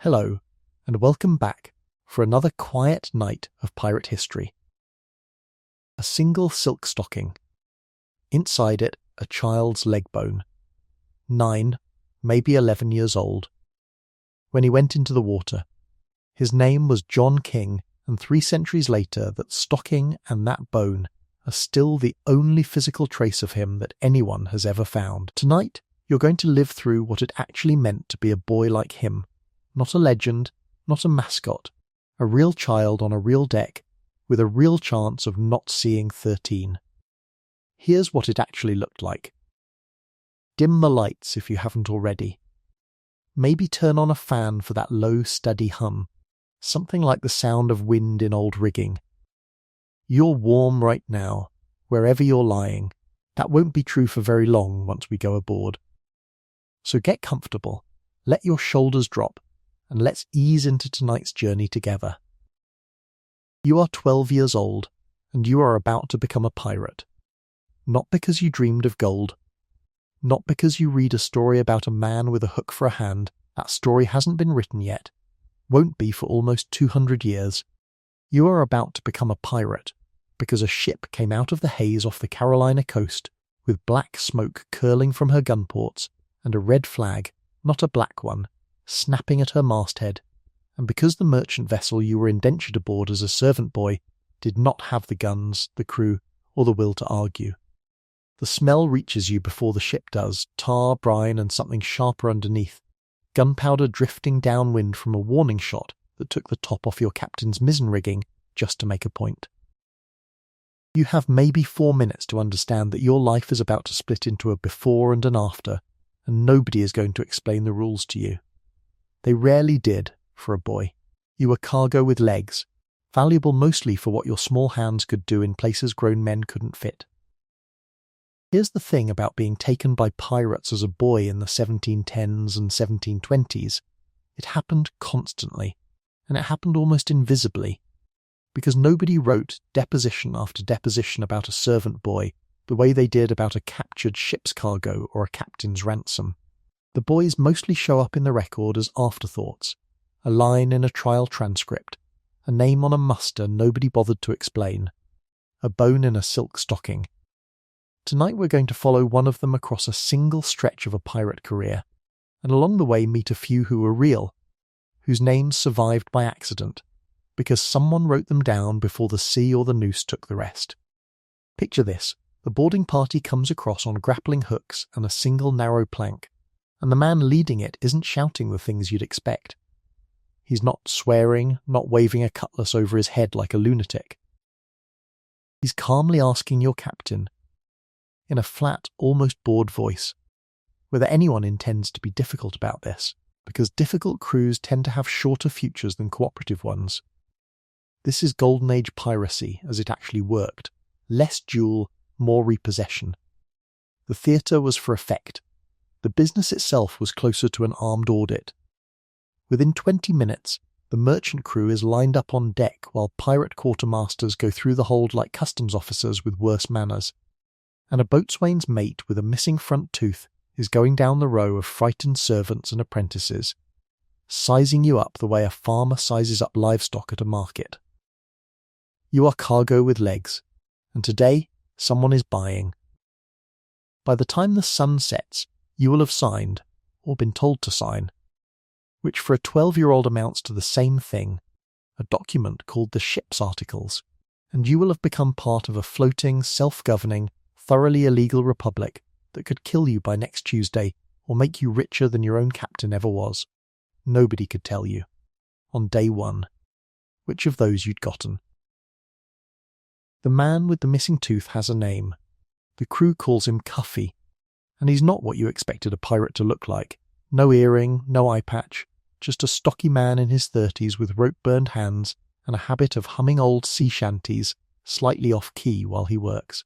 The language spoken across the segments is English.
Hello, and welcome back for another quiet night of pirate history. A single silk stocking. Inside it, a child's leg bone. 9, maybe 11 years old. When he went into the water, his name was John King, and 3 centuries later that stocking and that bone are still the only physical trace of him that anyone has ever found. Tonight, you're going to live through what it actually meant to be a boy like him. Not a legend, not a mascot, a real child on a real deck with a real chance of not seeing 13. Here's what it actually looked like. Dim the lights if you haven't already. Maybe turn on a fan for that low, steady hum, something like the sound of wind in old rigging. You're warm right now, wherever you're lying. That won't be true for very long once we go aboard. So get comfortable, let your shoulders drop, and let's ease into tonight's journey together. You are 12 years old, and you are about to become a pirate. Not because you dreamed of gold. Not because you read a story about a man with a hook for a hand. That story hasn't been written yet. Won't be for almost 200 years. You are about to become a pirate, because a ship came out of the haze off the Carolina coast, with black smoke curling from her gun ports, and a red flag, not a black one, snapping at her masthead, and because the merchant vessel you were indentured aboard as a servant boy did not have the guns, the crew, or the will to argue. The smell reaches you before the ship does, tar, brine, and something sharper underneath, gunpowder drifting downwind from a warning shot that took the top off your captain's mizzen rigging just to make a point. You have maybe 4 minutes to understand that your life is about to split into a before and an after, and nobody is going to explain the rules to you. They rarely did, for a boy. You were cargo with legs, valuable mostly for what your small hands could do in places grown men couldn't fit. Here's the thing about being taken by pirates as a boy in the 1710s and 1720s. It happened constantly, and it happened almost invisibly, because nobody wrote deposition after deposition about a servant boy the way they did about a captured ship's cargo or a captain's ransom. The boys mostly show up in the record as afterthoughts, a line in a trial transcript, a name on a muster nobody bothered to explain, a bone in a silk stocking. Tonight we're going to follow one of them across a single stretch of a pirate career, and along the way meet a few who were real, whose names survived by accident, because someone wrote them down before the sea or the noose took the rest. Picture this. The boarding party comes across on grappling hooks and a single narrow plank, and the man leading it isn't shouting the things you'd expect. He's not swearing, not waving a cutlass over his head like a lunatic. He's calmly asking your captain, in a flat, almost bored voice, whether anyone intends to be difficult about this, because difficult crews tend to have shorter futures than cooperative ones. This is Golden Age piracy as it actually worked. Less duel, more repossession. The theatre was for effect. The business itself was closer to an armed audit. Within 20 minutes, the merchant crew is lined up on deck while pirate quartermasters go through the hold like customs officers with worse manners. And a boatswain's mate with a missing front tooth is going down the row of frightened servants and apprentices, sizing you up the way a farmer sizes up livestock at a market. You are cargo with legs, and today someone is buying. By the time the sun sets, you will have signed, or been told to sign, which for a 12-year-old amounts to the same thing, a document called the Ship's Articles, and you will have become part of a floating, self-governing, thoroughly illegal republic that could kill you by next Tuesday or make you richer than your own captain ever was. Nobody could tell you, on day 1, which of those you'd gotten. The man with the missing tooth has a name. The crew calls him Cuffy, and he's not what you expected a pirate to look like. No earring, no eye patch, just a stocky man in his 30s with rope-burned hands and a habit of humming old sea shanties slightly off-key while he works.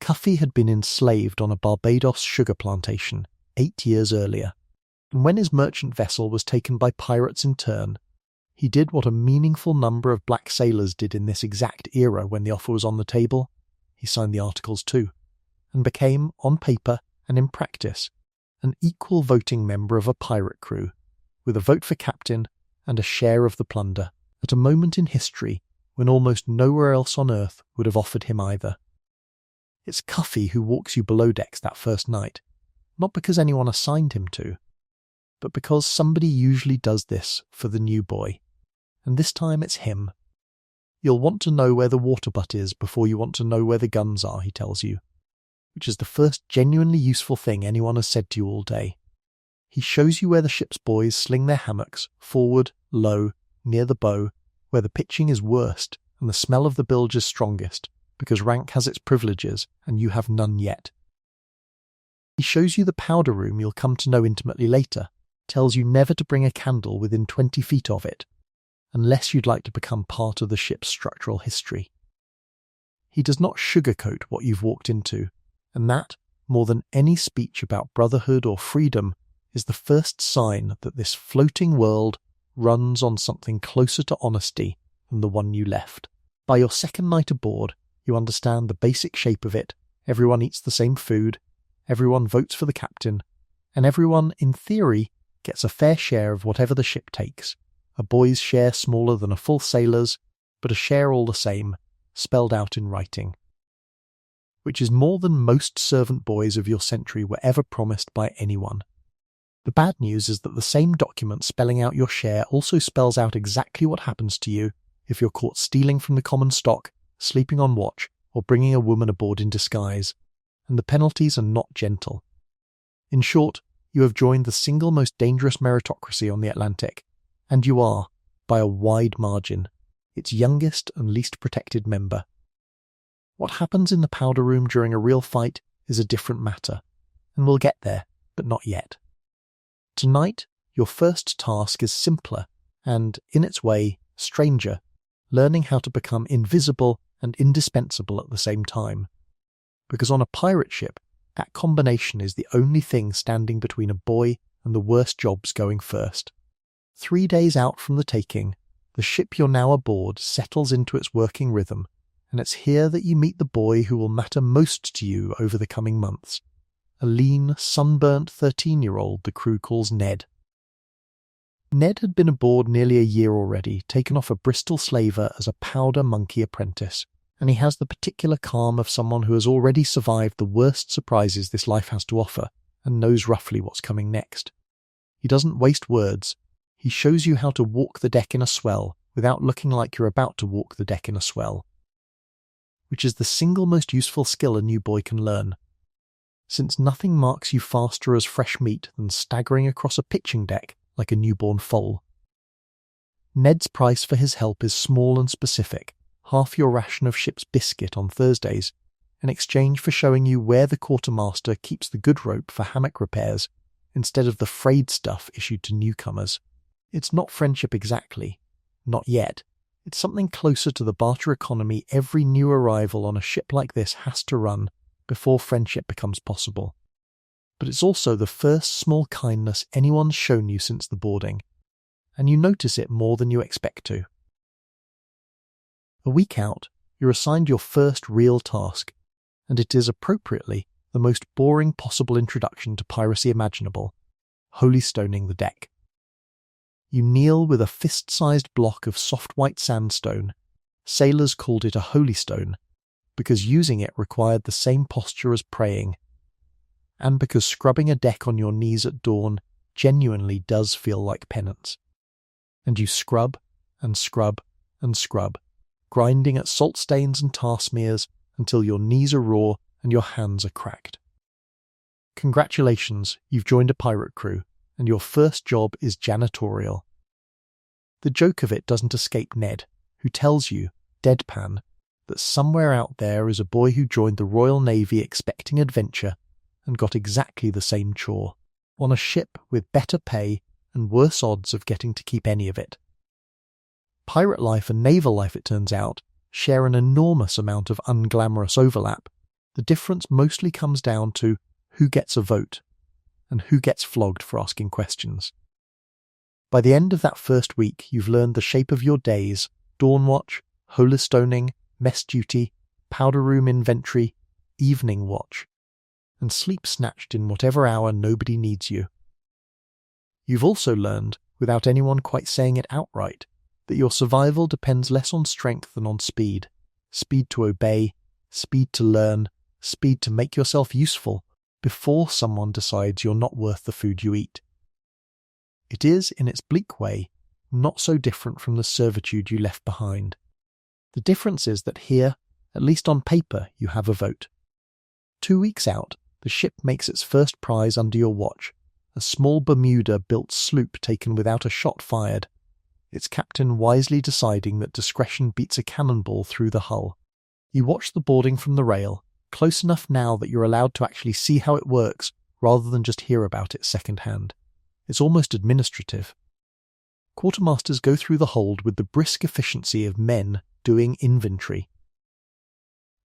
Cuffy had been enslaved on a Barbados sugar plantation 8 years earlier, and when his merchant vessel was taken by pirates in turn, he did what a meaningful number of black sailors did in this exact era when the offer was on the table. He signed the articles too, and became, on paper and in practice, an equal voting member of a pirate crew, with a vote for captain and a share of the plunder, at a moment in history when almost nowhere else on earth would have offered him either. It's Cuffy who walks you below decks that first night, not because anyone assigned him to, but because somebody usually does this for the new boy, and this time it's him. You'll want to know where the water butt is before you want to know where the guns are, he tells you, which is the first genuinely useful thing anyone has said to you all day. He shows you where the ship's boys sling their hammocks, forward, low, near the bow, where the pitching is worst and the smell of the bilge is strongest, because rank has its privileges and you have none yet. He shows you the powder room you'll come to know intimately later, tells you never to bring a candle within 20 feet of it, unless you'd like to become part of the ship's structural history. He does not sugarcoat what you've walked into, and that, more than any speech about brotherhood or freedom, is the first sign that this floating world runs on something closer to honesty than the one you left. By your second night aboard, you understand the basic shape of it. Everyone eats the same food, everyone votes for the captain, and everyone, in theory, gets a fair share of whatever the ship takes. A boy's share smaller than a full sailor's, but a share all the same, spelled out in writing. Which is more than most servant boys of your century were ever promised by anyone. The bad news is that the same document spelling out your share also spells out exactly what happens to you if you're caught stealing from the common stock, sleeping on watch, or bringing a woman aboard in disguise, and the penalties are not gentle. In short, you have joined the single most dangerous meritocracy on the Atlantic, and you are, by a wide margin, its youngest and least protected member. What happens in the powder room during a real fight is a different matter, and we'll get there, but not yet. Tonight, your first task is simpler and, in its way, stranger, learning how to become invisible and indispensable at the same time. Because on a pirate ship, that combination is the only thing standing between a boy and the worst jobs going first. 3 days out from the taking, the ship you're now aboard settles into its working rhythm, and it's here that you meet the boy who will matter most to you over the coming months. A lean, sunburnt 13-year-old the crew calls Ned. Ned had been aboard nearly a year already, taken off a Bristol slaver as a powder monkey apprentice, and he has the particular calm of someone who has already survived the worst surprises this life has to offer, and knows roughly what's coming next. He doesn't waste words. He shows you how to walk the deck in a swell without looking like you're about to walk the deck in a swell, which is the single most useful skill a new boy can learn, since nothing marks you faster as fresh meat than staggering across a pitching deck like a newborn foal. Ned's price for his help is small and specific, half your ration of ship's biscuit on Thursdays, in exchange for showing you where the quartermaster keeps the good rope for hammock repairs, instead of the frayed stuff issued to newcomers. It's not friendship exactly, not yet. It's something closer to the barter economy every new arrival on a ship like this has to run before friendship becomes possible. But it's also the first small kindness anyone's shown you since the boarding, and you notice it more than you expect to. A week out, you're assigned your first real task, and it is appropriately the most boring possible introduction to piracy imaginable: holystoning the deck. You kneel with a fist-sized block of soft white sandstone. Sailors called it a holystone, because using it required the same posture as praying, and because scrubbing a deck on your knees at dawn genuinely does feel like penance. And you scrub, and scrub, and scrub, grinding at salt stains and tar smears until your knees are raw and your hands are cracked. Congratulations, you've joined a pirate crew, and your first job is janitorial. The joke of it doesn't escape Ned, who tells you, deadpan, that somewhere out there is a boy who joined the Royal Navy expecting adventure and got exactly the same chore, on a ship with better pay and worse odds of getting to keep any of it. Pirate life and naval life, it turns out, share an enormous amount of unglamorous overlap. The difference mostly comes down to who gets a vote and who gets flogged for asking questions. By the end of that first week, you've learned the shape of your days: dawn watch, holystoning, mess duty, powder room inventory, evening watch, and sleep snatched in whatever hour nobody needs you. You've also learned, without anyone quite saying it outright, that your survival depends less on strength than on speed. Speed to obey, speed to learn, speed to make yourself useful before someone decides you're not worth the food you eat. It is, in its bleak way, not so different from the servitude you left behind. The difference is that here, at least on paper, you have a vote. 2 weeks out, the ship makes its first prize under your watch, a small Bermuda-built sloop taken without a shot fired, its captain wisely deciding that discretion beats a cannonball through the hull. You watch the boarding from the rail, close enough now that you're allowed to actually see how it works rather than just hear about it second-hand. It's almost administrative. Quartermasters go through the hold with the brisk efficiency of men doing inventory.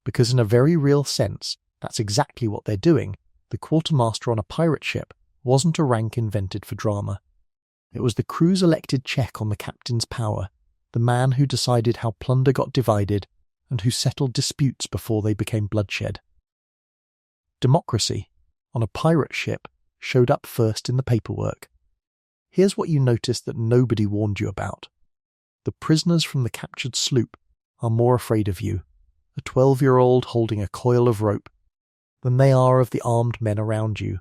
Because in a very real sense, that's exactly what they're doing. The quartermaster on a pirate ship wasn't a rank invented for drama. It was the crew's elected check on the captain's power, the man who decided how plunder got divided and who settled disputes before they became bloodshed. Democracy, on a pirate ship, showed up first in the paperwork. Here's what you notice that nobody warned you about. The prisoners from the captured sloop are more afraid of you, a 12-year-old holding a coil of rope, than they are of the armed men around you.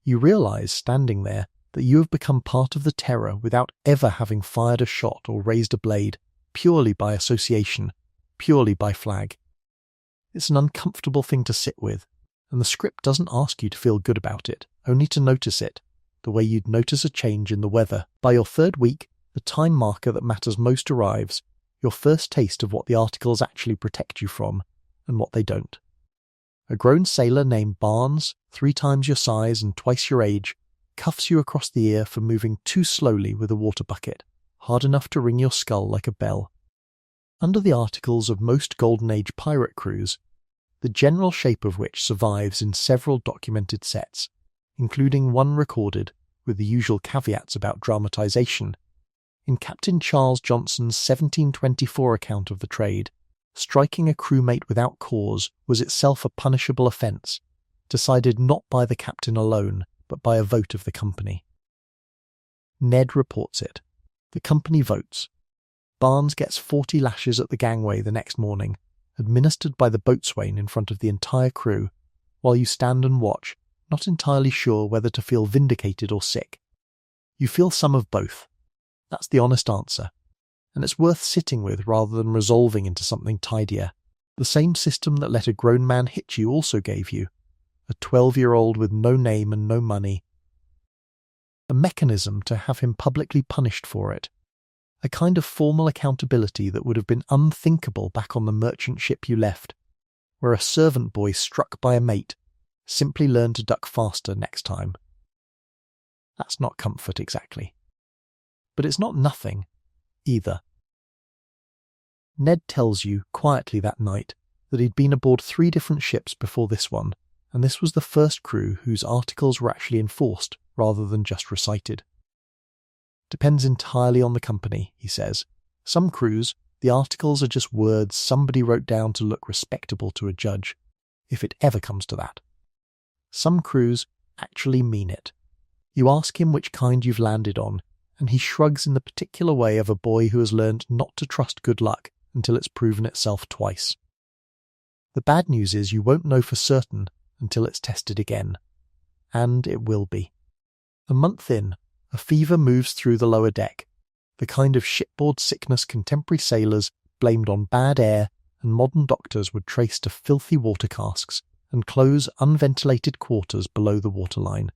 You realise, standing there, that you have become part of the terror without ever having fired a shot or raised a blade, purely by association, purely by flag. It's an uncomfortable thing to sit with, and the script doesn't ask you to feel good about it, only to notice it, the way you'd notice a change in the weather. By your third week, the time marker that matters most arrives, your first taste of what the articles actually protect you from, and what they don't. A grown sailor named Barnes, 3 times your size and twice your age, cuffs you across the ear for moving too slowly with a water bucket, hard enough to ring your skull like a bell. Under the articles of most Golden Age pirate crews, the general shape of which survives in several documented sets, including one recorded, with the usual caveats about dramatization, in Captain Charles Johnson's 1724 account of the trade, striking a crewmate without cause was itself a punishable offence, decided not by the captain alone, but by a vote of the company. Ned reports it. The company votes. Barnes gets 40 lashes at the gangway the next morning, administered by the boatswain in front of the entire crew, while you stand and watch, not entirely sure whether to feel vindicated or sick. You feel some of both. That's the honest answer, and it's worth sitting with rather than resolving into something tidier. The same system that let a grown man hit you also gave you, a 12-year-old with no name and no money, a mechanism to have him publicly punished for it, a kind of formal accountability that would have been unthinkable back on the merchant ship you left, where a servant boy struck by a mate simply learned to duck faster next time. That's not comfort exactly. But it's not nothing, either. Ned tells you, quietly that night, that he'd been aboard 3 different ships before this one, and this was the first crew whose articles were actually enforced rather than just recited. Depends entirely on the company, he says. Some crews, the articles are just words somebody wrote down to look respectable to a judge, if it ever comes to that. Some crews actually mean it. You ask him which kind you've landed on, and he shrugs in the particular way of a boy who has learned not to trust good luck until it's proven itself twice. The bad news is you won't know for certain until it's tested again. And it will be. A month in, a fever moves through the lower deck, the kind of shipboard sickness contemporary sailors blamed on bad air and modern doctors would trace to filthy water casks and close unventilated quarters below the waterline.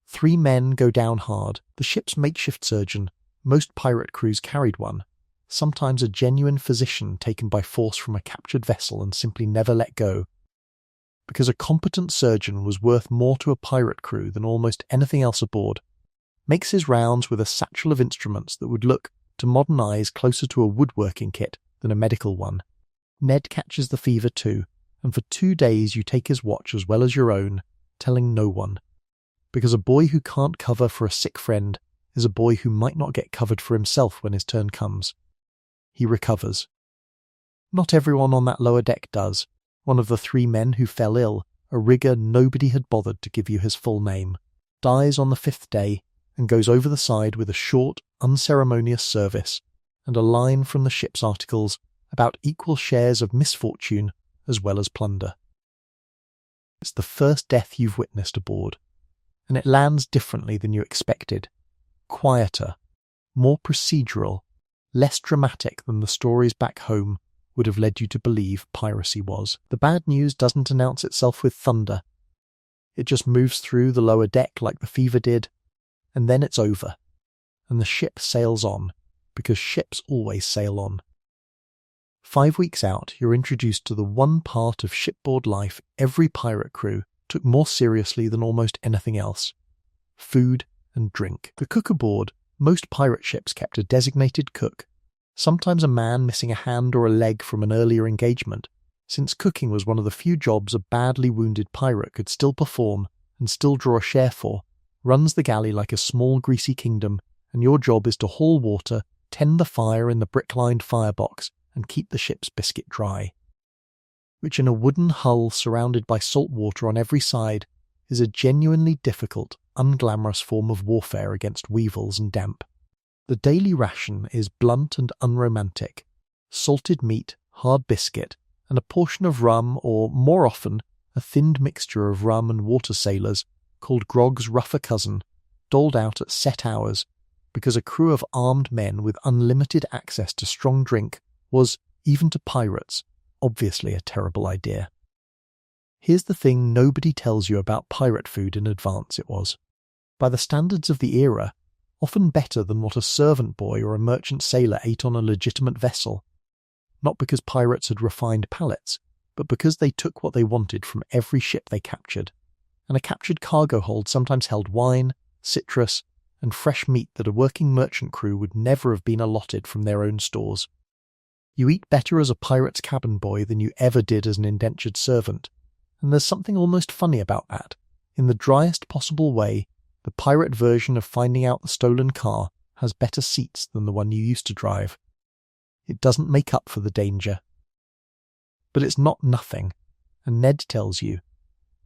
3 men go down hard, the ship's makeshift surgeon, most pirate crews carried one, sometimes a genuine physician taken by force from a captured vessel and simply never let go. Because a competent surgeon was worth more to a pirate crew than almost anything else aboard, makes his rounds with a satchel of instruments that would look, to modern eyes, closer to a woodworking kit than a medical one. Ned catches the fever too, and for 2 days you take his watch as well as your own, telling no one. Because a boy who can't cover for a sick friend is a boy who might not get covered for himself when his turn comes. He recovers. Not everyone on that lower deck does. One of the 3 men who fell ill, a rigger nobody had bothered to give you his full name, dies on the 5th day, and goes over the side with a short, unceremonious service and a line from the ship's articles about equal shares of misfortune as well as plunder. It's the first death you've witnessed aboard, and it lands differently than you expected, quieter, more procedural, less dramatic than the stories back home would have led you to believe piracy was. The bad news doesn't announce itself with thunder. It just moves through the lower deck like the fever did, and then it's over, and the ship sails on, because ships always sail on. 5 weeks out, you're introduced to the one part of shipboard life every pirate crew took more seriously than almost anything else: food and drink. The cook aboard most pirate ships kept a designated cook, sometimes a man missing a hand or a leg from an earlier engagement, since cooking was one of the few jobs a badly wounded pirate could still perform and still draw a share for. Runs the galley like a small greasy kingdom, and your job is to haul water, tend the fire in the brick-lined firebox, and keep the ship's biscuit dry. Which in a wooden hull surrounded by salt water on every side is a genuinely difficult, unglamorous form of warfare against weevils and damp. The daily ration is blunt and unromantic: salted meat, hard biscuit, and a portion of rum, or, more often, a thinned mixture of rum and water sailors, called grog's rougher cousin, doled out at set hours, because a crew of armed men with unlimited access to strong drink was, even to pirates, obviously a terrible idea. Here's the thing nobody tells you about pirate food in advance: it was, by the standards of the era, often better than what a servant boy or a merchant sailor ate on a legitimate vessel. Not because pirates had refined palates, but because they took what they wanted from every ship they captured, and a captured cargo hold sometimes held wine, citrus, and fresh meat that a working merchant crew would never have been allotted from their own stores. You eat better as a pirate's cabin boy than you ever did as an indentured servant, and there's something almost funny about that. In the driest possible way, the pirate version of finding out the stolen car has better seats than the one you used to drive. It doesn't make up for the danger. But it's not nothing, and Ned tells you,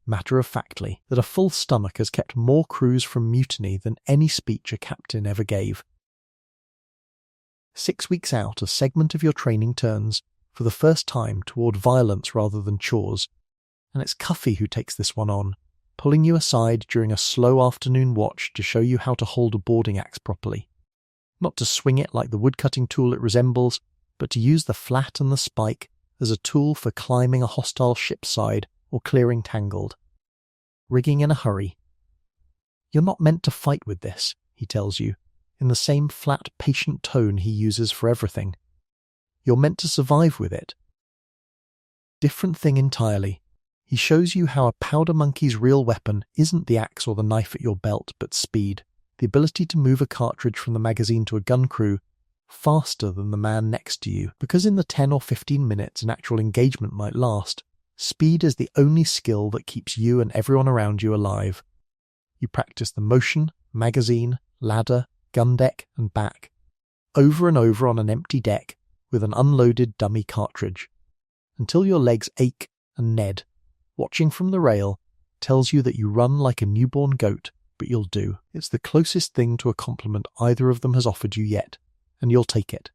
matter-of-factly, that a full stomach has kept more crews from mutiny than any speech a captain ever gave. 6 weeks out, a segment of your training turns, for the first time, toward violence rather than chores, and it's Cuffy who takes this one on, pulling you aside during a slow afternoon watch to show you how to hold a boarding axe properly. Not to swing it like the woodcutting tool it resembles, but to use the flat and the spike as a tool for climbing a hostile ship's side or clearing tangled. Rigging in a hurry. You're not meant to fight with this, he tells you, in the same flat, patient tone he uses for everything. You're meant to survive with it. Different thing entirely. He shows you how a powder monkey's real weapon isn't the axe or the knife at your belt, but speed, the ability to move a cartridge from the magazine to a gun crew faster than the man next to you, because in the 10 or 15 minutes an actual engagement might last, speed is the only skill that keeps you and everyone around you alive. You practice the motion, magazine, ladder, gun deck, and back, over and over on an empty deck with an unloaded dummy cartridge, until your legs ache and Ned, watching from the rail, tells you that you run like a newborn goat, but you'll do. It's the closest thing to a compliment either of them has offered you yet, and you'll take it.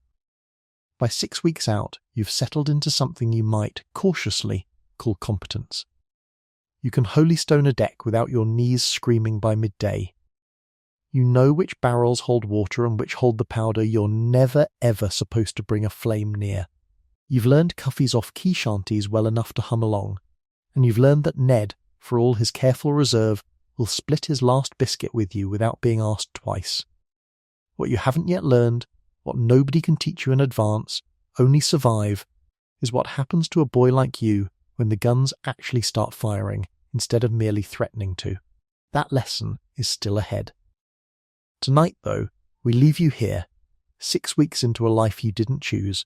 By 6 weeks out, you've settled into something you might, cautiously, call competence. You can holystone a deck without your knees screaming by midday. You know which barrels hold water and which hold the powder you're never ever supposed to bring a flame near. You've learned Cuffy's off-key shanties well enough to hum along, and you've learned that Ned, for all his careful reserve, will split his last biscuit with you without being asked twice. What you haven't yet learned, what nobody can teach you in advance, only survive, is what happens to a boy like you when the guns actually start firing, instead of merely threatening to. That lesson is still ahead. Tonight, though, we leave you here, 6 weeks into a life you didn't choose,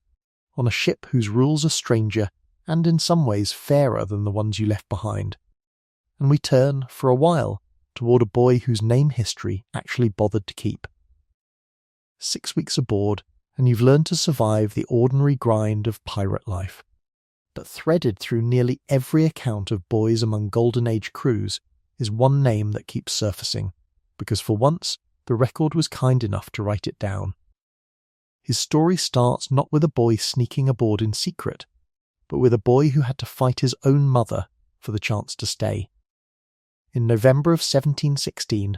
on a ship whose rules are stranger and in some ways fairer than the ones you left behind. And we turn, for a while, toward a boy whose name history actually bothered to keep. 6 weeks aboard, and you've learned to survive the ordinary grind of pirate life. But threaded through nearly every account of boys among Golden Age crews is one name that keeps surfacing, because for once, the record was kind enough to write it down. His story starts not with a boy sneaking aboard in secret, but with a boy who had to fight his own mother for the chance to stay. In November of 1716,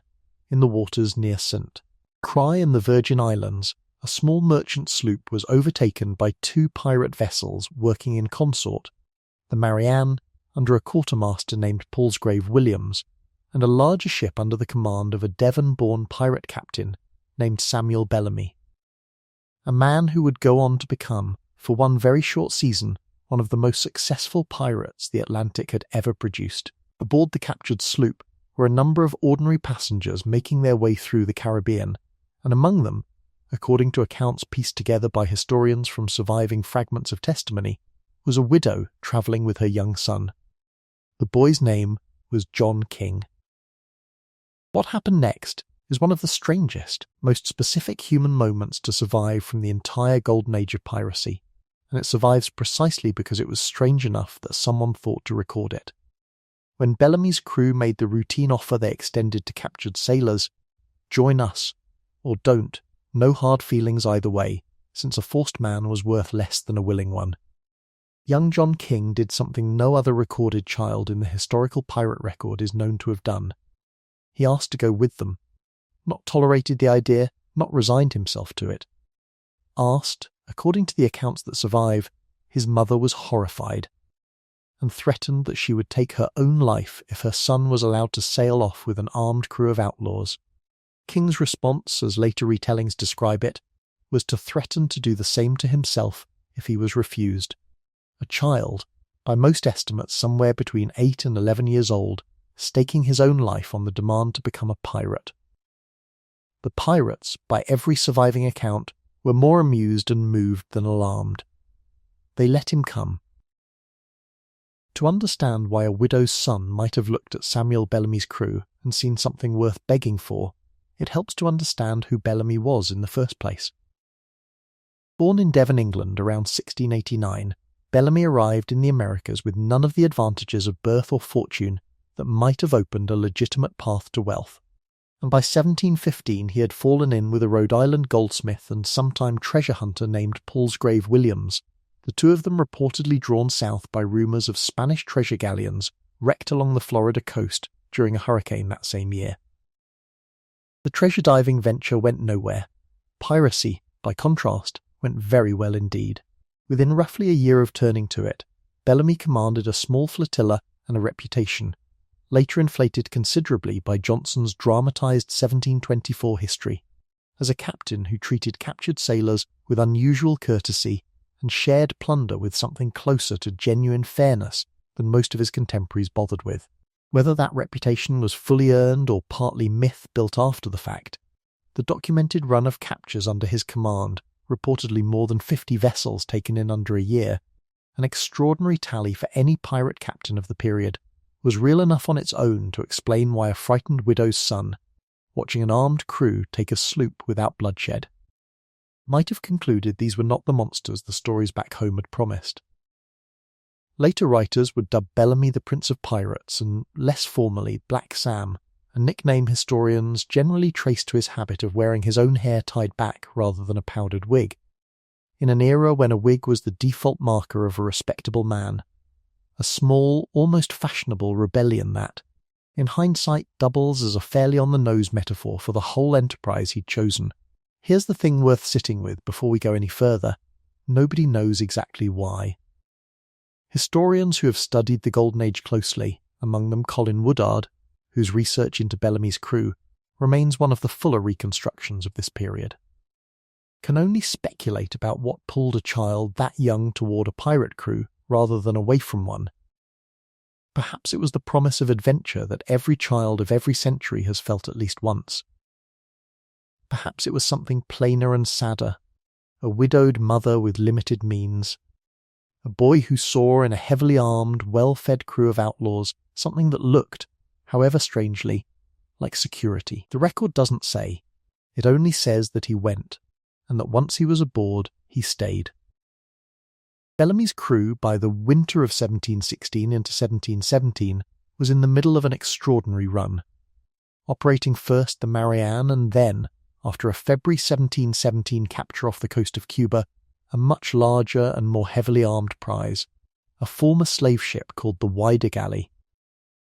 in the waters near St. Croix in the Virgin Islands, a small merchant sloop was overtaken by two pirate vessels working in consort, the Marianne, under a quartermaster named Palsgrave Williams, and a larger ship under the command of a Devon-born pirate captain named Samuel Bellamy. A man who would go on to become, for one very short season, one of the most successful pirates the Atlantic had ever produced. Aboard the captured sloop were a number of ordinary passengers making their way through the Caribbean, and among them, according to accounts pieced together by historians from surviving fragments of testimony, was a widow travelling with her young son. The boy's name was John King. What happened next is one of the strangest, most specific human moments to survive from the entire Golden Age of Piracy, and it survives precisely because it was strange enough that someone thought to record it. When Bellamy's crew made the routine offer they extended to captured sailors, "Join us, or don't, no hard feelings either way, since a forced man was worth less than a willing one," young John King did something no other recorded child in the historical pirate record is known to have done. He asked to go with them, not tolerated the idea, not resigned himself to it. Asked, according to the accounts that survive, his mother was horrified, and threatened that she would take her own life if her son was allowed to sail off with an armed crew of outlaws. King's response, as later retellings describe it, was to threaten to do the same to himself if he was refused. A child, by most estimates somewhere between 8 and 11 years old, staking his own life on the demand to become a pirate. The pirates, by every surviving account, were more amused and moved than alarmed. They let him come. To understand why a widow's son might have looked at Samuel Bellamy's crew and seen something worth begging for, it helps to understand who Bellamy was in the first place. Born in Devon, England around 1689, Bellamy arrived in the Americas with none of the advantages of birth or fortune that might have opened a legitimate path to wealth, and by 1715 he had fallen in with a Rhode Island goldsmith and sometime treasure hunter named Palsgrave Williams, the two of them reportedly drawn south by rumours of Spanish treasure galleons wrecked along the Florida coast during a hurricane that same year. The treasure diving venture went nowhere. Piracy, by contrast, went very well indeed. Within roughly a year of turning to it, Bellamy commanded a small flotilla and a reputation, later inflated considerably by Johnson's dramatised 1724 history, as a captain who treated captured sailors with unusual courtesy and shared plunder with something closer to genuine fairness than most of his contemporaries bothered with. Whether that reputation was fully earned or partly myth built after the fact, the documented run of captures under his command, reportedly more than 50 vessels taken in under a year, an extraordinary tally for any pirate captain of the period, was real enough on its own to explain why a frightened widow's son, watching an armed crew take a sloop without bloodshed, might have concluded these were not the monsters the stories back home had promised. Later writers would dub Bellamy the Prince of Pirates and, less formally, Black Sam, a nickname historians generally trace to his habit of wearing his own hair tied back rather than a powdered wig, in an era when a wig was the default marker of a respectable man. A small, almost fashionable rebellion that, in hindsight, doubles as a fairly on-the-nose metaphor for the whole enterprise he'd chosen. Here's the thing worth sitting with before we go any further. Nobody knows exactly why. Historians who have studied the Golden Age closely, among them Colin Woodard, whose research into Bellamy's crew remains one of the fuller reconstructions of this period, can only speculate about what pulled a child that young toward a pirate crew rather than away from one. Perhaps it was the promise of adventure that every child of every century has felt at least once. Perhaps it was something plainer and sadder, a widowed mother with limited means, a boy who saw in a heavily armed, well-fed crew of outlaws something that looked, however strangely, like security. The record doesn't say. It only says that he went, and that once he was aboard, he stayed. Bellamy's crew, by the winter of 1716 into 1717, was in the middle of an extraordinary run. operating first the Marianne and then, after a February 1717 capture off the coast of Cuba, a much larger and more heavily armed prize, a former slave ship called the Wider Galley.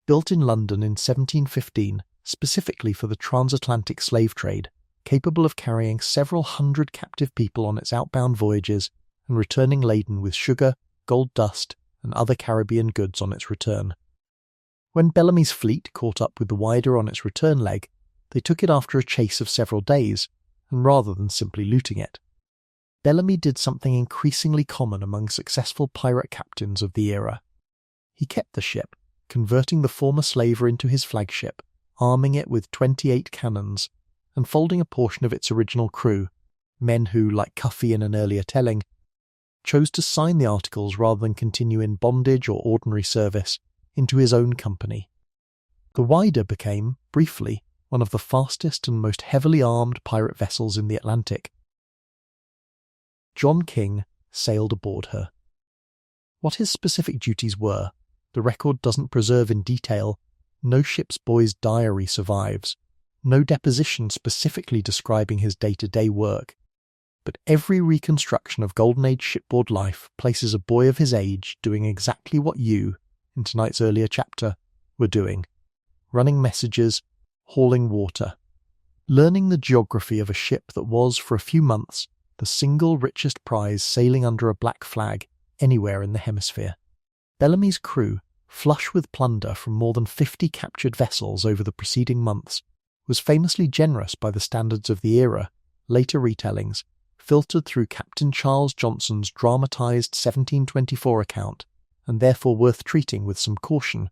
Built in London in 1715 specifically for the transatlantic slave trade, capable of carrying several hundred captive people on its outbound voyages and returning laden with sugar, gold dust, and other Caribbean goods on its return. When Bellamy's fleet caught up with the Wider on its return leg, they took it after a chase of several days, and rather than simply looting it, Bellamy did something increasingly common among successful pirate captains of the era. He kept the ship, converting the former slaver into his flagship, arming it with 28 cannons, and folding a portion of its original crew, men who, like Cuffy in an earlier telling, chose to sign the articles rather than continue in bondage or ordinary service, into his own company. The Wider became, briefly, one of the fastest and most heavily armed pirate vessels in the Atlantic. John King sailed aboard her. What his specific duties were, the record doesn't preserve in detail. No ship's boy's diary survives, no deposition specifically describing his day-to-day work, but every reconstruction of Golden Age shipboard life places a boy of his age doing exactly what you, in tonight's earlier chapter, were doing: running messages, hauling water, learning the geography of a ship that was, for a few months, the single richest prize sailing under a black flag anywhere in the hemisphere. Bellamy's crew, flush with plunder from more than 50 captured vessels over the preceding months, was famously generous by the standards of the era. Later retellings, filtered through Captain Charles Johnson's dramatised 1724 account, and therefore worth treating with some caution,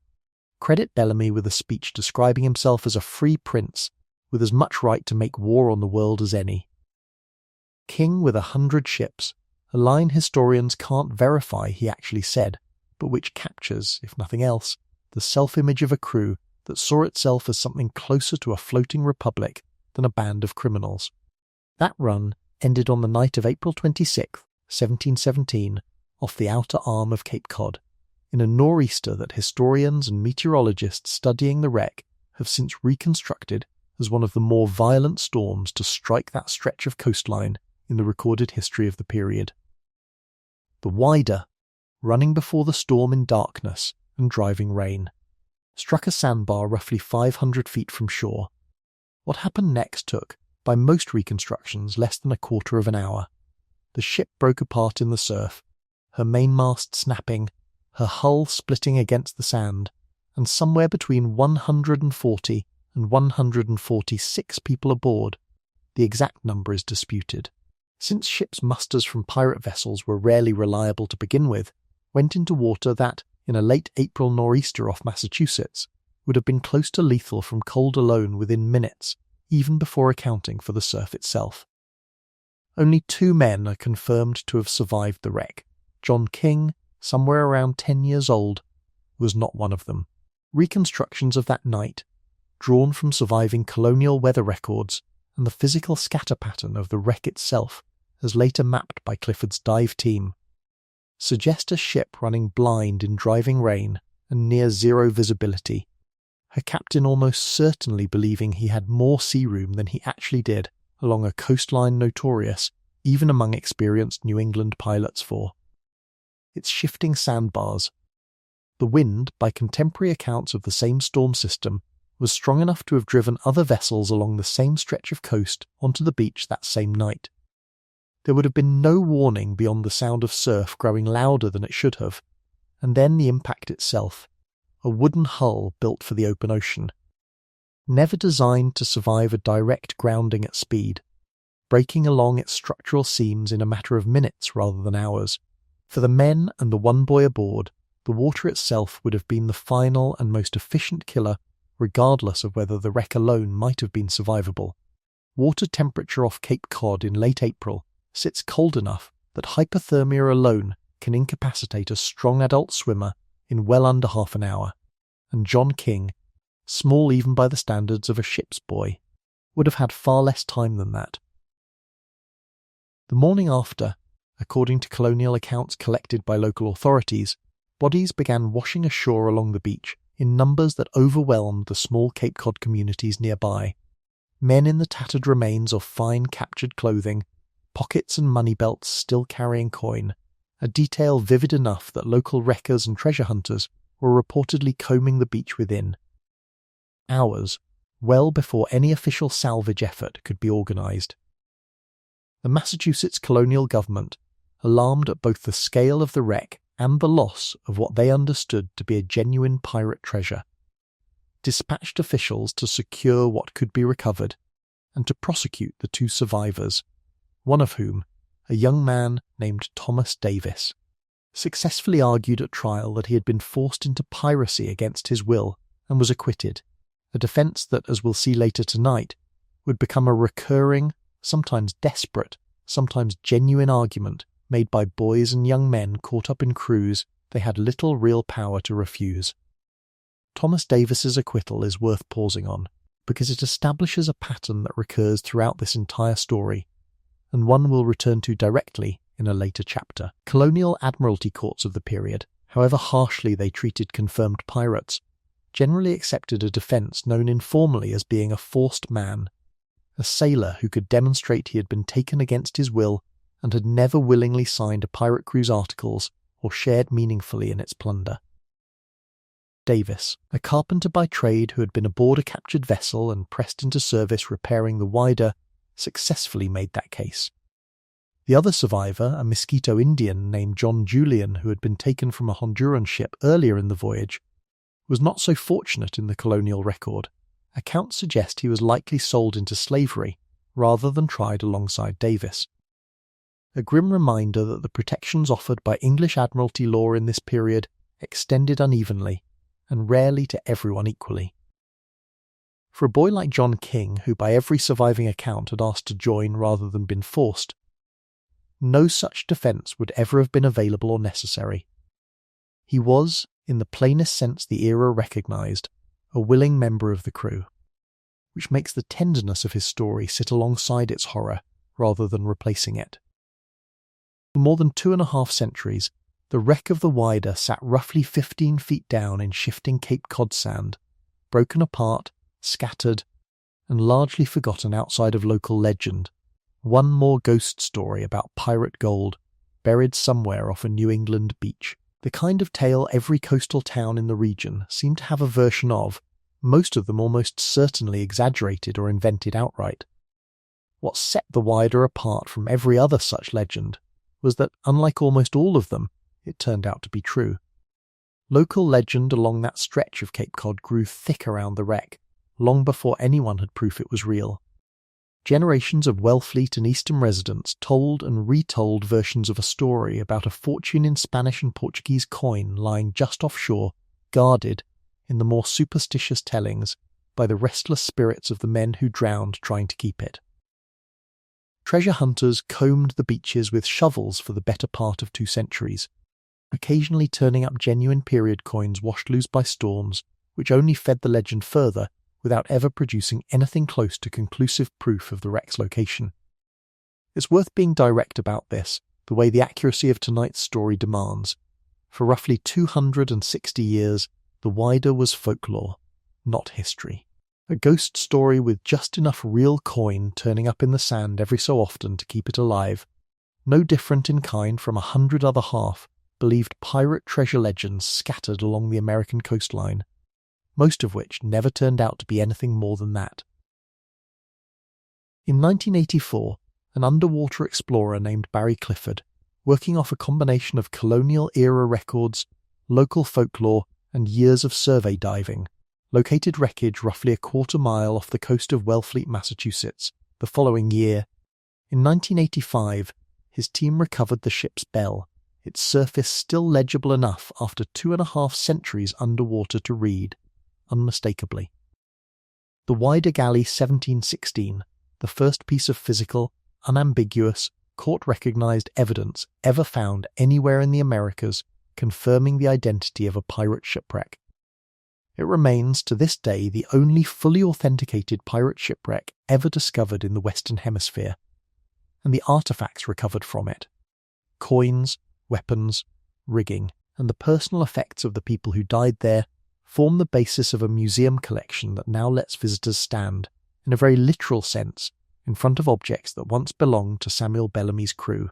credit Bellamy with a speech describing himself as a free prince with as much right to make war on the world as any. King with 100 ships, a line historians can't verify he actually said, but which captures, if nothing else, the self-image of a crew that saw itself as something closer to a floating republic than a band of criminals. That run ended on the night of April 26, 1717, off the outer arm of Cape Cod, in a nor'easter that historians and meteorologists studying the wreck have since reconstructed as one of the more violent storms to strike that stretch of coastline in the recorded history of the period. The Wider, running before the storm in darkness and driving rain, struck a sandbar roughly 500 feet from shore. What happened next took, by most reconstructions, less than a quarter of an hour. The ship broke apart in the surf, her mainmast snapping, her hull splitting against the sand, and somewhere between 140 and 146 people aboard. The exact number is disputed. Since ships' musters from pirate vessels were rarely reliable to begin with, went into water that, in a late April nor'easter off Massachusetts, would have been close to lethal from cold alone within minutes, even before accounting for the surf itself. Only 2 men are confirmed to have survived the wreck. John King, somewhere around 10 years old, was not one of them. Reconstructions of that night, drawn from surviving colonial weather records and the physical scatter pattern of the wreck itself, as later mapped by Clifford's dive team, suggest a ship running blind in driving rain and near zero visibility, her captain almost certainly believing he had more sea room than he actually did along a coastline notorious, even among experienced New England pilots, for its shifting sandbars. The wind, by contemporary accounts of the same storm system, was strong enough to have driven other vessels along the same stretch of coast onto the beach that same night. There would have been no warning beyond the sound of surf growing louder than it should have, and then the impact itself, a wooden hull built for the open ocean, never designed to survive a direct grounding at speed, breaking along its structural seams in a matter of minutes rather than hours. For the men and the one boy aboard, the water itself would have been the final and most efficient killer, regardless of whether the wreck alone might have been survivable. Water temperature off Cape Cod in late April sits cold enough that hypothermia alone can incapacitate a strong adult swimmer in well under half an hour, and John King, small even by the standards of a ship's boy, would have had far less time than that. The morning after, according to colonial accounts collected by local authorities, bodies began washing ashore along the beach in numbers that overwhelmed the small Cape Cod communities nearby. Men in the tattered remains of fine captured clothing, pockets and money belts still carrying coin, a detail vivid enough that local wreckers and treasure hunters were reportedly combing the beach within. Hours, well before any official salvage effort could be organised. The Massachusetts colonial government, alarmed at both the scale of the wreck and the loss of what they understood to be a genuine pirate treasure, dispatched officials to secure what could be recovered and to prosecute the two survivors, one of whom, a young man named Thomas Davis, successfully argued at trial that he had been forced into piracy against his will and was acquitted, a defence that, as we'll see later tonight, would become a recurring, sometimes desperate, sometimes genuine argument made by boys and young men caught up in crews they had little real power to refuse. Thomas Davis's acquittal is worth pausing on, because it establishes a pattern that recurs throughout this entire story, and one we'll return to directly in a later chapter. Colonial admiralty courts of the period, however harshly they treated confirmed pirates, generally accepted a defence known informally as being a forced man, a sailor who could demonstrate he had been taken against his will and had never willingly signed a pirate crew's articles or shared meaningfully in its plunder. Davis, a carpenter by trade who had been aboard a captured vessel and pressed into service repairing the wider, successfully made that case. The other survivor, a Mosquito Indian named John Julian who had been taken from a Honduran ship earlier in the voyage, was not so fortunate in the colonial record. Accounts suggest he was likely sold into slavery rather than tried alongside Davis. A grim reminder that the protections offered by English Admiralty law in this period extended unevenly and rarely to everyone equally. For a boy like John King, who by every surviving account had asked to join rather than been forced, no such defence would ever have been available or necessary. He was, in the plainest sense the era recognised, a willing member of the crew, which makes the tenderness of his story sit alongside its horror rather than replacing it. For more than 2.5 centuries, the wreck of the Wider sat roughly 15 feet down in shifting Cape Cod sand, broken apart, scattered, and largely forgotten outside of local legend. One more ghost story about pirate gold, buried somewhere off a New England beach. The kind of tale every coastal town in the region seemed to have a version of, most of them almost certainly exaggerated or invented outright. What set the Wider apart from every other such legend was that, unlike almost all of them, it turned out to be true. Local legend along that stretch of Cape Cod grew thick around the wreck, long before anyone had proof it was real. Generations of Wellfleet and Eastern residents told and retold versions of a story about a fortune in Spanish and Portuguese coin lying just offshore, guarded, in the more superstitious tellings, by the restless spirits of the men who drowned trying to keep it. Treasure hunters combed the beaches with shovels for the better part of 2 centuries, occasionally turning up genuine period coins washed loose by storms, which only fed the legend further without ever producing anything close to conclusive proof of the wreck's location. It's worth being direct about this, the way the accuracy of tonight's story demands. For roughly 260 years, the Wider was folklore, not history. A ghost story with just enough real coin turning up in the sand every so often to keep it alive, no different in kind from 100 other half-believed pirate treasure legends scattered along the American coastline, most of which never turned out to be anything more than that. In 1984, an underwater explorer named Barry Clifford, working off a combination of colonial-era records, local folklore, and years of survey diving, located wreckage roughly a quarter-mile off the coast of Wellfleet, Massachusetts. The following year, in 1985, his team recovered the ship's bell, its surface still legible enough after 2.5 centuries underwater to read, unmistakably. The Wider Galley 1716, the first piece of physical, unambiguous, court-recognized evidence ever found anywhere in the Americas confirming the identity of a pirate shipwreck. It remains to this day the only fully authenticated pirate shipwreck ever discovered in the Western Hemisphere, and the artifacts recovered from it, coins, weapons, rigging, and the personal effects of the people who died there, form the basis of a museum collection that now lets visitors stand, in a very literal sense, in front of objects that once belonged to Samuel Bellamy's crew.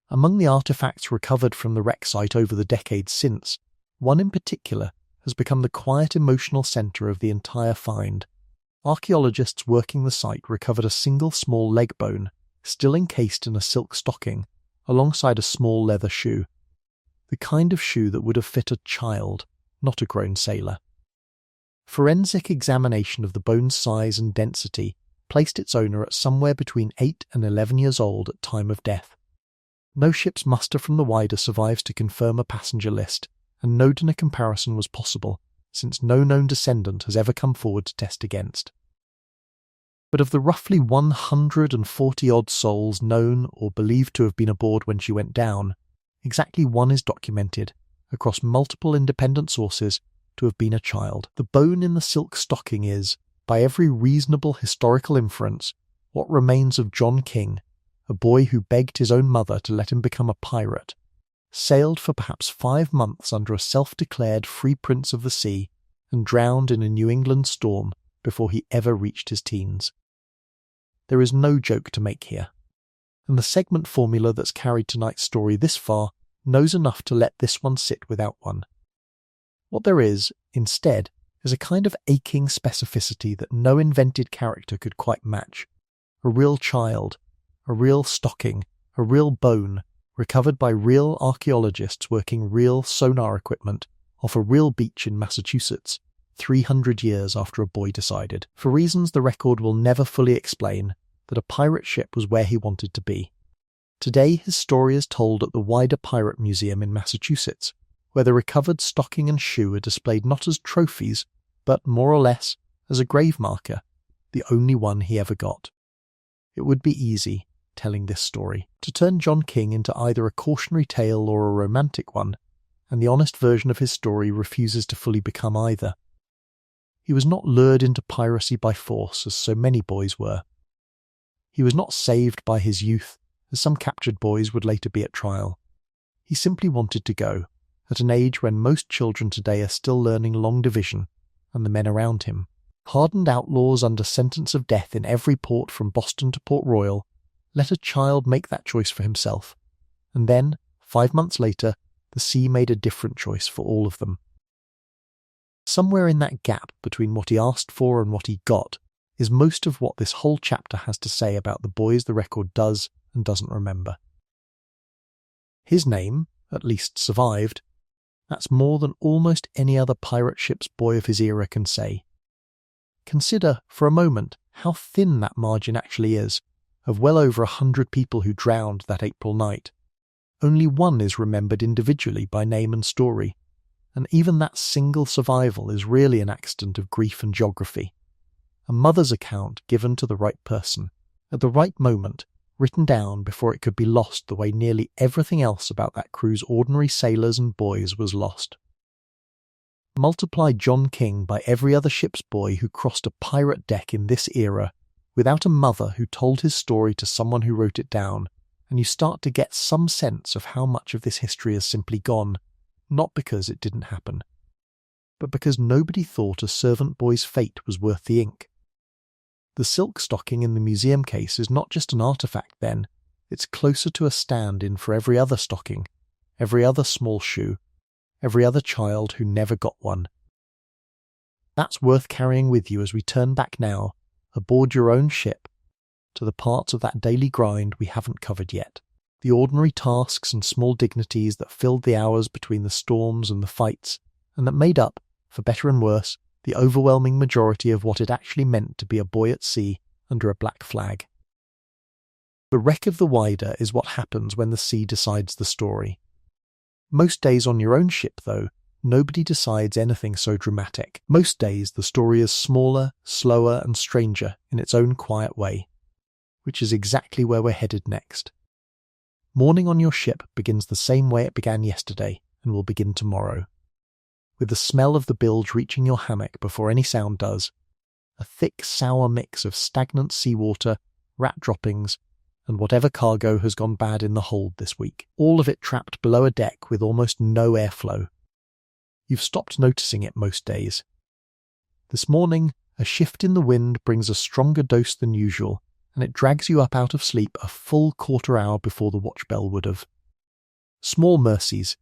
Among the artefacts recovered from the wreck site over the decades since, one in particular has become the quiet emotional centre of the entire find. Archaeologists working the site recovered a single small leg bone, still encased in a silk stocking, alongside a small leather shoe. The kind of shoe that would have fit a child, not a grown sailor. Forensic examination of the bone's size and density placed its owner at somewhere between 8 and 11 years old at time of death. No ship's muster from the wider survives to confirm a passenger list, and no dinner comparison was possible, since no known descendant has ever come forward to test against. But of the roughly 140-odd souls known or believed to have been aboard when she went down, exactly one is documented, across multiple independent sources, to have been a child. The bone in the silk stocking is, by every reasonable historical inference, what remains of John King, a boy who begged his own mother to let him become a pirate, sailed for perhaps 5 months under a self-declared free prince of the sea, and drowned in a New England storm before he ever reached his teens. There is no joke to make here, and the segment formula that's carried tonight's story this far knows enough to let this one sit without one. What there is, instead, is a kind of aching specificity that no invented character could quite match. A real child, a real stocking, a real bone, recovered by real archaeologists working real sonar equipment off a real beach in Massachusetts, 300 years after a boy decided, for reasons the record will never fully explain, that a pirate ship was where he wanted to be. Today his story is told at the wider Pirate Museum in Massachusetts, where the recovered stocking and shoe are displayed not as trophies, but more or less as a grave marker, the only one he ever got. It would be easy, telling this story, to turn John King into either a cautionary tale or a romantic one, and the honest version of his story refuses to fully become either. He was not lured into piracy by force, as so many boys were. He was not saved by his youth, as some captured boys would later be at trial. He simply wanted to go, at an age when most children today are still learning long division, and the men around him, hardened outlaws under sentence of death in every port from Boston to Port Royal, let a child make that choice for himself, and then, 5 months later, the sea made a different choice for all of them. Somewhere in that gap between what he asked for and what he got is most of what this whole chapter has to say about the boys the record does and doesn't remember. His name, at least, survived. That's more than almost any other pirate ship's boy of his era can say. Consider, for a moment, how thin that margin actually is, of well over 100 people who drowned that April night. Only one is remembered individually by name and story, and even that single survival is really an accident of grief and geography. A mother's account given to the right person, at the right moment, written down before it could be lost the way nearly everything else about that crew's ordinary sailors and boys was lost. Multiply John King by every other ship's boy who crossed a pirate deck in this era, without a mother who told his story to someone who wrote it down, and you start to get some sense of how much of this history has simply gone, not because it didn't happen, but because nobody thought a servant boy's fate was worth the ink. The silk stocking in the museum case is not just an artifact then, it's closer to a stand-in for every other stocking, every other small shoe, every other child who never got one. That's worth carrying with you as we turn back now, aboard your own ship, to the parts of that daily grind we haven't covered yet. The ordinary tasks and small dignities that filled the hours between the storms and the fights, and that made up, for better and worse, the overwhelming majority of what it actually meant to be a boy at sea under a black flag. The wreck of the Wider is what happens when the sea decides the story. Most days on your own ship, though, nobody decides anything so dramatic. Most days the story is smaller, slower and stranger in its own quiet way, which is exactly where we're headed next. Morning on your ship begins the same way it began yesterday and will begin tomorrow, with the smell of the bilge reaching your hammock before any sound does, a thick sour mix of stagnant seawater, rat droppings, and whatever cargo has gone bad in the hold this week, all of it trapped below a deck with almost no airflow. you've stopped noticing it most days. This morning, a shift in the wind brings a stronger dose than usual, and it drags you up out of sleep a full quarter hour before the watch bell would have. Small mercies,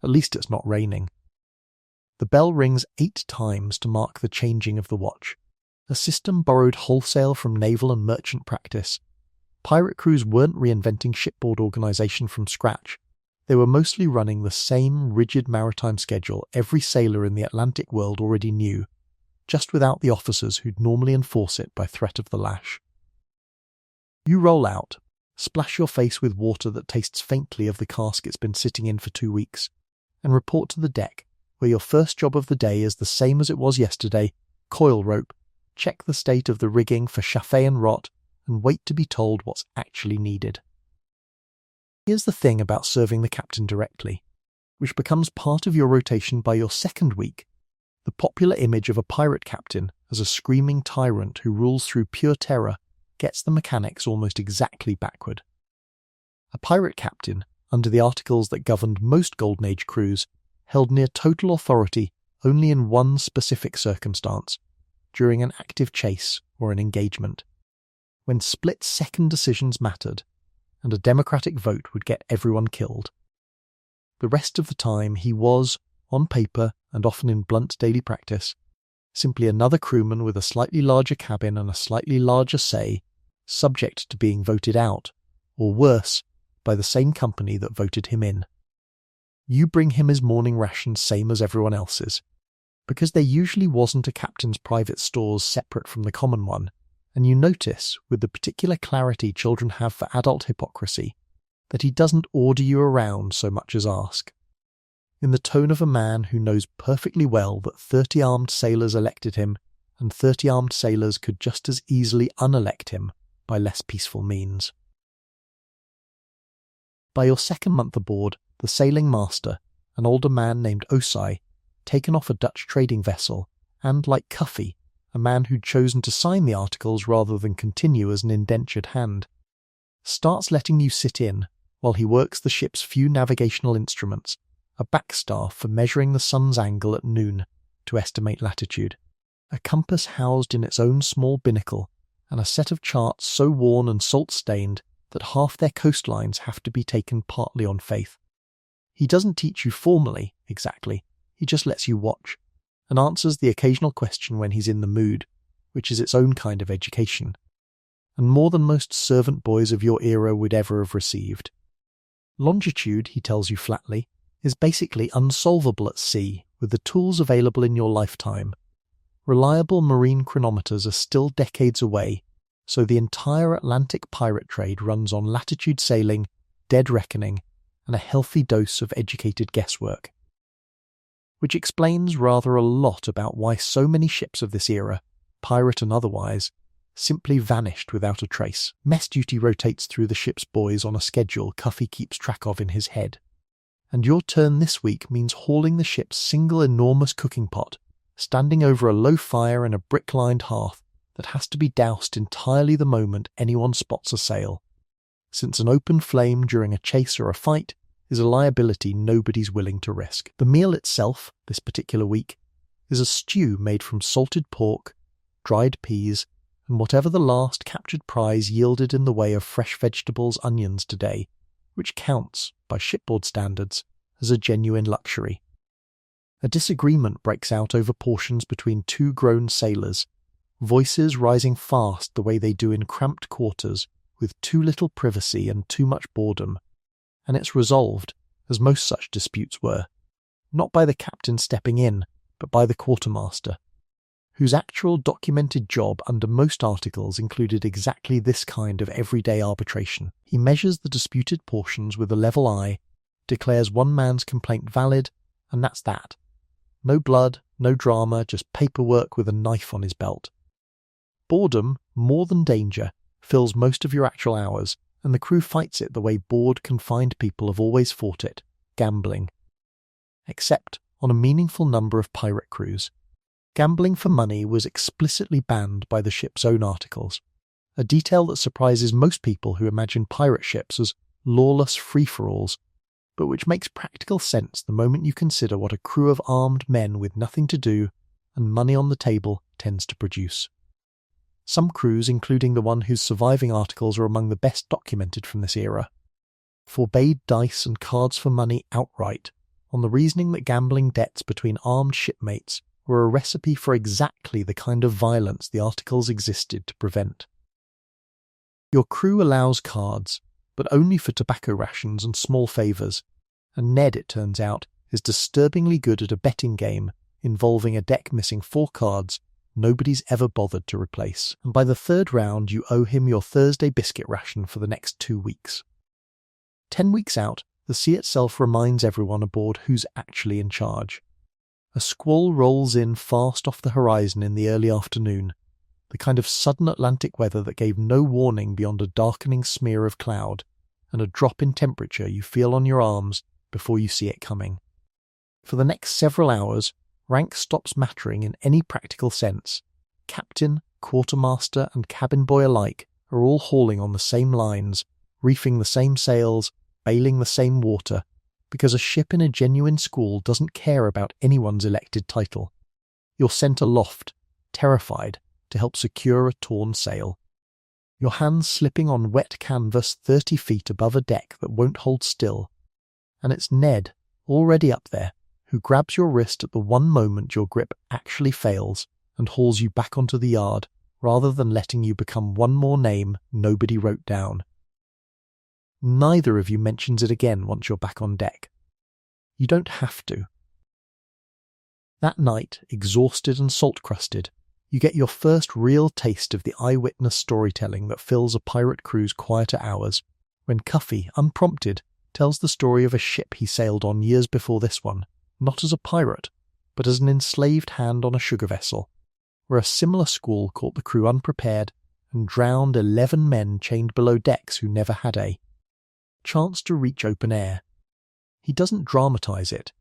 at least it's not raining. The bell rings 8 times to mark the changing of the watch, a system borrowed wholesale from naval and merchant practice. Pirate crews weren't reinventing shipboard organisation from scratch. They were mostly running the same rigid maritime schedule every sailor in the Atlantic world already knew, just without the officers who'd normally enforce it by threat of the lash. You roll out, splash your face with water that tastes faintly of the cask it's been sitting in for 2 weeks, and report to the deck, where your first job of the day is the same as it was yesterday: coil rope, check the state of the rigging for chafé and rot, and wait to be told what's actually needed. Here's the thing about serving the captain directly, which becomes part of your rotation by your second week. The popular image of a pirate captain as a screaming tyrant who rules through pure terror gets the mechanics almost exactly backward. A pirate captain, under the articles that governed most Golden Age crews, held near total authority only in one specific circumstance: during an active chase or an engagement, when split-second decisions mattered, and a democratic vote would get everyone killed. The rest of the time he was, on paper and often in blunt daily practice, simply another crewman with a slightly larger cabin and a slightly larger say, subject to being voted out, or worse, by the same company that voted him in. You bring him his morning rations same as everyone else's, because there usually wasn't a captain's private stores separate from the common one, and you notice, with the particular clarity children have for adult hypocrisy, that he doesn't order you around so much as ask. In the tone of a man who knows perfectly well that 30 armed sailors elected him, and 30 armed sailors could just as easily unelect him by less peaceful means. By your second month aboard, the sailing master, an older man named Osai, taken off a Dutch trading vessel, and, like Cuffy, a man who'd chosen to sign the articles rather than continue as an indentured hand, starts letting you sit in while he works the ship's few navigational instruments, a backstaff for measuring the sun's angle at noon to estimate latitude, a compass housed in its own small binnacle, and a set of charts so worn and salt-stained that half their coastlines have to be taken partly on faith. He doesn't teach you formally, exactly, he just lets you watch, and answers the occasional question when he's in the mood, which is its own kind of education, and more than most servant boys of your era would ever have received. Longitude, he tells you flatly, is basically unsolvable at sea with the tools available in your lifetime. Reliable marine chronometers are still decades away, so the entire Atlantic pirate trade runs on latitude sailing, dead reckoning, and a healthy dose of educated guesswork. Which explains rather a lot about why so many ships of this era, pirate and otherwise, simply vanished without a trace. Mess duty rotates through the ship's boys on a schedule Cuffy keeps track of in his head, and your turn this week means hauling the ship's single enormous cooking pot, standing over a low fire in a brick-lined hearth that has to be doused entirely the moment anyone spots a sail, since an open flame during a chase or a fight is a liability nobody's willing to risk. The meal itself, this particular week, is a stew made from salted pork, dried peas, and whatever the last captured prize yielded in the way of fresh vegetables, onions today, which counts, by shipboard standards, as a genuine luxury. A disagreement breaks out over portions between 2 grown sailors, voices rising fast the way they do in cramped quarters, with too little privacy and too much boredom, and it's resolved, as most such disputes were, not by the captain stepping in, but by the quartermaster, whose actual documented job under most articles included exactly this kind of everyday arbitration. He measures the disputed portions with a level eye, declares one man's complaint valid, and that's that. No blood, no drama, just paperwork with a knife on his belt. Boredom, more than danger, fills most of your actual hours, and the crew fights it the way bored, confined people have always fought it, gambling. Except on a meaningful number of pirate crews. Gambling for money was explicitly banned by the ship's own articles, a detail that surprises most people who imagine pirate ships as lawless free-for-alls, but which makes practical sense the moment you consider what a crew of armed men with nothing to do and money on the table tends to produce. Some crews, including the one whose surviving articles are among the best documented from this era, forbade dice and cards for money outright, on the reasoning that gambling debts between armed shipmates were a recipe for exactly the kind of violence the articles existed to prevent. Your crew allows cards, but only for tobacco rations and small favours, and Ned, it turns out, is disturbingly good at a betting game involving a deck missing 4 cards nobody's ever bothered to replace, and by the 3rd round you owe him your Thursday biscuit ration for the next 2 weeks. 10 weeks out, the sea itself reminds everyone aboard who's actually in charge. A squall rolls in fast off the horizon in the early afternoon, the kind of sudden Atlantic weather that gave no warning beyond a darkening smear of cloud and a drop in temperature you feel on your arms before you see it coming. For the next several hours, rank stops mattering in any practical sense. Captain, quartermaster and cabin boy alike are all hauling on the same lines, reefing the same sails, bailing the same water, because a ship in a genuine squall doesn't care about anyone's elected title. You're sent aloft, terrified, to help secure a torn sail. Your hands slipping on wet canvas 30 feet above a deck that won't hold still, and it's Ned, already up there, who grabs your wrist at the one moment your grip actually fails and hauls you back onto the yard, rather than letting you become one more name nobody wrote down. Neither of you mentions it again once you're back on deck. You don't have to. That night, exhausted and salt-crusted, you get your first real taste of the eyewitness storytelling that fills a pirate crew's quieter hours, when Cuffy, unprompted, tells the story of a ship he sailed on years before this one, not as a pirate, but as an enslaved hand on a sugar vessel, where a similar squall caught the crew unprepared and drowned 11 men chained below decks who never had a chance to reach open air. He doesn't dramatise it.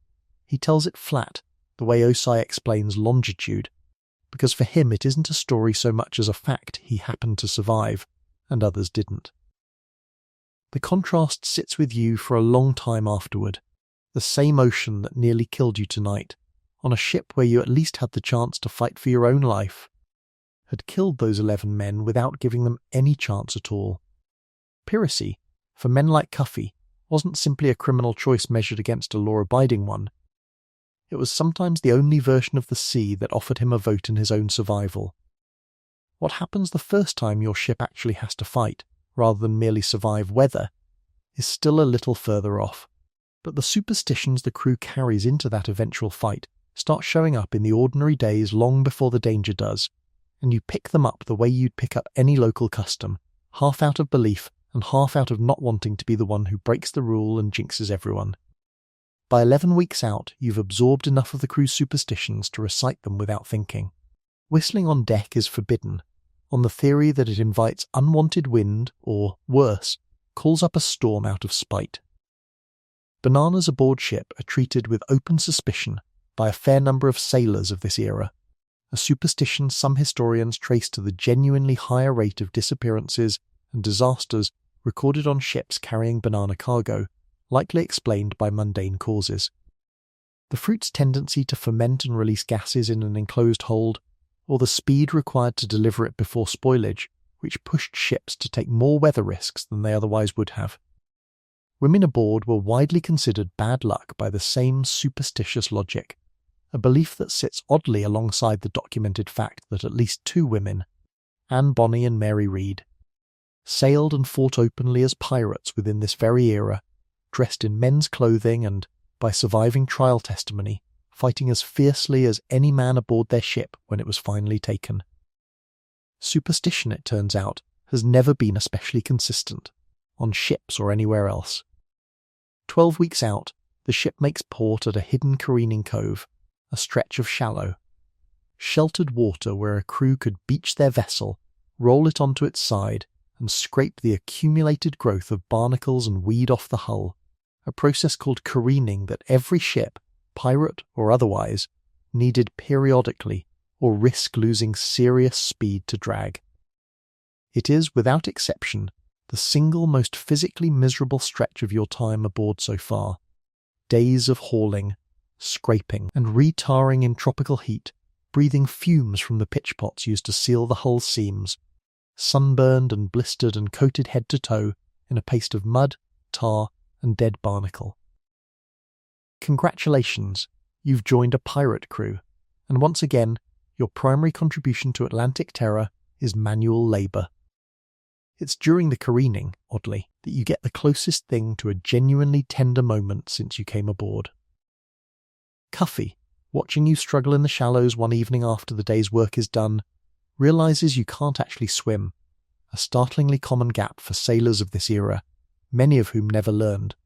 He tells it flat, the way Osai explains longitude, because for him it isn't a story so much as a fact he happened to survive, and others didn't. The contrast sits with you for a long time afterward, the same ocean that nearly killed you tonight, on a ship where you at least had the chance to fight for your own life, had killed those 11 men without giving them any chance at all. Piracy, for men like Cuffy, wasn't simply a criminal choice measured against a law-abiding one. It was sometimes the only version of the sea that offered him a vote in his own survival. What happens the first time your ship actually has to fight, rather than merely survive weather, is still a little further off. But the superstitions the crew carries into that eventual fight start showing up in the ordinary days long before the danger does, and you pick them up the way you'd pick up any local custom, half out of belief and half out of not wanting to be the one who breaks the rule and jinxes everyone. By 11 weeks out, you've absorbed enough of the crew's superstitions to recite them without thinking. Whistling on deck is forbidden, on the theory that it invites unwanted wind or, worse, calls up a storm out of spite. Bananas aboard ship are treated with open suspicion by a fair number of sailors of this era, a superstition some historians trace to the genuinely higher rate of disappearances and disasters recorded on ships carrying banana cargo, likely explained by mundane causes. The fruit's tendency to ferment and release gases in an enclosed hold, or the speed required to deliver it before spoilage, which pushed ships to take more weather risks than they otherwise would have. Women aboard were widely considered bad luck by the same superstitious logic, a belief that sits oddly alongside the documented fact that at least 2 women, Anne Bonny and Mary Read, sailed and fought openly as pirates within this very era, dressed in men's clothing and, by surviving trial testimony, fighting as fiercely as any man aboard their ship when it was finally taken. Superstition, it turns out, has never been especially consistent, on ships or anywhere else. 12 weeks out, the ship makes port at a hidden careening cove, a stretch of shallow, sheltered water where a crew could beach their vessel, roll it onto its side, and scrape the accumulated growth of barnacles and weed off the hull, a process called careening that every ship, pirate or otherwise, needed periodically or risk losing serious speed to drag. It is, without exception, the single most physically miserable stretch of your time aboard so far. Days of hauling, scraping, and retarring in tropical heat, breathing fumes from the pitch pots used to seal the hull seams, sunburned and blistered and coated head to toe in a paste of mud, tar, and dead barnacle. Congratulations, you've joined a pirate crew, and once again, your primary contribution to Atlantic terror is manual labour. It's during the careening, oddly, that you get the closest thing to a genuinely tender moment since you came aboard. Cuffy, watching you struggle in the shallows one evening after the day's work is done, realises you can't actually swim, a startlingly common gap for sailors of this era, many of whom never learned,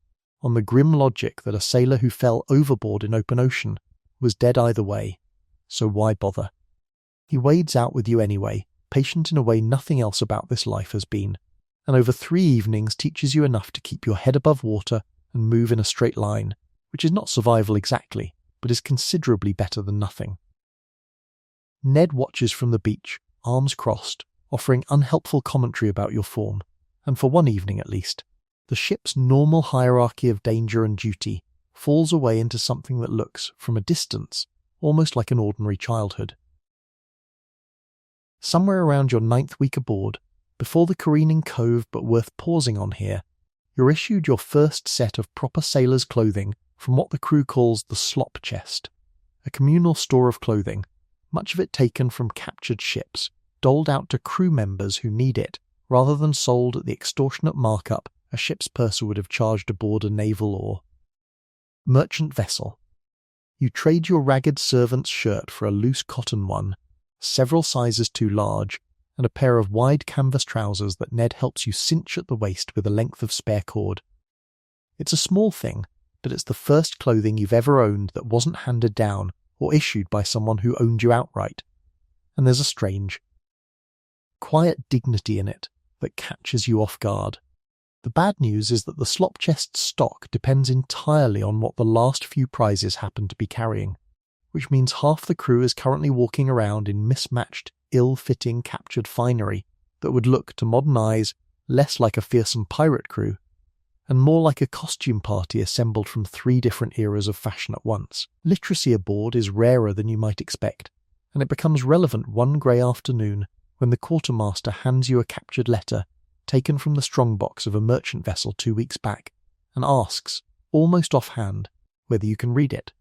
on the grim logic that a sailor who fell overboard in open ocean was dead either way, so why bother? He wades out with you anyway, patient in a way nothing else about this life has been, and over 3 evenings teaches you enough to keep your head above water and move in a straight line, which is not survival exactly, but is considerably better than nothing. Ned watches from the beach, arms crossed, offering unhelpful commentary about your form, and for one evening at least, the ship's normal hierarchy of danger and duty falls away into something that looks, from a distance, almost like an ordinary childhood. Somewhere around your 9th week aboard, before the careening cove but worth pausing on here, you're issued your first set of proper sailor's clothing from what the crew calls the slop chest, a communal store of clothing, much of it taken from captured ships, doled out to crew members who need it, rather than sold at the extortionate markup a ship's purser would have charged aboard a naval or merchant vessel. You trade your ragged servant's shirt for a loose cotton one, several sizes too large, and a pair of wide canvas trousers that Ned helps you cinch at the waist with a length of spare cord. It's a small thing, but it's the first clothing you've ever owned that wasn't handed down or issued by someone who owned you outright, and there's a strange, quiet dignity in it that catches you off guard. The bad news is that the slop chest's stock depends entirely on what the last few prizes happen to be carrying, which means half the crew is currently walking around in mismatched, ill-fitting captured finery that would look, to modern eyes, less like a fearsome pirate crew, and more like a costume party assembled from 3 different eras of fashion at once. Literacy aboard is rarer than you might expect, and it becomes relevant one grey afternoon when the quartermaster hands you a captured letter taken from the strongbox of a merchant vessel 2 weeks back, and asks, almost offhand, whether you can read it.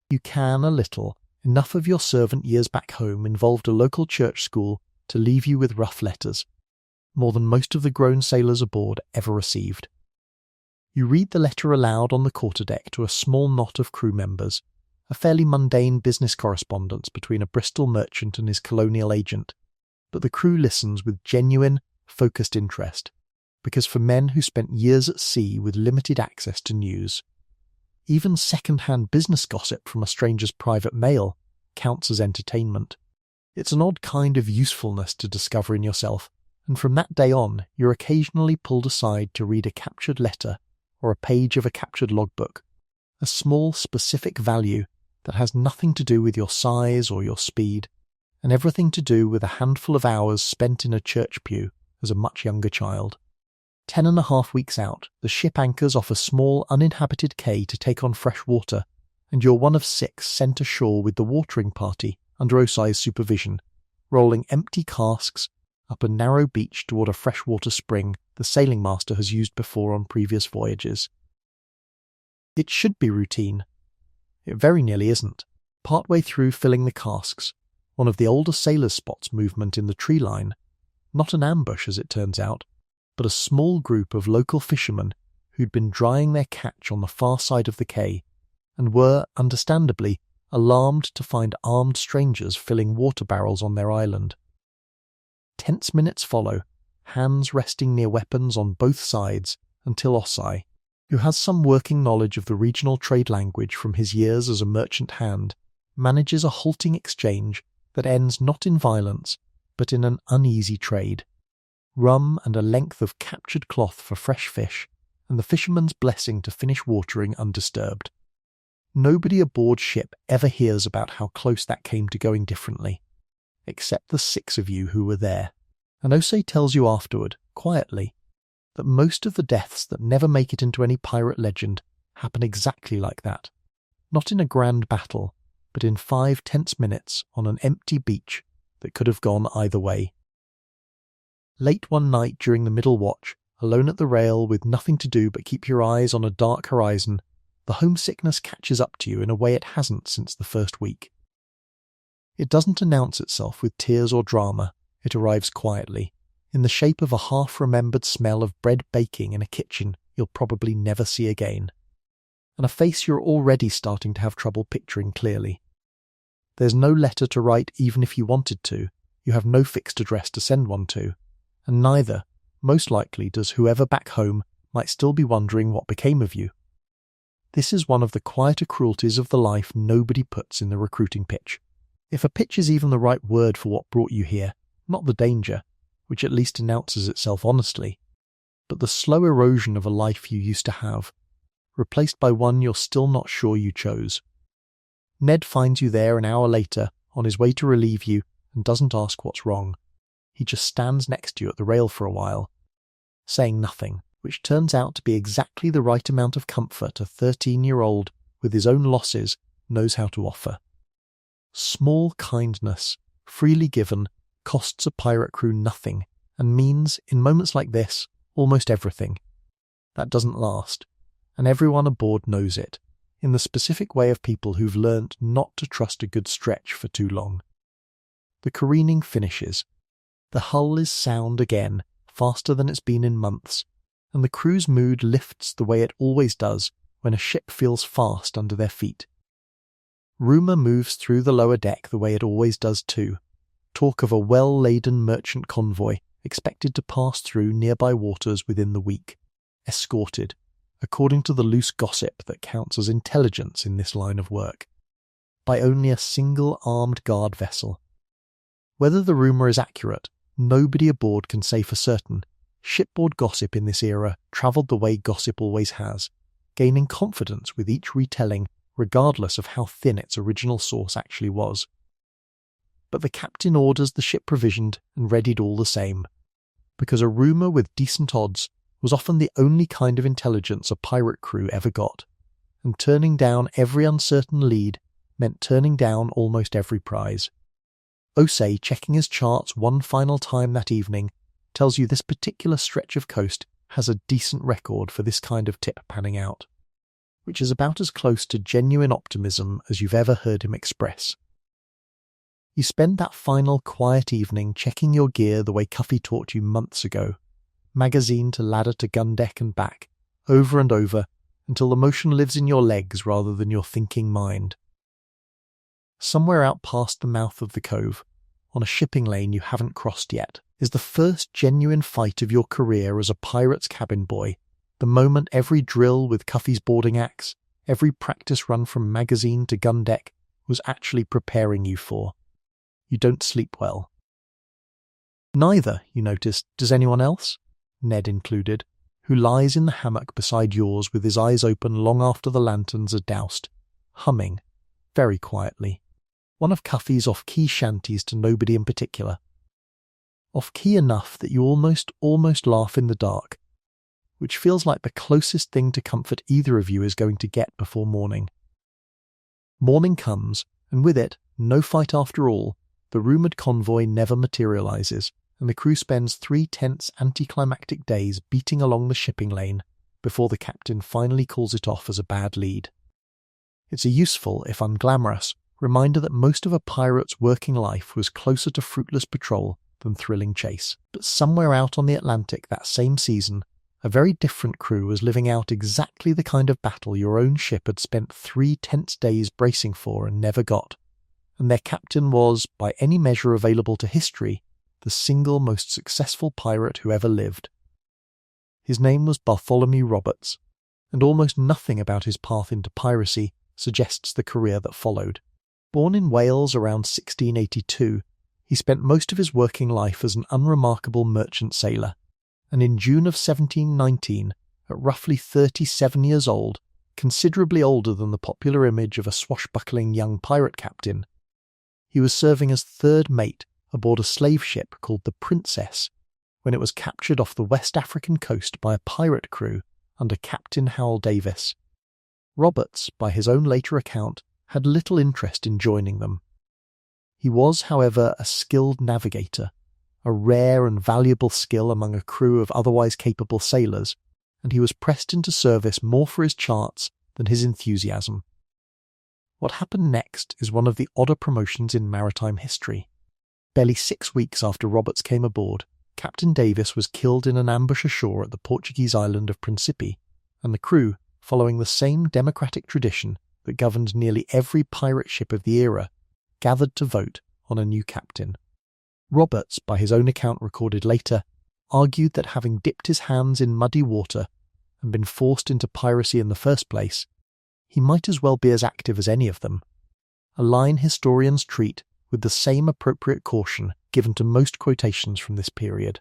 You can a little. Enough of your servant years back home involved a local church school to leave you with rough letters, more than most of the grown sailors aboard ever received. You read the letter aloud on the quarterdeck to a small knot of crew members, a fairly mundane business correspondence between a Bristol merchant and his colonial agent, but the crew listens with genuine, focused interest, because for men who spent years at sea with limited access to news, even second-hand business gossip from a stranger's private mail counts as entertainment. It's an odd kind of usefulness to discover in yourself, and from that day on, you're occasionally pulled aside to read a captured letter or a page of a captured logbook, a small specific value that has nothing to do with your size or your speed, and everything to do with a handful of hours spent in a church pew as a much younger child. 10.5 weeks out, the ship anchors off a small uninhabited quay to take on fresh water, and you're one of 6 sent ashore with the watering party under Osai's supervision, rolling empty casks up a narrow beach toward a freshwater spring the sailing master has used before on previous voyages. It should be routine. It very nearly isn't. Partway through filling the casks, one of the older sailors spots movement in the tree line, not an ambush as it turns out, but a small group of local fishermen who'd been drying their catch on the far side of the quay, and were, understandably, alarmed to find armed strangers filling water barrels on their island. Tense minutes follow, hands resting near weapons on both sides, until Osai, who has some working knowledge of the regional trade language from his years as a merchant hand, manages a halting exchange that ends not in violence, but in an uneasy trade. Rum and a length of captured cloth for fresh fish, and the fisherman's blessing to finish watering undisturbed. Nobody aboard ship ever hears about how close that came to going differently, except the 6 of you who were there. And Osei tells you afterward, quietly, that most of the deaths that never make it into any pirate legend happen exactly like that. Not in a grand battle, but in 5 tense minutes on an empty beach that could have gone either way. Late one night during the middle watch, alone at the rail with nothing to do but keep your eyes on a dark horizon, the homesickness catches up to you in a way it hasn't since the first week. It doesn't announce itself with tears or drama, it arrives quietly, in the shape of a half-remembered smell of bread baking in a kitchen you'll probably never see again, and a face you're already starting to have trouble picturing clearly. There's no letter to write even if you wanted to, you have no fixed address to send one to, and neither, most likely, does whoever back home might still be wondering what became of you. This is one of the quieter cruelties of the life nobody puts in the recruiting pitch. If a pitch is even the right word for what brought you here, not the danger, which at least announces itself honestly, but the slow erosion of a life you used to have, replaced by one you're still not sure you chose. Ned finds you there an hour later, on his way to relieve you, and doesn't ask what's wrong. He just stands next to you at the rail for a while, saying nothing, which turns out to be exactly the right amount of comfort a 13-year-old with his own losses knows how to offer. Small kindness, freely given, costs a pirate crew nothing, and means, in moments like this, almost everything. That doesn't last, and everyone aboard knows it, in the specific way of people who've learnt not to trust a good stretch for too long. The careening finishes. The hull is sound again, faster than it's been in months, and the crew's mood lifts the way it always does when a ship feels fast under their feet. Rumour moves through the lower deck the way it always does too. Talk of a well-laden merchant convoy expected to pass through nearby waters within the week, escorted, according to the loose gossip that counts as intelligence in this line of work, by only a single armed guard vessel. Whether the rumour is accurate, nobody aboard can say for certain. Shipboard gossip in this era travelled the way gossip always has, gaining confidence with each retelling regardless of how thin its original source actually was. But the captain orders the ship provisioned and readied all the same, because a rumour with decent odds was often the only kind of intelligence a pirate crew ever got, and turning down every uncertain lead meant turning down almost every prize. Osei, checking his charts one final time that evening, tells you this particular stretch of coast has a decent record for this kind of tip panning out, which is about as close to genuine optimism as you've ever heard him express. You spend that final quiet evening checking your gear the way Cuffy taught you months ago, magazine to ladder to gun deck and back, over and over, until the motion lives in your legs rather than your thinking mind. Somewhere out past the mouth of the cove, on a shipping lane you haven't crossed yet, is the first genuine fight of your career as a pirate's cabin boy, the moment every drill with Cuffy's boarding axe, every practice run from magazine to gun deck was actually preparing you for. You don't sleep well. Neither, you notice, does anyone else, Ned included, who lies in the hammock beside yours with his eyes open long after the lanterns are doused, humming, very quietly, one of Cuffy's off-key shanties to nobody in particular. Off-key enough that you almost laugh in the dark, which feels like the closest thing to comfort either of you is going to get before morning. Morning comes, and with it, no fight after all. The rumoured convoy never materialises, and the crew spends 3 tense anticlimactic days beating along the shipping lane before the captain finally calls it off as a bad lead. It's a useful, if unglamorous, reminder that most of a pirate's working life was closer to fruitless patrol than thrilling chase. But somewhere out on the Atlantic that same season, a very different crew was living out exactly the kind of battle your own ship had spent 3 tense days bracing for and never got. And their captain was, by any measure available to history, the single most successful pirate who ever lived. His name was Bartholomew Roberts, and almost nothing about his path into piracy suggests the career that followed. Born in Wales around 1682, he spent most of his working life as an unremarkable merchant sailor, and in June of 1719, at roughly 37 years old, considerably older than the popular image of a swashbuckling young pirate captain, he was serving as third mate aboard a slave ship called the Princess when it was captured off the West African coast by a pirate crew under Captain Howell Davis. Roberts, by his own later account, had little interest in joining them. He was, however, a skilled navigator, a rare and valuable skill among a crew of otherwise capable sailors, and he was pressed into service more for his charts than his enthusiasm. What happened next is one of the odder promotions in maritime history. Barely 6 weeks after Roberts came aboard, Captain Davis was killed in an ambush ashore at the Portuguese island of Principe, and the crew, following the same democratic tradition that governed nearly every pirate ship of the era, gathered to vote on a new captain. Roberts, by his own account recorded later, argued that having dipped his hands in muddy water and been forced into piracy in the first place, he might as well be as active as any of them, a line historians treat with the same appropriate caution given to most quotations from this period,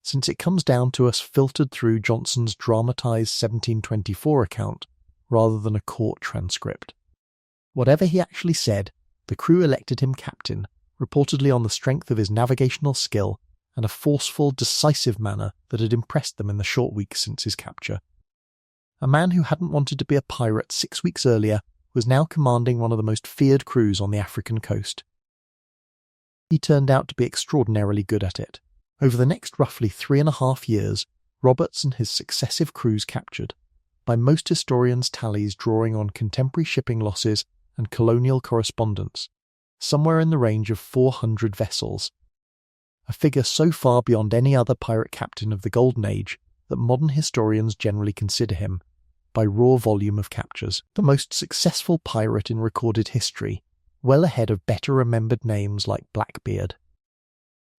since it comes down to us filtered through Johnson's dramatised 1724 account rather than a court transcript. Whatever he actually said, the crew elected him captain, reportedly on the strength of his navigational skill and a forceful, decisive manner that had impressed them in the short weeks since his capture. A man who hadn't wanted to be a pirate 6 weeks earlier was now commanding one of the most feared crews on the African coast. He turned out to be extraordinarily good at it. Over the next roughly 3.5 years, Roberts and his successive crews captured, by most historians' tallies drawing on contemporary shipping losses and colonial correspondence, somewhere in the range of 400 vessels, a figure so far beyond any other pirate captain of the Golden Age that modern historians generally consider him, by raw volume of captures, the most successful pirate in recorded history, well ahead of better-remembered names like Blackbeard.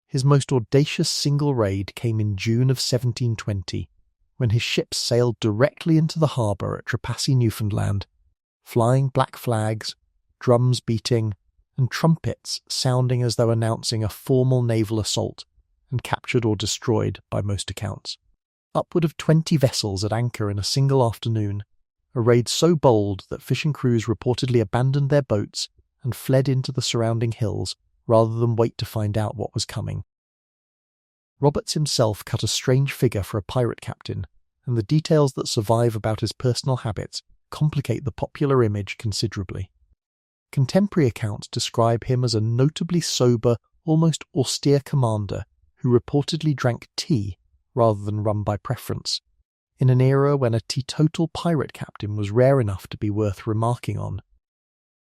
His most audacious single raid came in June of 1720, when his ships sailed directly into the harbour at Trepassey, Newfoundland, flying black flags, drums beating, and trumpets sounding as though announcing a formal naval assault, and captured or destroyed by most accounts. Upward of 20 vessels at anchor in a single afternoon, a raid so bold that fishing crews reportedly abandoned their boats and fled into the surrounding hills rather than wait to find out what was coming. Roberts himself cut a strange figure for a pirate captain, and the details that survive about his personal habits complicate the popular image considerably. Contemporary accounts describe him as a notably sober, almost austere commander who reportedly drank tea rather than rum by preference, in an era when a teetotal pirate captain was rare enough to be worth remarking on.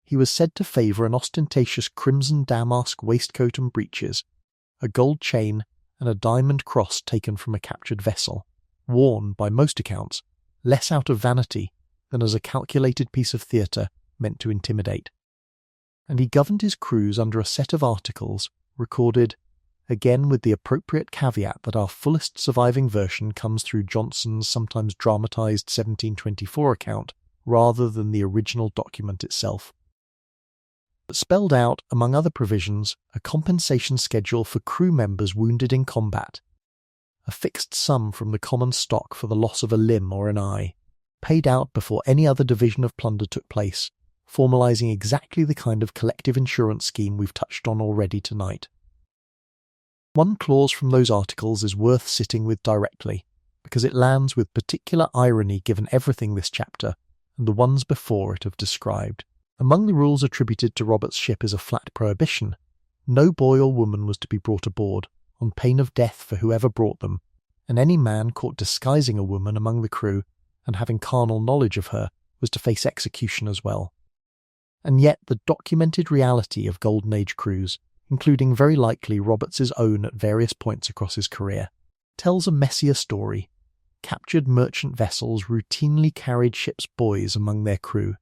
He was said to favour an ostentatious crimson damask waistcoat and breeches, a gold chain, and a diamond cross taken from a captured vessel, worn, by most accounts, less out of vanity than as a calculated piece of theatre meant to intimidate. And he governed his crews under a set of articles recorded, again with the appropriate caveat that our fullest surviving version comes through Johnson's sometimes dramatised 1724 account rather than the original document itself. But spelled out, among other provisions, a compensation schedule for crew members wounded in combat, a fixed sum from the common stock for the loss of a limb or an eye, paid out before any other division of plunder took place, formalising exactly the kind of collective insurance scheme we've touched on already tonight. One clause from those articles is worth sitting with directly, because it lands with particular irony given everything this chapter and the ones before it have described. Among the rules attributed to Robert's ship is a flat prohibition. No boy or woman was to be brought aboard, on pain of death for whoever brought them, and any man caught disguising a woman among the crew and having carnal knowledge of her was to face execution as well. And yet the documented reality of Golden Age crews, including very likely Roberts's own at various points across his career, tells a messier story. Captured merchant vessels routinely carried ship's boys among their crew,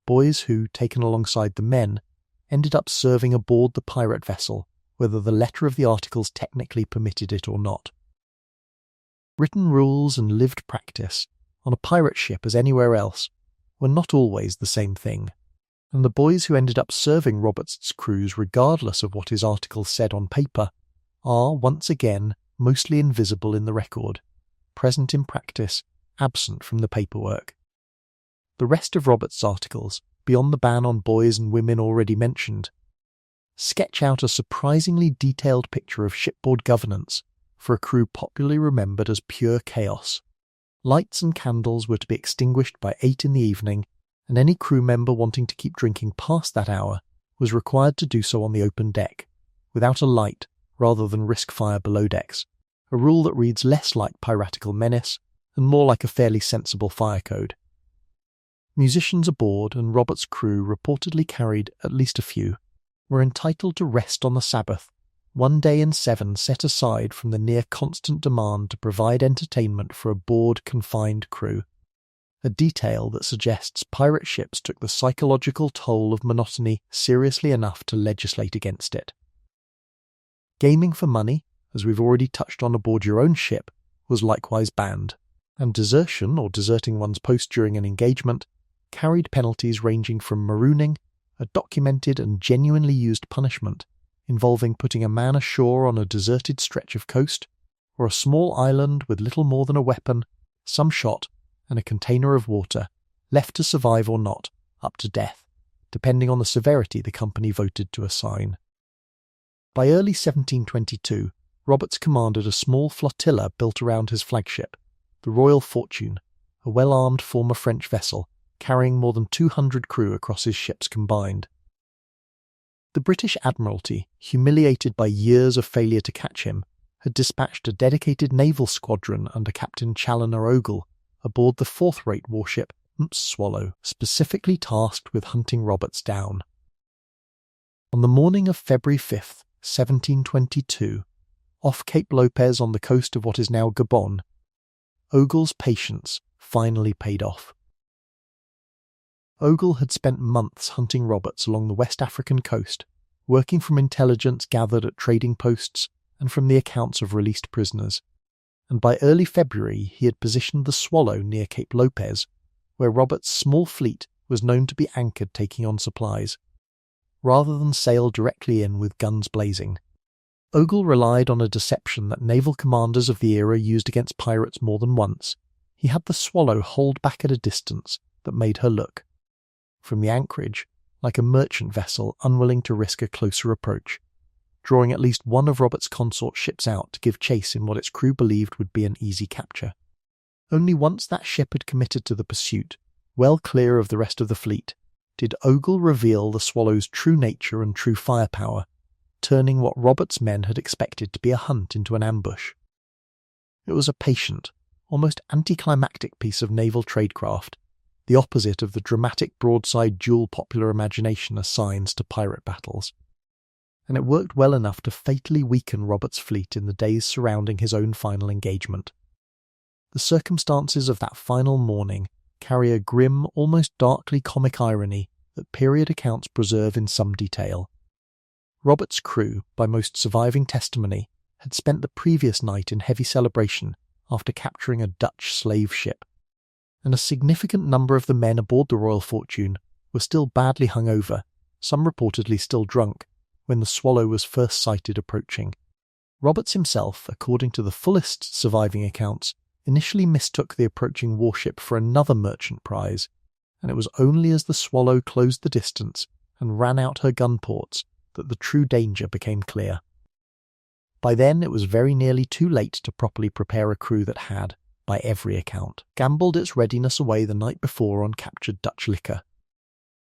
boys who, taken alongside the men, ended up serving aboard the pirate vessel, whether the letter of the articles technically permitted it or not. Written rules and lived practice, on a pirate ship as anywhere else, were not always the same thing, and the boys who ended up serving Roberts's crews regardless of what his articles said on paper are, once again, mostly invisible in the record, present in practice, absent from the paperwork. The rest of Roberts' articles, beyond the ban on boys and women already mentioned, sketch out a surprisingly detailed picture of shipboard governance for a crew popularly remembered as pure chaos. Lights and candles were to be extinguished by 8 in the evening, and any crew member wanting to keep drinking past that hour was required to do so on the open deck, without a light, rather than risk fire below decks, a rule that reads less like piratical menace and more like a fairly sensible fire code. Musicians aboard, and Robert's crew reportedly carried at least a few, were entitled to rest on the Sabbath, 1 day in 7 set aside from the near-constant demand to provide entertainment for a bored, confined crew, a detail that suggests pirate ships took the psychological toll of monotony seriously enough to legislate against it. Gaming for money, as we've already touched on aboard your own ship, was likewise banned, and desertion or deserting one's post during an engagement carried penalties ranging from marooning, a documented and genuinely used punishment involving putting a man ashore on a deserted stretch of coast, or a small island with little more than a weapon, some shot, and a container of water, left to survive or not, up to death, depending on the severity the company voted to assign. By early 1722, Roberts commanded a small flotilla built around his flagship, the Royal Fortune, a well-armed former French vessel carrying more than 200 crew across his ships combined. The British Admiralty, humiliated by years of failure to catch him, had dispatched a dedicated naval squadron under Captain Challoner Ogle aboard the fourth-rate warship Swallow, specifically tasked with hunting Roberts down. On the morning of February 5th, 1722, off Cape Lopez on the coast of what is now Gabon, Ogle's patience finally paid off. Ogle had spent months hunting Roberts along the West African coast, working from intelligence gathered at trading posts and from the accounts of released prisoners, and by early February he had positioned the Swallow near Cape Lopez, where Roberts' small fleet was known to be anchored taking on supplies, rather than sail directly in with guns blazing. Ogle relied on a deception that naval commanders of the era used against pirates more than once. He had the Swallow hold back at a distance that made her look, from the anchorage, like a merchant vessel unwilling to risk a closer approach, drawing at least one of Roberts' consort ships out to give chase in what its crew believed would be an easy capture. Only once that ship had committed to the pursuit, well clear of the rest of the fleet, did Ogle reveal the Swallow's true nature and true firepower, turning what Roberts' men had expected to be a hunt into an ambush. It was a patient, almost anticlimactic piece of naval tradecraft, the opposite of the dramatic broadside duel popular imagination assigns to pirate battles. And it worked well enough to fatally weaken Roberts' fleet in the days surrounding his own final engagement. The circumstances of that final morning carry a grim, almost darkly comic irony that period accounts preserve in some detail. Roberts' crew, by most surviving testimony, had spent the previous night in heavy celebration after capturing a Dutch slave ship, and a significant number of the men aboard the Royal Fortune were still badly hungover, some reportedly still drunk, when the Swallow was first sighted approaching. Roberts himself, according to the fullest surviving accounts, initially mistook the approaching warship for another merchant prize, and it was only as the Swallow closed the distance and ran out her gun ports that the true danger became clear. By then it was very nearly too late to properly prepare a crew that had, by every account, gambled its readiness away the night before on captured Dutch liquor.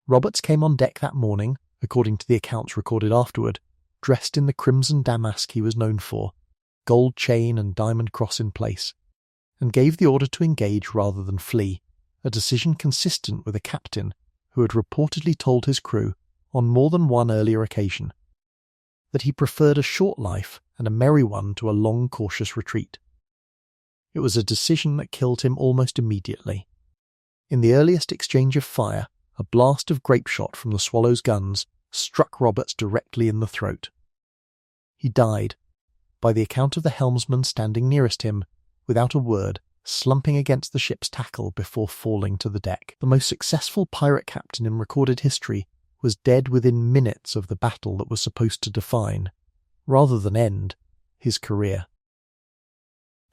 Roberts came on deck that morning, according to the accounts recorded afterward, dressed in the crimson damask he was known for, gold chain and diamond cross in place, and gave the order to engage rather than flee, a decision consistent with a captain who had reportedly told his crew, on more than one earlier occasion, that he preferred a short life and a merry one to a long cautious retreat. It was a decision that killed him almost immediately. In the earliest exchange of fire, a blast of grape shot from the Swallow's guns struck Roberts directly in the throat. He died, by the account of the helmsman standing nearest him, without a word, slumping against the ship's tackle before falling to the deck. The most successful pirate captain in recorded history was dead within minutes of the battle that was supposed to define, rather than end, his career.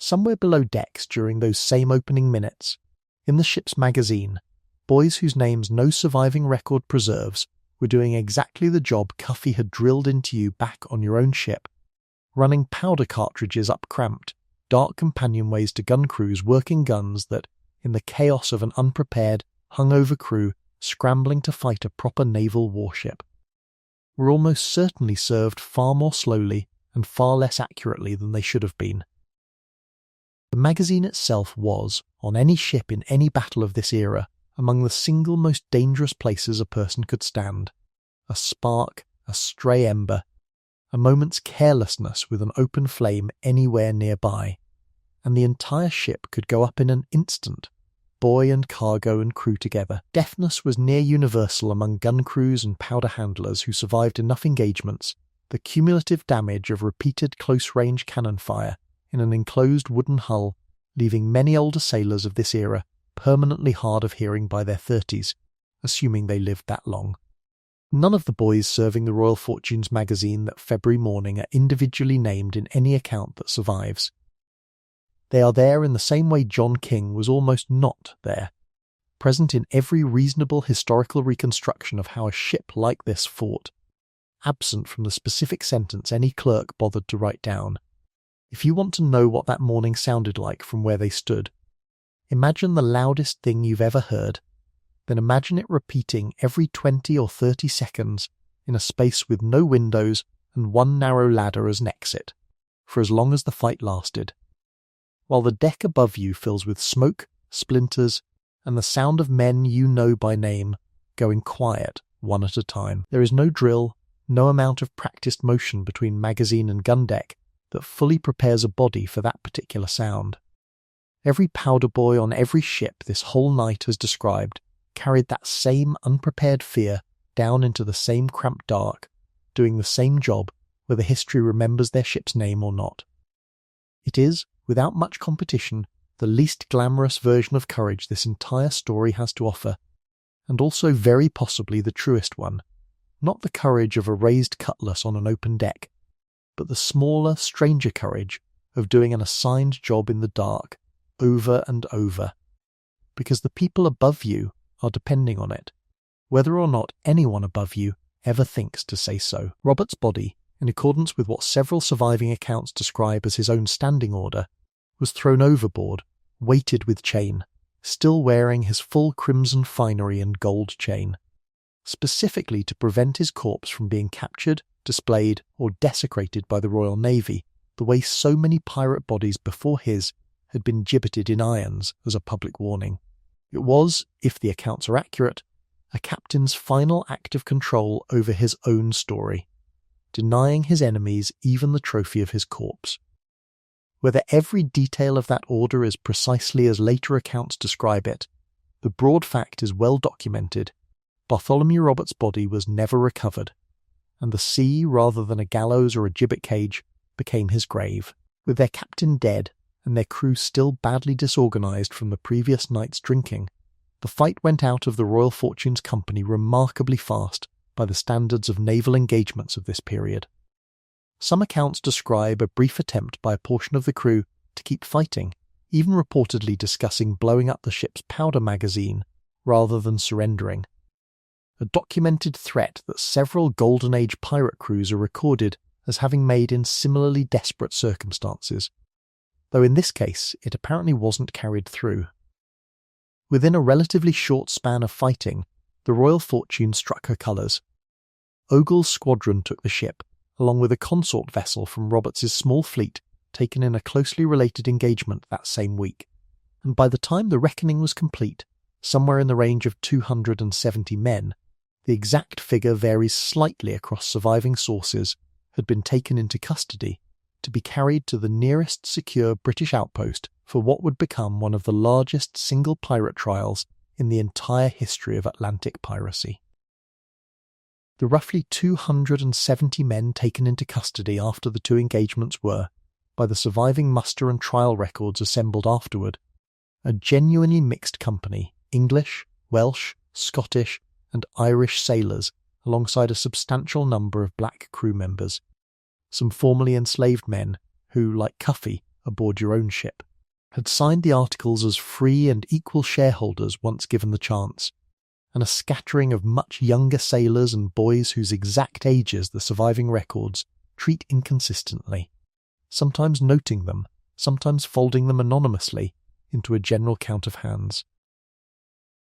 Somewhere below decks during those same opening minutes, in the ship's magazine, boys whose names no surviving record preserves were doing exactly the job Cuffy had drilled into you back on your own ship, running powder cartridges up cramped, dark companionways to gun crews working guns that, in the chaos of an unprepared, hungover crew scrambling to fight a proper naval warship, were almost certainly served far more slowly and far less accurately than they should have been. The magazine itself was, on any ship in any battle of this era, among the single most dangerous places a person could stand. A spark, a stray ember, a moment's carelessness with an open flame anywhere nearby, and the entire ship could go up in an instant, boy and cargo and crew together. Deafness was near universal among gun crews and powder handlers who survived enough engagements. The cumulative damage of repeated close-range cannon fire in an enclosed wooden hull, leaving many older sailors of this era permanently hard of hearing by their 30s, assuming they lived that long. None of the boys serving the Royal Fortunes magazine that February morning are individually named in any account that survives. They are there in the same way John King was almost not there, present in every reasonable historical reconstruction of how a ship like this fought, absent from the specific sentence any clerk bothered to write down. If you want to know what that morning sounded like from where they stood, imagine the loudest thing you've ever heard, then imagine it repeating every 20 or 30 seconds in a space with no windows and one narrow ladder as an exit, for as long as the fight lasted, while the deck above you fills with smoke, splinters, and the sound of men you know by name going quiet one at a time. There is no drill, no amount of practiced motion between magazine and gun deck that fully prepares a body for that particular sound. Every powder boy on every ship this whole night has described carried that same unprepared fear down into the same cramped dark, doing the same job whether history remembers their ship's name or not. It is, without much competition, the least glamorous version of courage this entire story has to offer, and also very possibly the truest one. Not the courage of a raised cutlass on an open deck, but the smaller, stranger courage of doing an assigned job in the dark, over and over, because the people above you are depending on it, whether or not anyone above you ever thinks to say so. Robert's body, in accordance with what several surviving accounts describe as his own standing order, was thrown overboard, weighted with chain, still wearing his full crimson finery and gold chain, specifically to prevent his corpse from being captured, displayed, or desecrated by the Royal Navy, the way so many pirate bodies before his had been gibbeted in irons as a public warning. It was, if the accounts are accurate, a captain's final act of control over his own story, denying his enemies even the trophy of his corpse. Whether every detail of that order is precisely as later accounts describe it, the broad fact is well documented. Bartholomew Roberts' body was never recovered, and the sea, rather than a gallows or a gibbet cage, became his grave. With their captain dead, and their crew still badly disorganised from the previous night's drinking, the fight went out of the Royal Fortunes Company remarkably fast by the standards of naval engagements of this period. Some accounts describe a brief attempt by a portion of the crew to keep fighting, even reportedly discussing blowing up the ship's powder magazine rather than surrendering. A documented threat that several Golden Age pirate crews are recorded as having made in similarly desperate circumstances, though in this case it apparently wasn't carried through. Within a relatively short span of fighting, the Royal Fortune struck her colours. Ogle's squadron took the ship, along with a consort vessel from Roberts's small fleet taken in a closely related engagement that same week, and by the time the reckoning was complete, somewhere in the range of 270 men, the exact figure varies slightly across surviving sources, had been taken into custody to be carried to the nearest secure British outpost for what would become one of the largest single pirate trials in the entire history of Atlantic piracy. The roughly 270 men taken into custody after the two engagements were, by the surviving muster and trial records assembled afterward, a genuinely mixed company, English, Welsh, Scottish, and Irish sailors, alongside a substantial number of black crew members, some formerly enslaved men who, like Cuffy, aboard your own ship, had signed the articles as free and equal shareholders once given the chance, and a scattering of much younger sailors and boys whose exact ages the surviving records treat inconsistently, sometimes noting them, sometimes folding them anonymously into a general count of hands.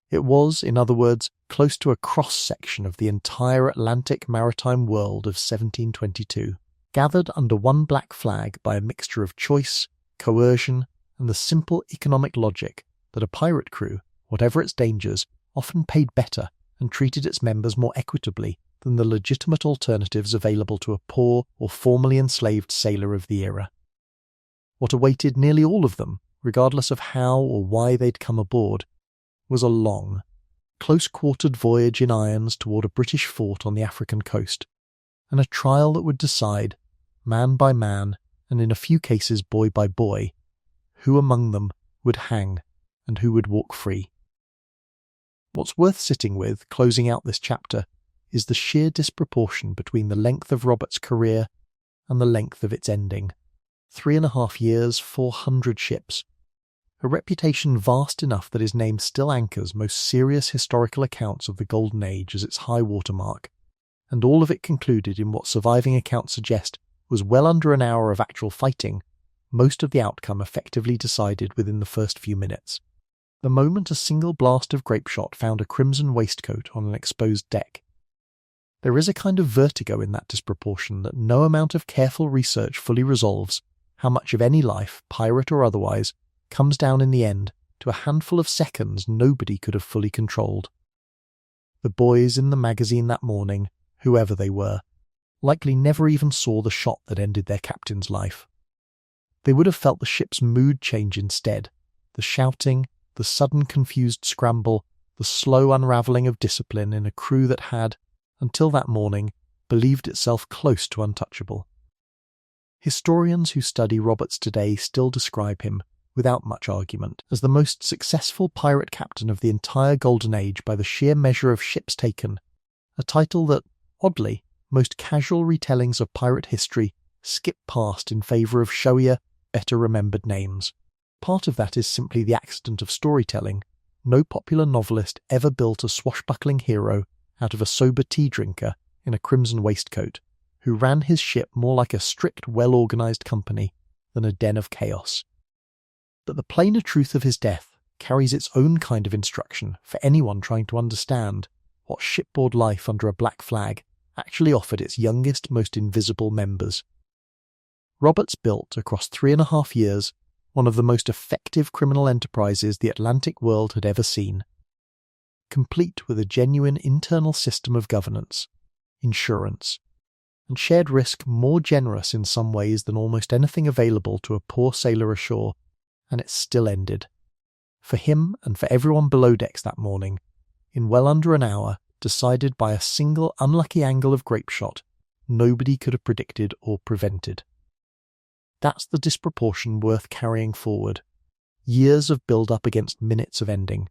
It was, in other words, close to a cross-section of the entire Atlantic maritime world of 1722, gathered under one black flag by a mixture of choice, coercion, and the simple economic logic that a pirate crew, whatever its dangers, often paid better and treated its members more equitably than the legitimate alternatives available to a poor or formerly enslaved sailor of the era. What awaited nearly all of them, regardless of how or why they'd come aboard, was a long, close-quartered voyage in irons toward a British fort on the African coast, and a trial that would decide, man by man, and in a few cases boy by boy, who among them would hang and who would walk free. What's worth sitting with, closing out this chapter, is the sheer disproportion between the length of Robert's career and the length of its ending. 3.5 years, 400 ships. A reputation vast enough that his name still anchors most serious historical accounts of the Golden Age as its high watermark, and all of it concluded in what surviving accounts suggest was well under an hour of actual fighting, most of the outcome effectively decided within the first few minutes. The moment a single blast of grapeshot found a crimson waistcoat on an exposed deck. There is a kind of vertigo in that disproportion that no amount of careful research fully resolves how much of any life, pirate or otherwise, comes down in the end to a handful of seconds nobody could have fully controlled. The boys in the magazine that morning, whoever they were, likely never even saw the shot that ended their captain's life. They would have felt the ship's mood change instead, the shouting, the sudden confused scramble, the slow unravelling of discipline in a crew that had, until that morning, believed itself close to untouchable. Historians who study Roberts today still describe him, without much argument, as the most successful pirate captain of the entire Golden Age by the sheer measure of ships taken, a title that, oddly, most casual retellings of pirate history skip past in favour of showier, better-remembered names. Part of that is simply the accident of storytelling. No popular novelist ever built a swashbuckling hero out of a sober tea drinker in a crimson waistcoat, who ran his ship more like a strict, well-organised company than a den of chaos. But the plainer truth of his death carries its own kind of instruction for anyone trying to understand what shipboard life under a black flag actually offered its youngest, most invisible members. Roberts built, across 3.5 years, one of the most effective criminal enterprises the Atlantic world had ever seen, complete with a genuine internal system of governance, insurance, and shared risk more generous in some ways than almost anything available to a poor sailor ashore, and it still ended. For him and for everyone below decks that morning, in well under an hour, decided by a single unlucky angle of grapeshot nobody could have predicted or prevented. That's the disproportion worth carrying forward. Years of build-up against minutes of ending.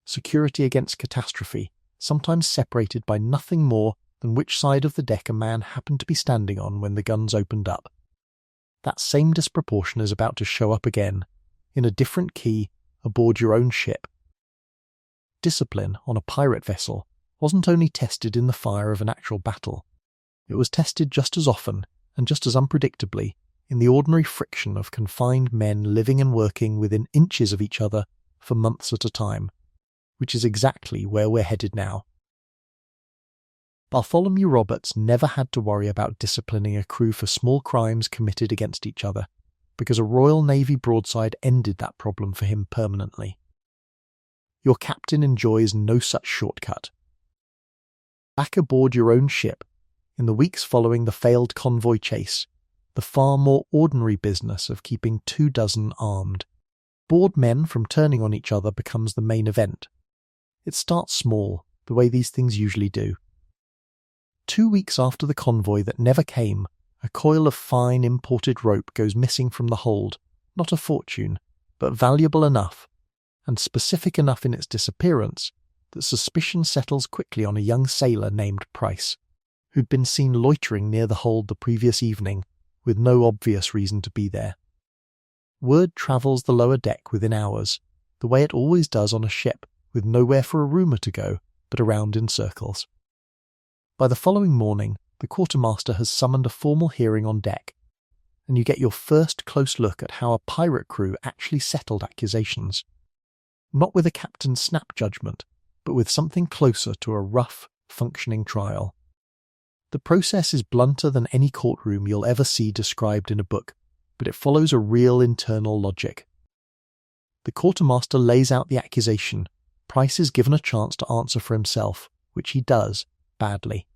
Security against catastrophe, sometimes separated by nothing more than which side of the deck a man happened to be standing on when the guns opened up. That same disproportion is about to show up again, in a different key, aboard your own ship. Discipline on a pirate vessel wasn't only tested in the fire of an actual battle, it was tested just as often, and just as unpredictably, in the ordinary friction of confined men living and working within inches of each other for months at a time, which is exactly where we're headed now. Bartholomew Roberts never had to worry about disciplining a crew for small crimes committed against each other, because a Royal Navy broadside ended that problem for him permanently. Your captain enjoys no such shortcut. Back aboard your own ship, in the weeks following the failed convoy chase, the far more ordinary business of keeping 24 armed, bored men from turning on each other becomes the main event. It starts small, the way these things usually do. 2 weeks after the convoy that never came, a coil of fine imported rope goes missing from the hold, not a fortune, but valuable enough, and specific enough in its disappearance, that suspicion settles quickly on a young sailor named Price, who'd been seen loitering near the hold the previous evening, with no obvious reason to be there. Word travels the lower deck within hours, the way it always does on a ship, with nowhere for a rumour to go but around in circles. By the following morning, the quartermaster has summoned a formal hearing on deck, and you get your first close look at how a pirate crew actually settled accusations. Not with a captain's snap judgment, but with something closer to a rough, functioning trial. The process is blunter than any courtroom you'll ever see described in a book, but it follows a real internal logic. The quartermaster lays out the accusation. Price is given a chance to answer for himself, which he does, badly,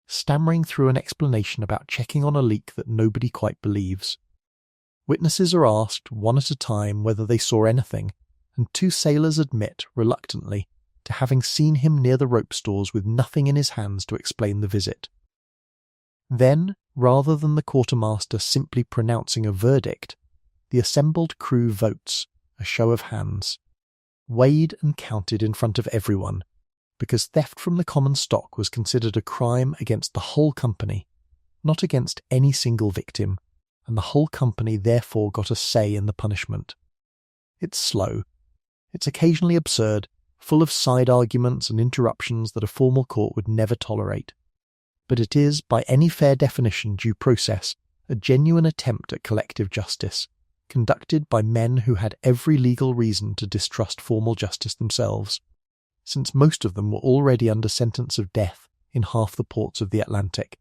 stammering through an explanation about checking on a leak that nobody quite believes. Witnesses are asked, one at a time, whether they saw anything, and 2 sailors admit, reluctantly, to having seen him near the rope stores with nothing in his hands to explain the visit. Then, rather than the quartermaster simply pronouncing a verdict, the assembled crew votes, a show of hands, weighed and counted in front of everyone, because theft from the common stock was considered a crime against the whole company, not against any single victim, and the whole company therefore got a say in the punishment. It's slow. It's occasionally absurd, full of side arguments and interruptions that a formal court would never tolerate. But it is, by any fair definition, due process, a genuine attempt at collective justice, conducted by men who had every legal reason to distrust formal justice themselves, since most of them were already under sentence of death in half the ports of the Atlantic.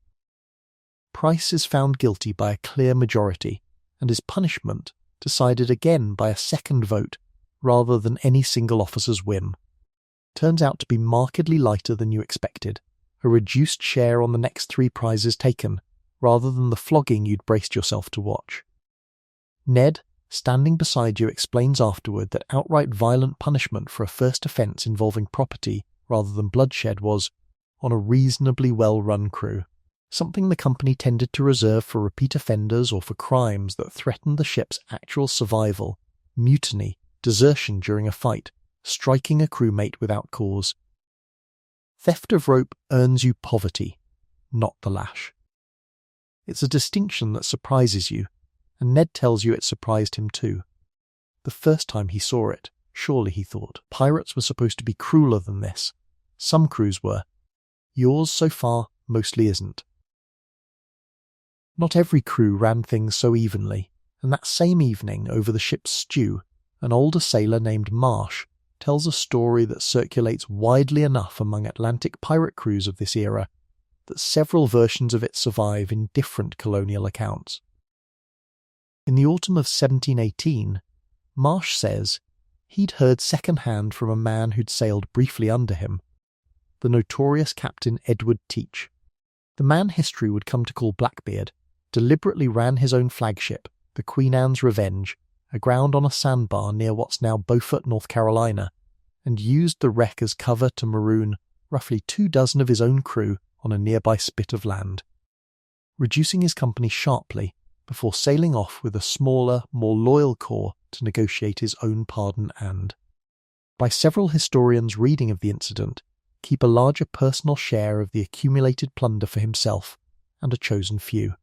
Price is found guilty by a clear majority, and his punishment decided again by a second vote rather than any single officer's whim. Turns out to be markedly lighter than you expected, a reduced share on the next 3 prizes taken, rather than the flogging you'd braced yourself to watch. Ned, standing beside you, explains afterward that outright violent punishment for a first offence involving property rather than bloodshed was, on a reasonably well-run crew, something the company tended to reserve for repeat offenders or for crimes that threatened the ship's actual survival, mutiny, desertion during a fight, striking a crewmate without cause. Theft of rope earns you poverty, not the lash. It's a distinction that surprises you, and Ned tells you it surprised him too. The first time he saw it, surely, he thought, pirates were supposed to be crueler than this. Some crews were. Yours, so far, mostly isn't. Not every crew ran things so evenly, and that same evening, over the ship's stew, an older sailor named Marsh tells a story that circulates widely enough among Atlantic pirate crews of this era that several versions of it survive in different colonial accounts. In the autumn of 1718, Marsh says he'd heard second-hand from a man who'd sailed briefly under him, the notorious Captain Edward Teach. The man history would come to call Blackbeard deliberately ran his own flagship, the Queen Anne's Revenge, aground on a sandbar near what's now Beaufort, North Carolina, and used the wreck as cover to maroon roughly 24 of his own crew on a nearby spit of land, reducing his company sharply before sailing off with a smaller, more loyal corps to negotiate his own pardon and, by several historians reading of the incident, keep a larger personal share of the accumulated plunder for himself and a chosen few.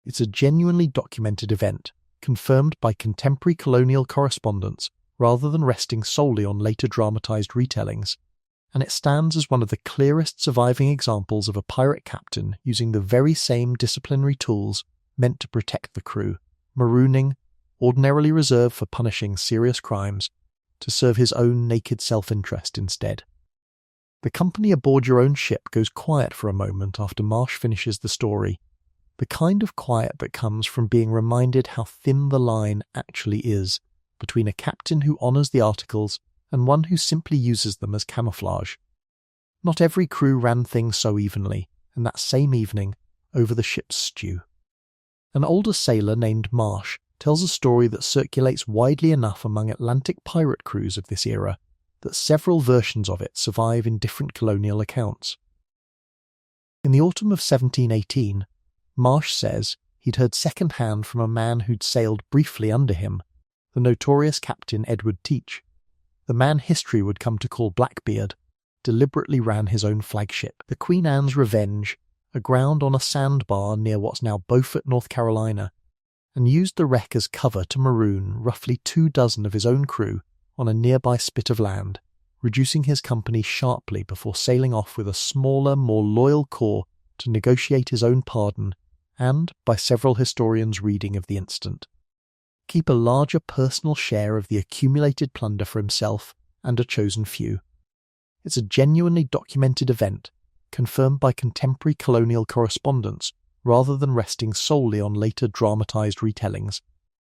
It's a genuinely documented event, confirmed by contemporary colonial correspondence rather than resting solely on later dramatised retellings, and it stands as one of the clearest surviving examples of a pirate captain using the very same disciplinary tools meant to protect the crew, marooning, ordinarily reserved for punishing serious crimes, to serve his own naked self-interest instead. The company aboard your own ship goes quiet for a moment after Marsh finishes the story, the kind of quiet that comes from being reminded how thin the line actually is between a captain who honours the articles and one who simply uses them as camouflage. Not every crew ran things so evenly, and that same evening, over the ship's stew. An older sailor named Marsh tells a story that circulates widely enough among Atlantic pirate crews of this era that several versions of it survive in different colonial accounts. In the autumn of 1718, Marsh says he'd heard second-hand from a man who'd sailed briefly under him, the notorious Captain Edward Teach. The man history would come to call Blackbeard deliberately ran his own flagship, the Queen Anne's Revenge, aground on a sandbar near what's now Beaufort, North Carolina, and used the wreck as cover to maroon roughly 24 of his own crew on a nearby spit of land, reducing his company sharply before sailing off with a smaller, more loyal corps to negotiate his own pardon and, by several historians' reading of the incident, keep a larger personal share of the accumulated plunder for himself and a chosen few. It's a genuinely documented event, confirmed by contemporary colonial correspondence rather than resting solely on later dramatised retellings,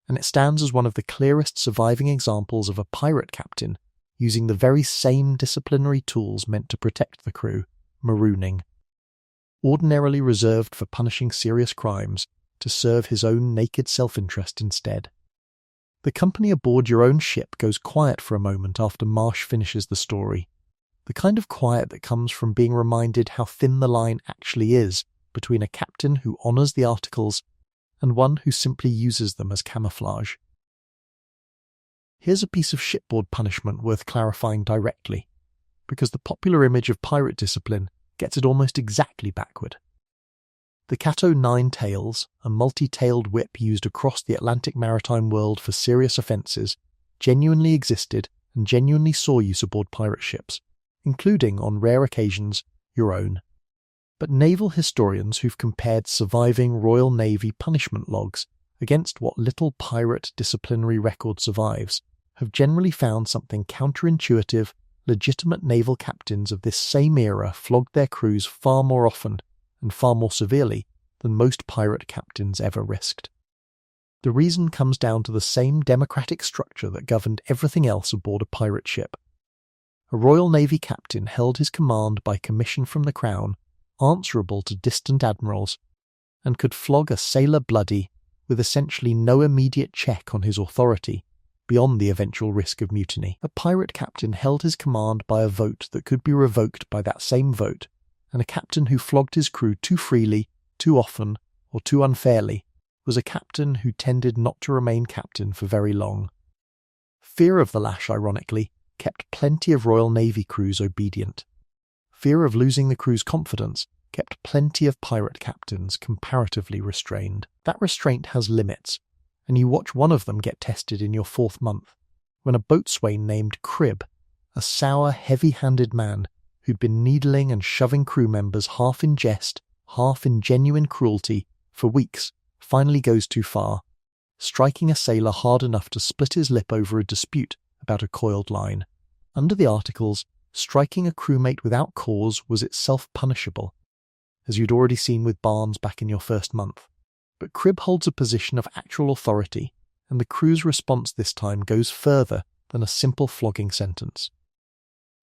and it stands as one of the clearest surviving examples of a pirate captain using the very same disciplinary tools meant to protect the crew, marooning. Ordinarily reserved for punishing serious crimes, to serve his own naked self-interest instead. The company aboard your own ship goes quiet for a moment after Marsh finishes the story, the kind of quiet that comes from being reminded how thin the line actually is between a captain who honours the articles and one who simply uses them as camouflage. Here's a piece of shipboard punishment worth clarifying directly, because the popular image of pirate discipline gets it almost exactly backward. The Cato 9 Tails, a multi-tailed whip used across the Atlantic maritime world for serious offences, genuinely existed and genuinely saw use aboard pirate ships, including, on rare occasions, your own. But naval historians who've compared surviving Royal Navy punishment logs against what little pirate disciplinary record survives have generally found something counterintuitive. Legitimate naval captains of this same era flogged their crews far more often and far more severely than most pirate captains ever risked. The reason comes down to the same democratic structure that governed everything else aboard a pirate ship. A Royal Navy captain held his command by commission from the Crown, answerable to distant admirals, and could flog a sailor bloody with essentially no immediate check on his authority, beyond the eventual risk of mutiny. A pirate captain held his command by a vote that could be revoked by that same vote, and a captain who flogged his crew too freely, too often, or too unfairly was a captain who tended not to remain captain for very long. Fear of the lash, ironically, kept plenty of Royal Navy crews obedient. Fear of losing the crew's confidence kept plenty of pirate captains comparatively restrained. That restraint has limits, and you watch one of them get tested in your 4th month, when a boatswain named Cribb, a sour, heavy-handed man who'd been needling and shoving crew members half in jest, half in genuine cruelty for weeks, finally goes too far, striking a sailor hard enough to split his lip over a dispute about a coiled line. Under the articles, striking a crewmate without cause was itself punishable, as you'd already seen with Barnes back in your 1st month. But Cribb holds a position of actual authority, and the crew's response this time goes further than a simple flogging sentence.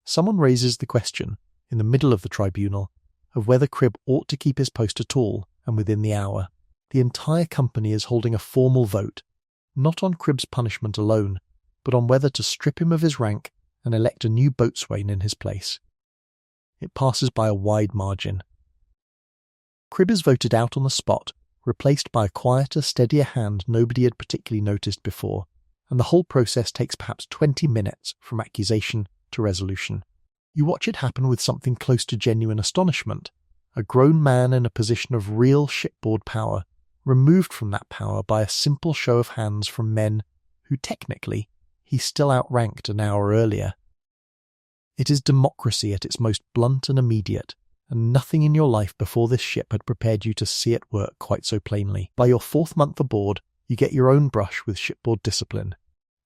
Someone raises the question, in the middle of the tribunal, of whether Cribb ought to keep his post at all, and within the hour. The entire company is holding a formal vote, not on Cribb's punishment alone, but on whether to strip him of his rank and elect a new boatswain in his place. It passes by a wide margin. Cribb is voted out on the spot, replaced by a quieter, steadier hand nobody had particularly noticed before, and the whole process takes perhaps 20 minutes from accusation to resolution. You watch it happen with something close to genuine astonishment, a grown man in a position of real shipboard power, removed from that power by a simple show of hands from men who technically he still outranked an hour earlier. It is democracy at its most blunt and immediate, and nothing in your life before this ship had prepared you to see it work quite so plainly. By your 4th month aboard, you get your own brush with shipboard discipline,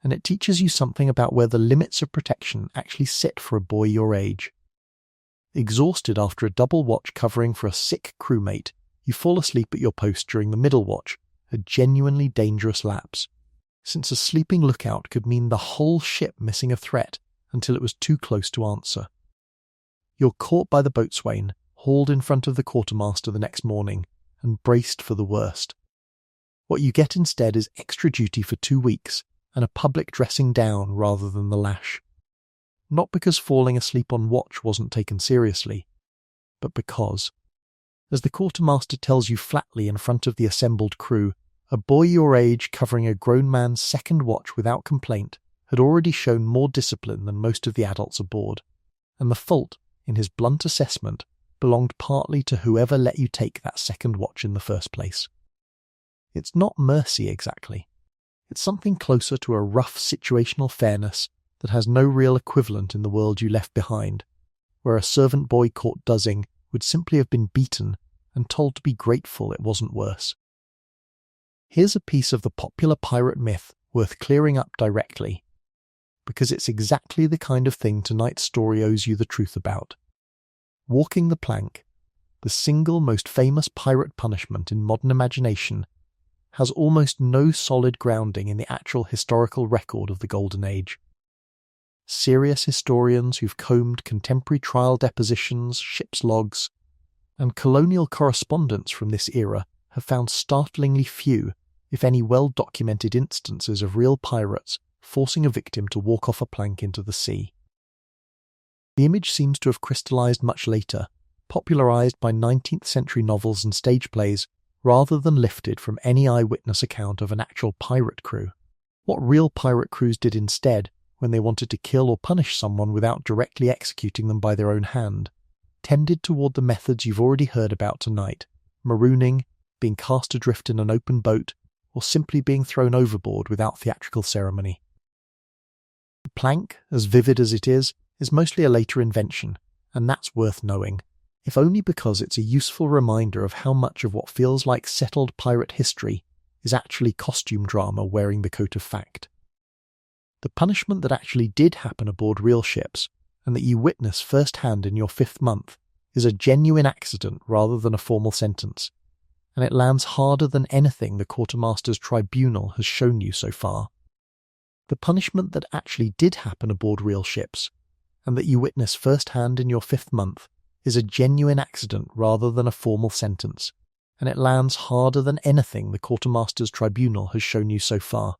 and it teaches you something about where the limits of protection actually sit for a boy your age. Exhausted after a double watch covering for a sick crewmate, you fall asleep at your post during the middle watch, a genuinely dangerous lapse, since a sleeping lookout could mean the whole ship missing a threat until it was too close to answer. You're caught by the boatswain, hauled in front of the quartermaster the next morning, and braced for the worst. What you get instead is extra duty for 2 weeks, and a public dressing down rather than the lash. Not because falling asleep on watch wasn't taken seriously, but because, as the quartermaster tells you flatly in front of the assembled crew, a boy your age covering a grown man's 2nd watch without complaint had already shown more discipline than most of the adults aboard, and the fault, in his blunt assessment, belonged partly to whoever let you take that 2nd watch in the first place. It's not mercy exactly. It's something closer to a rough situational fairness that has no real equivalent in the world you left behind, where a servant boy caught duzzing would simply have been beaten and told to be grateful it wasn't worse. Here's a piece of the popular pirate myth worth clearing up directly, because it's exactly the kind of thing tonight's story owes you the truth about. Walking the plank, the single most famous pirate punishment in modern imagination, has almost no solid grounding in the actual historical record of the Golden Age. Serious historians who've combed contemporary trial depositions, ship's logs, and colonial correspondence from this era have found startlingly few, if any, well-documented instances of real pirates forcing a victim to walk off a plank into the sea. The image seems to have crystallized much later, popularized by 19th century novels and stage plays, rather than lifted from any eyewitness account of an actual pirate crew. What real pirate crews did instead, when they wanted to kill or punish someone without directly executing them by their own hand, tended toward the methods you've already heard about tonight: marooning, being cast adrift in an open boat, or simply being thrown overboard without theatrical ceremony. The plank, as vivid as it is mostly a later invention, and that's worth knowing, if only because it's a useful reminder of how much of what feels like settled pirate history is actually costume drama wearing the coat of fact. The punishment that actually did happen aboard real ships, and that you witness firsthand in your 5th month, is a genuine accident rather than a formal sentence, and it lands harder than anything the quartermaster's tribunal has shown you so far. The punishment that actually did happen aboard real ships, and that you witness firsthand in your 5th month, is a genuine accident rather than a formal sentence, and it lands harder than anything the quartermaster's tribunal has shown you so far.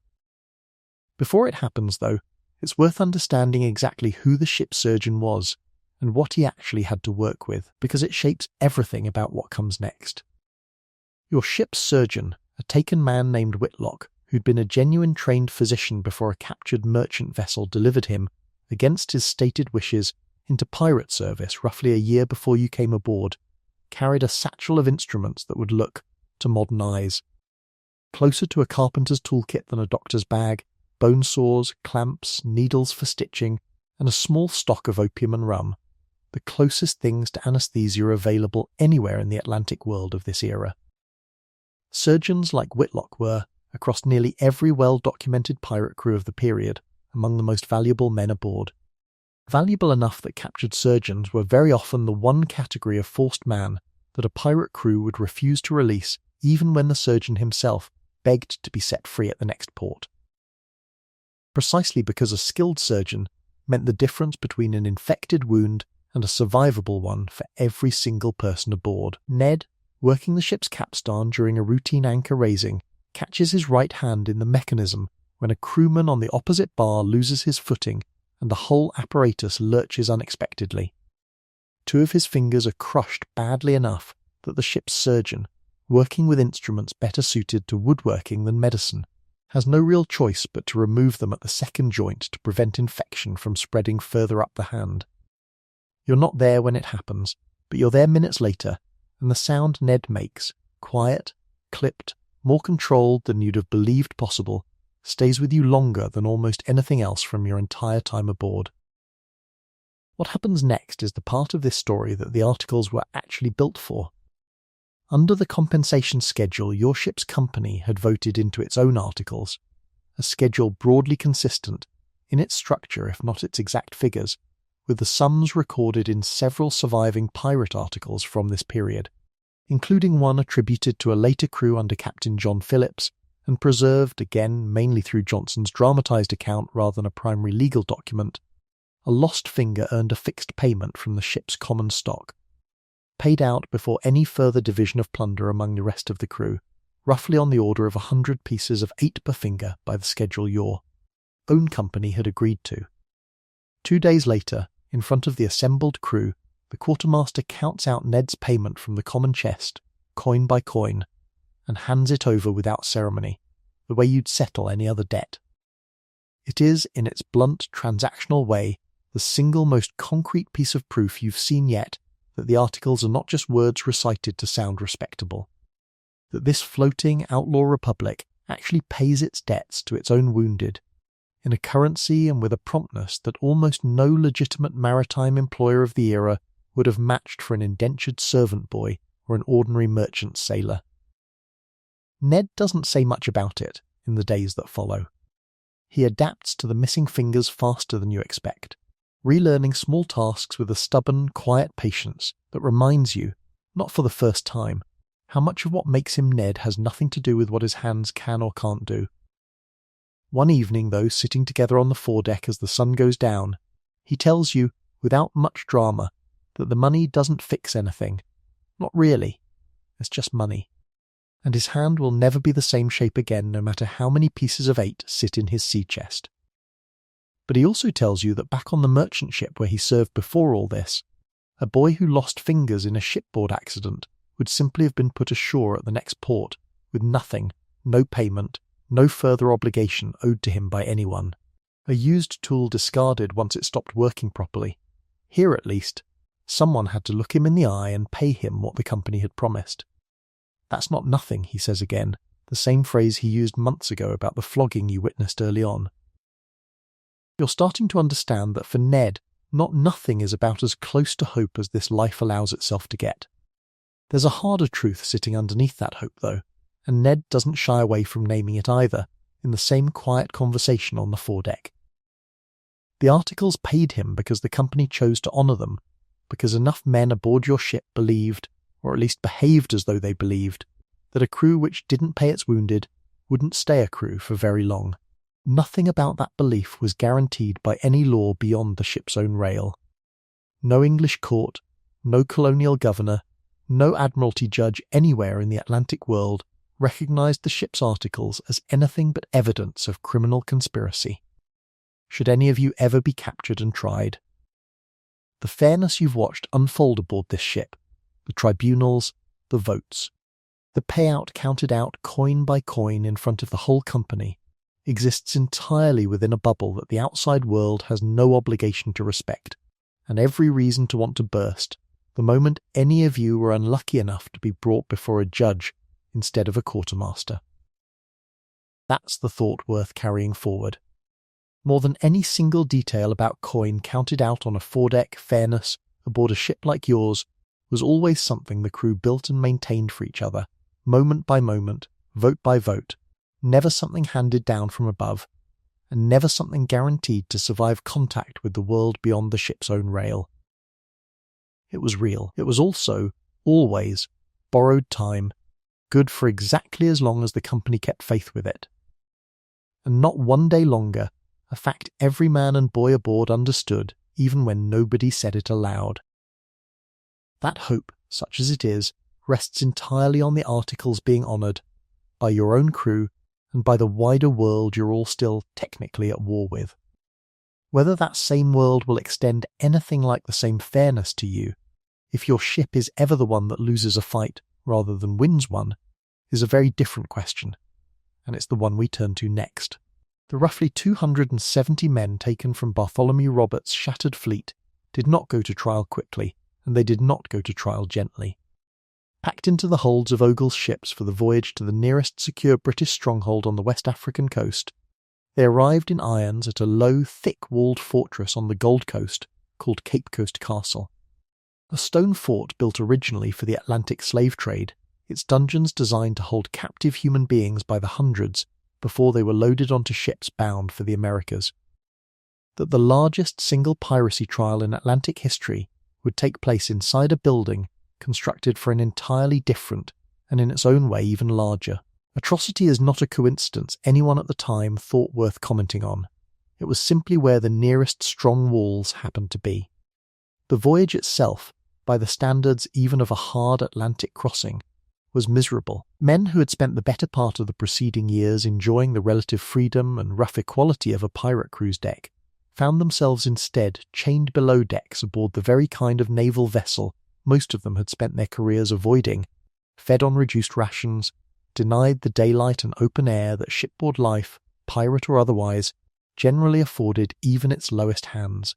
Before it happens, though, it's worth understanding exactly who the ship's surgeon was and what he actually had to work with, because it shapes everything about what comes next. Your ship's surgeon, a taken man named Whitlock, who'd been a genuine trained physician before a captured merchant vessel delivered him, against his stated wishes, into pirate service roughly a year before you came aboard, carried a satchel of instruments that would look, to modern eyes, closer to a carpenter's toolkit than a doctor's bag: bone saws, clamps, needles for stitching, and a small stock of opium and rum, the closest things to anesthesia available anywhere in the Atlantic world of this era. Surgeons like Whitlock were, across nearly every well-documented pirate crew of the period, among the most valuable men aboard. Valuable enough that captured surgeons were very often the one category of forced man that a pirate crew would refuse to release even when the surgeon himself begged to be set free at the next port. Precisely because a skilled surgeon meant the difference between an infected wound and a survivable one for every single person aboard. Ned, working the ship's capstan during a routine anchor raising, catches his right hand in the mechanism when a crewman on the opposite bar loses his footing and the whole apparatus lurches unexpectedly. 2 of his fingers are crushed badly enough that the ship's surgeon, working with instruments better suited to woodworking than medicine, has no real choice but to remove them at the second joint to prevent infection from spreading further up the hand. You're not there when it happens, but you're there minutes later, and the sound Ned makes, quiet, clipped, more controlled than you'd have believed possible, stays with you longer than almost anything else from your entire time aboard. What happens next is the part of this story that the articles were actually built for. Under the compensation schedule your ship's company had voted into its own articles, a schedule broadly consistent, in its structure if not its exact figures, with the sums recorded in several surviving pirate articles from this period, including one attributed to a later crew under Captain John Phillips, and preserved, again mainly through Johnson's dramatised account rather than a primary legal document. A lost finger earned a fixed payment from the ship's common stock, paid out before any further division of plunder among the rest of the crew, roughly on the order of 100 pieces of 8 per finger by the schedule your own company had agreed to. 2 days later, in front of the assembled crew, the quartermaster counts out Ned's payment from the common chest, coin by coin, and hands it over without ceremony, the way you'd settle any other debt. It is, in its blunt, transactional way, the single most concrete piece of proof you've seen yet that the articles are not just words recited to sound respectable, that this floating outlaw republic actually pays its debts to its own wounded, in a currency and with a promptness that almost no legitimate maritime employer of the era would have matched for an indentured servant boy or an ordinary merchant sailor. Ned doesn't say much about it in the days that follow. He adapts to the missing fingers faster than you expect, relearning small tasks with a stubborn, quiet patience that reminds you, not for the first time, how much of what makes him Ned has nothing to do with what his hands can or can't do. One evening, though, sitting together on the foredeck as the sun goes down, he tells you, without much drama, that the money doesn't fix anything. Not really. It's just money. And his hand will never be the same shape again no matter how many pieces of 8 sit in his sea chest. But he also tells you that back on the merchant ship where he served before all this, a boy who lost fingers in a shipboard accident would simply have been put ashore at the next port with nothing, no payment, no further obligation owed to him by anyone. A used tool discarded once it stopped working properly. Here at least, someone had to look him in the eye and pay him what the company had promised. That's not nothing, he says again, the same phrase he used months ago about the flogging you witnessed early on. You're starting to understand that for Ned, not nothing is about as close to hope as this life allows itself to get. There's a harder truth sitting underneath that hope, though, and Ned doesn't shy away from naming it either, in the same quiet conversation on the foredeck. The articles paid him because the company chose to honour them, because enough men aboard your ship believed, or at least behaved as though they believed, that a crew which didn't pay its wounded wouldn't stay a crew for very long. Nothing about that belief was guaranteed by any law beyond the ship's own rail. No English court, no colonial governor, no admiralty judge anywhere in the Atlantic world recognised the ship's articles as anything but evidence of criminal conspiracy. Should any of you ever be captured and tried. The fairness you've watched unfold aboard this ship, the tribunals, the votes, the payout counted out coin by coin in front of the whole company, exists entirely within a bubble that the outside world has no obligation to respect, and every reason to want to burst the moment any of you were unlucky enough to be brought before a judge instead of a quartermaster. That's the thought worth carrying forward. More than any single detail about coin counted out on a foredeck fairness aboard a ship like yours was always something the crew built and maintained for each other, moment by moment, vote by vote, never something handed down from above, and never something guaranteed to survive contact with the world beyond the ship's own rail. It was real. It was also, always, borrowed time, good for exactly as long as the company kept faith with it. And not one day longer, a fact every man and boy aboard understood, even when nobody said it aloud. That hope, such as it is, rests entirely on the articles being honoured, by your own crew, and by the wider world you're all still technically at war with. Whether that same world will extend anything like the same fairness to you, if your ship is ever the one that loses a fight rather than wins one, is a very different question, and it's the one we turn to next. The roughly 270 men taken from Bartholomew Roberts' shattered fleet did not go to trial quickly, and they did not go to trial gently. Packed into the holds of Ogle's ships for the voyage to the nearest secure British stronghold on the West African coast, they arrived in irons at a low, thick-walled fortress on the Gold Coast called Cape Coast Castle. A stone fort built originally for the Atlantic slave trade, its dungeons designed to hold captive human beings by the hundreds before they were loaded onto ships bound for the Americas. That the largest single piracy trial in Atlantic history would take place inside a building constructed for an entirely different, and in its own way even larger. Atrocity is not a coincidence anyone at the time thought worth commenting on. It was simply where the nearest strong walls happened to be. The voyage itself, by the standards even of a hard Atlantic crossing, was miserable. Men who had spent the better part of the preceding years enjoying the relative freedom and rough equality of a pirate cruise deck found themselves instead chained below decks aboard the very kind of naval vessel most of them had spent their careers avoiding, fed on reduced rations, denied the daylight and open air that shipboard life, pirate or otherwise, generally afforded even its lowest hands.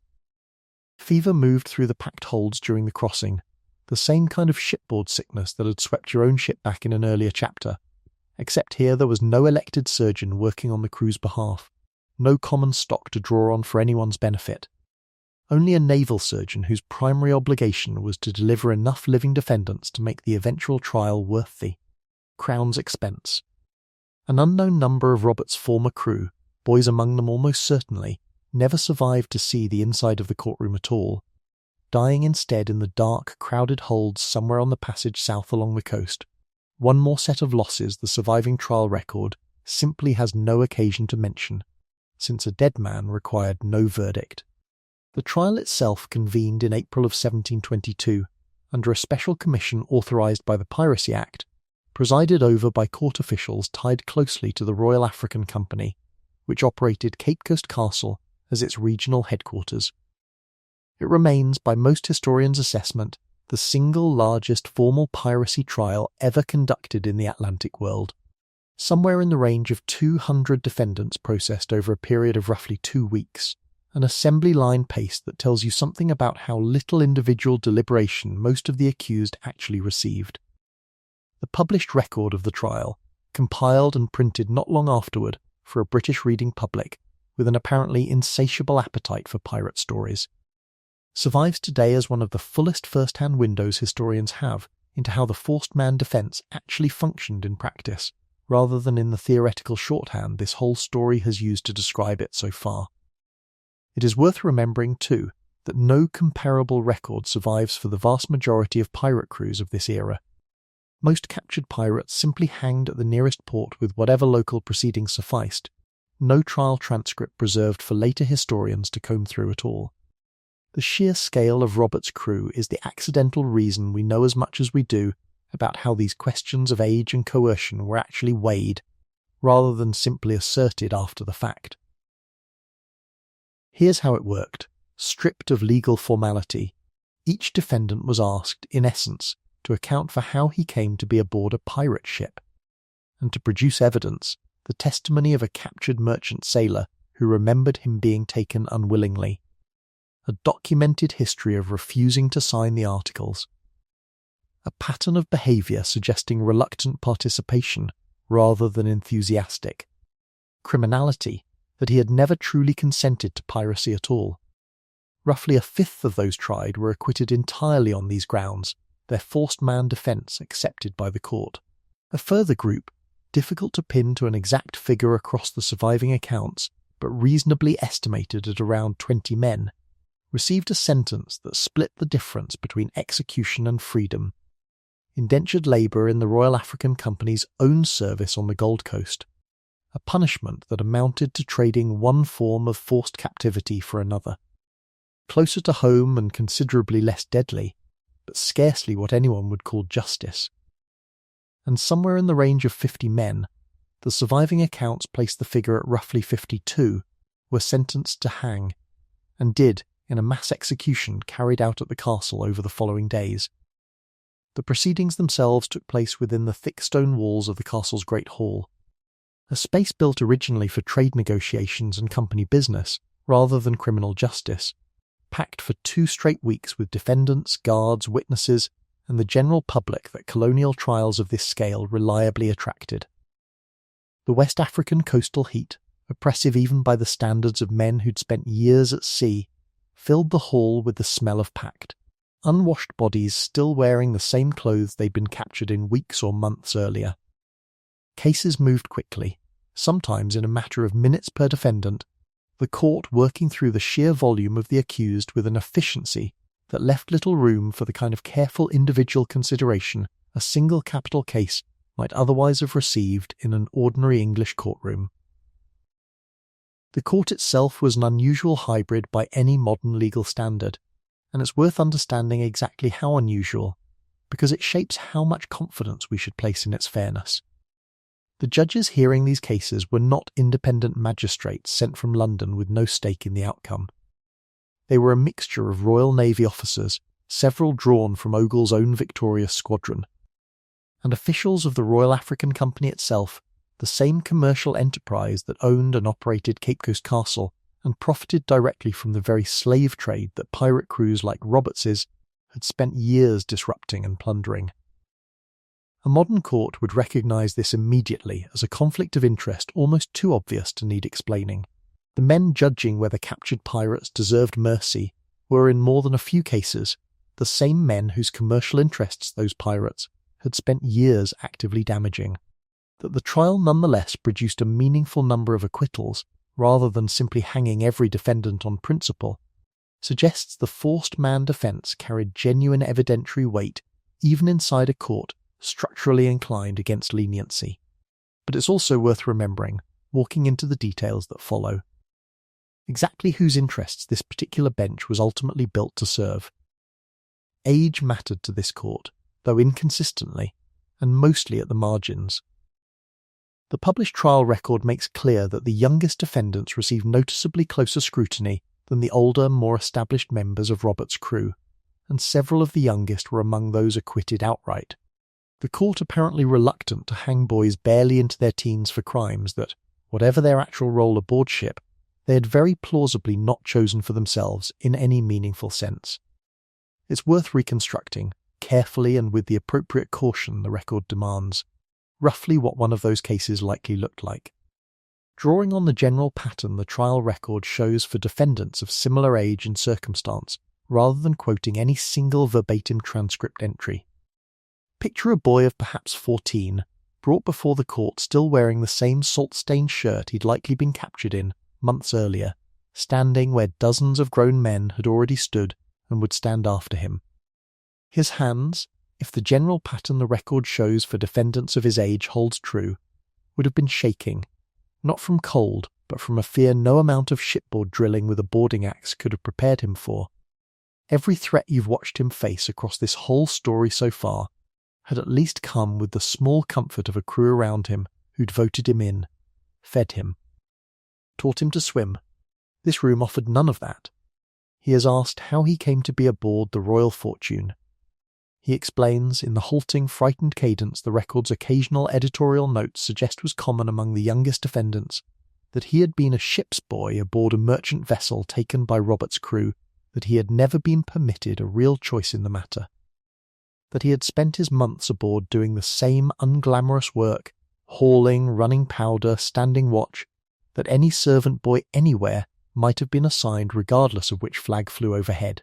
Fever moved through the packed holds during the crossing, the same kind of shipboard sickness that had swept your own ship back in an earlier chapter, except here there was no elected surgeon working on the crew's behalf. no common stock to draw on for anyone's benefit. Only a naval surgeon whose primary obligation was to deliver enough living defendants to make the eventual trial worth the Crown's expense. An unknown number of Robert's former crew, boys among them almost certainly, never survived to see the inside of the courtroom at all, dying instead in the dark, crowded holds somewhere on the passage south along the coast. One more set of losses the surviving trial record simply has no occasion to mention, since a dead man required no verdict. The trial itself convened in April of 1722, under a special commission authorised by the Piracy Act, presided over by court officials tied closely to the Royal African Company, which operated Cape Coast Castle as its regional headquarters. It remains, by most historians' assessment, the single largest formal piracy trial ever conducted in the Atlantic world. Somewhere in the range of 200 defendants processed over a period of roughly 2 weeks, an assembly line pace that tells you something about how little individual deliberation most of the accused actually received. The published record of the trial, compiled and printed not long afterward for a British reading public with an apparently insatiable appetite for pirate stories, survives today as one of the fullest first-hand windows historians have into how the forced man defence actually functioned in practice, rather than in the theoretical shorthand this whole story has used to describe it so far. It is worth remembering, too, that no comparable record survives for the vast majority of pirate crews of this era. Most captured pirates simply hanged at the nearest port with whatever local proceedings sufficed, no trial transcript preserved for later historians to comb through at all. The sheer scale of Robert's crew is the accidental reason we know as much as we do about how these questions of age and coercion were actually weighed, rather than simply asserted after the fact. Here's how it worked. Stripped of legal formality, each defendant was asked, in essence, to account for how he came to be aboard a pirate ship, and to produce evidence, the testimony of a captured merchant sailor who remembered him being taken unwillingly. A documented history of refusing to sign the articles. A pattern of behaviour suggesting reluctant participation rather than enthusiastic. Criminality, that he had never truly consented to piracy at all. Roughly a fifth of those tried were acquitted entirely on these grounds, their forced man defence accepted by the court. A further group, difficult to pin to an exact figure across the surviving accounts, but reasonably estimated at around 20 men, received a sentence that split the difference between execution and freedom. Indentured labour in the Royal African Company's own service on the Gold Coast, a punishment that amounted to trading one form of forced captivity for another. Closer to home and considerably less deadly, but scarcely what anyone would call justice. And somewhere in the range of 50 men, the surviving accounts place the figure at roughly 52, were sentenced to hang, and did, in a mass execution carried out at the castle over the following days. The proceedings themselves took place within the thick stone walls of the castle's great hall, a space built originally for trade negotiations and company business, rather than criminal justice, packed for 2 straight weeks with defendants, guards, witnesses, and the general public that colonial trials of this scale reliably attracted. The West African coastal heat, oppressive even by the standards of men who'd spent years at sea, filled the hall with the smell of packed, unwashed bodies still wearing the same clothes they'd been captured in weeks or months earlier. Cases moved quickly, sometimes in a matter of minutes per defendant, the court working through the sheer volume of the accused with an efficiency that left little room for the kind of careful individual consideration a single capital case might otherwise have received in an ordinary English courtroom. The court itself was an unusual hybrid by any modern legal standard, and it's worth understanding exactly how unusual, because it shapes how much confidence we should place in its fairness. The judges hearing these cases were not independent magistrates sent from London with no stake in the outcome. They were a mixture of Royal Navy officers, several drawn from Ogle's own victorious squadron, and officials of the Royal African Company itself, the same commercial enterprise that owned and operated Cape Coast Castle and profited directly from the very slave trade that pirate crews like Roberts's had spent years disrupting and plundering. A modern court would recognise this immediately as a conflict of interest almost too obvious to need explaining. The men judging whether captured pirates deserved mercy were in more than a few cases the same men whose commercial interests those pirates had spent years actively damaging. That the trial nonetheless produced a meaningful number of acquittals rather than simply hanging every defendant on principle suggests the forced man defence carried genuine evidentiary weight even inside a court structurally inclined against leniency. But it's also worth remembering, walking into the details that follow, exactly whose interests this particular bench was ultimately built to serve. Age mattered to this court, though inconsistently, and mostly at the margins. The published trial record makes clear that the youngest defendants received noticeably closer scrutiny than the older, more established members of Robert's crew, and several of the youngest were among those acquitted outright. The court apparently reluctant to hang boys barely into their teens for crimes that, whatever their actual role aboard ship, they had very plausibly not chosen for themselves in any meaningful sense. It's worth reconstructing, carefully and with the appropriate caution the record demands, roughly what one of those cases likely looked like. Drawing on the general pattern the trial record shows for defendants of similar age and circumstance, rather than quoting any single verbatim transcript entry. Picture a boy of perhaps 14, brought before the court still wearing the same salt-stained shirt he'd likely been captured in months earlier, standing where dozens of grown men had already stood and would stand after him. His hands, if the general pattern the record shows for defendants of his age holds true, would have been shaking, not from cold, but from a fear no amount of shipboard drilling with a boarding axe could have prepared him for. Every threat you've watched him face across this whole story so far had at least come with the small comfort of a crew around him who'd voted him in, fed him, taught him to swim. This room offered none of that. He is asked how he came to be aboard the Royal Fortune. He explains, in the halting, frightened cadence the record's occasional editorial notes suggest was common among the youngest defendants, that he had been a ship's boy aboard a merchant vessel taken by Robert's crew, that he had never been permitted a real choice in the matter, that he had spent his months aboard doing the same unglamorous work, hauling, running powder, standing watch, that any servant boy anywhere might have been assigned regardless of which flag flew overhead.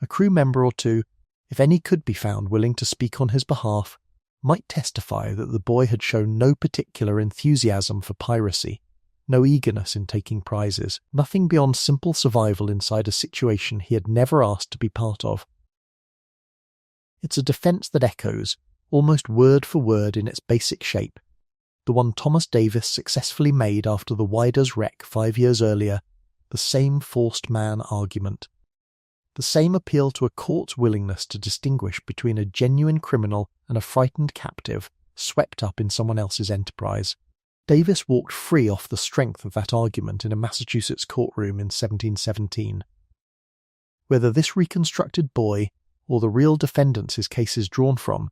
A crew member or two, if any could be found willing to speak on his behalf, might testify that the boy had shown no particular enthusiasm for piracy, no eagerness in taking prizes, nothing beyond simple survival inside a situation he had never asked to be part of. It's a defence that echoes, almost word for word in its basic shape, the one Thomas Davis successfully made after the Wider's wreck 5 years earlier, the same forced man argument. The same appeal to a court's willingness to distinguish between a genuine criminal and a frightened captive swept up in someone else's enterprise. Davis walked free off the strength of that argument in a Massachusetts courtroom in 1717. Whether this reconstructed boy, or the real defendants his case is drawn from,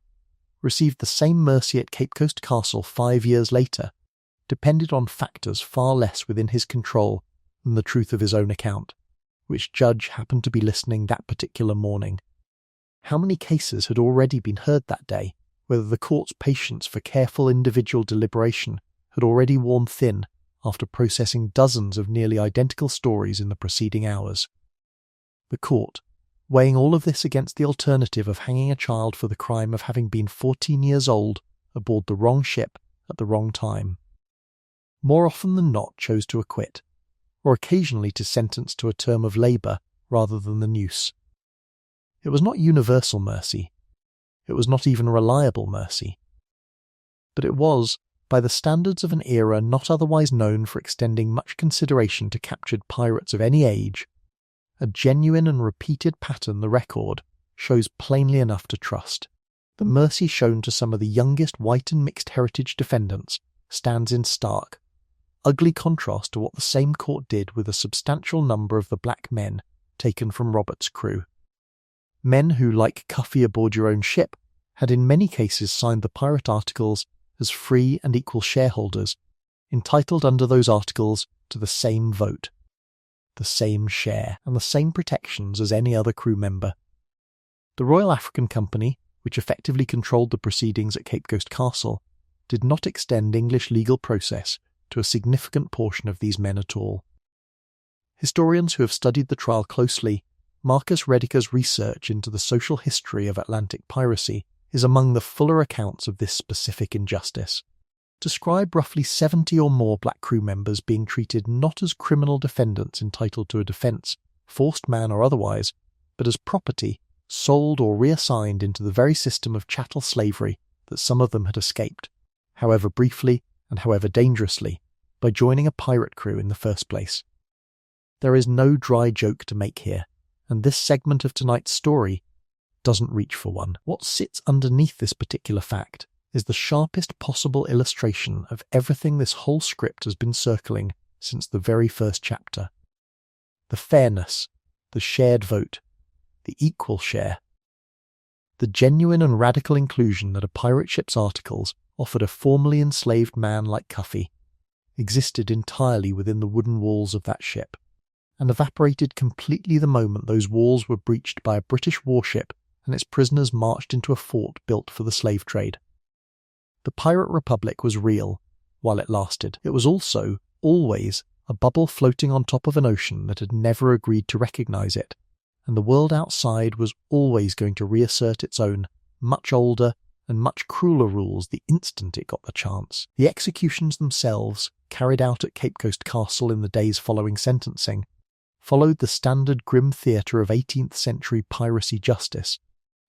received the same mercy at Cape Coast Castle 5 years later, depended on factors far less within his control than the truth of his own account, which judge happened to be listening that particular morning. How many cases had already been heard that day, whether the court's patience for careful individual deliberation had already worn thin after processing dozens of nearly identical stories in the preceding hours. The court, weighing all of this against the alternative of hanging a child for the crime of having been 14 years old aboard the wrong ship at the wrong time, more often than not chose to acquit, or occasionally to sentence to a term of labour rather than the noose. It was not universal mercy. It was not even reliable mercy. But it was, by the standards of an era not otherwise known for extending much consideration to captured pirates of any age, a genuine and repeated pattern the record shows plainly enough to trust. The mercy shown to some of the youngest white and mixed heritage defendants stands in stark, ugly contrast to what the same court did with a substantial number of the black men taken from Robert's crew. Men who, like Cuffy aboard your own ship, had in many cases signed the pirate articles as free and equal shareholders, entitled under those articles to the same vote, the same share, and the same protections as any other crew member. The Royal African Company, which effectively controlled the proceedings at Cape Coast Castle, did not extend English legal process to a significant portion of these men at all. Historians who have studied the trial closely, Marcus Rediker's research into the social history of Atlantic piracy is among the fuller accounts of this specific injustice. Describe roughly 70 or more black crew members being treated not as criminal defendants entitled to a defence, forced man or otherwise, but as property sold or reassigned into the very system of chattel slavery that some of them had escaped, however briefly and however dangerously, by joining a pirate crew in the first place. There is no dry joke to make here, and this segment of tonight's story doesn't reach for one. What sits underneath this particular fact is the sharpest possible illustration of everything this whole script has been circling since the very first chapter. The fairness, the shared vote, the equal share. The genuine and radical inclusion that a pirate ship's articles offered a formerly enslaved man like Cuffy existed entirely within the wooden walls of that ship, and evaporated completely the moment those walls were breached by a British warship and its prisoners marched into a fort built for the slave trade. The Pirate Republic was real while it lasted. It was also, always, a bubble floating on top of an ocean that had never agreed to recognise it, and the world outside was always going to reassert its own, much older and much crueler rules the instant it got the chance. The executions themselves, carried out at Cape Coast Castle in the days following sentencing, followed the standard grim theatre of 18th century piracy justice.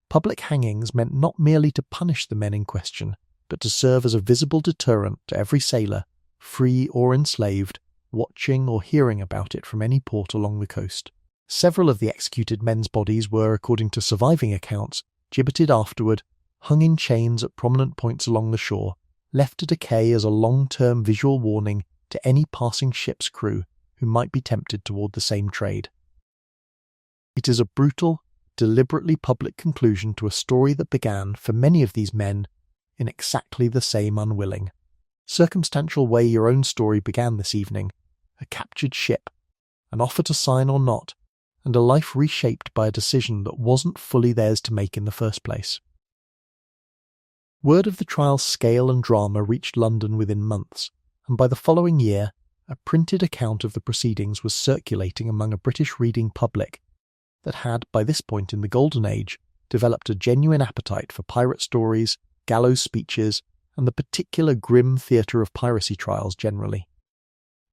Public hangings meant not merely to punish the men in question, but to serve as a visible deterrent to every sailor, free or enslaved, watching or hearing about it from any port along the coast. Several of the executed men's bodies were, according to surviving accounts, gibbeted afterward, hung in chains at prominent points along the shore, left to decay as a long-term visual warning to any passing ship's crew who might be tempted toward the same trade. It is a brutal, deliberately public conclusion to a story that began, for many of these men, in exactly the same unwilling, circumstantial way your own story began this evening: a captured ship, an offer to sign or not, and a life reshaped by a decision that wasn't fully theirs to make in the first place. Word of the trial's scale and drama reached London within months, and by the following year, a printed account of the proceedings was circulating among a British reading public that had, by this point in the Golden Age, developed a genuine appetite for pirate stories, gallows speeches, and the particular grim theatre of piracy trials generally.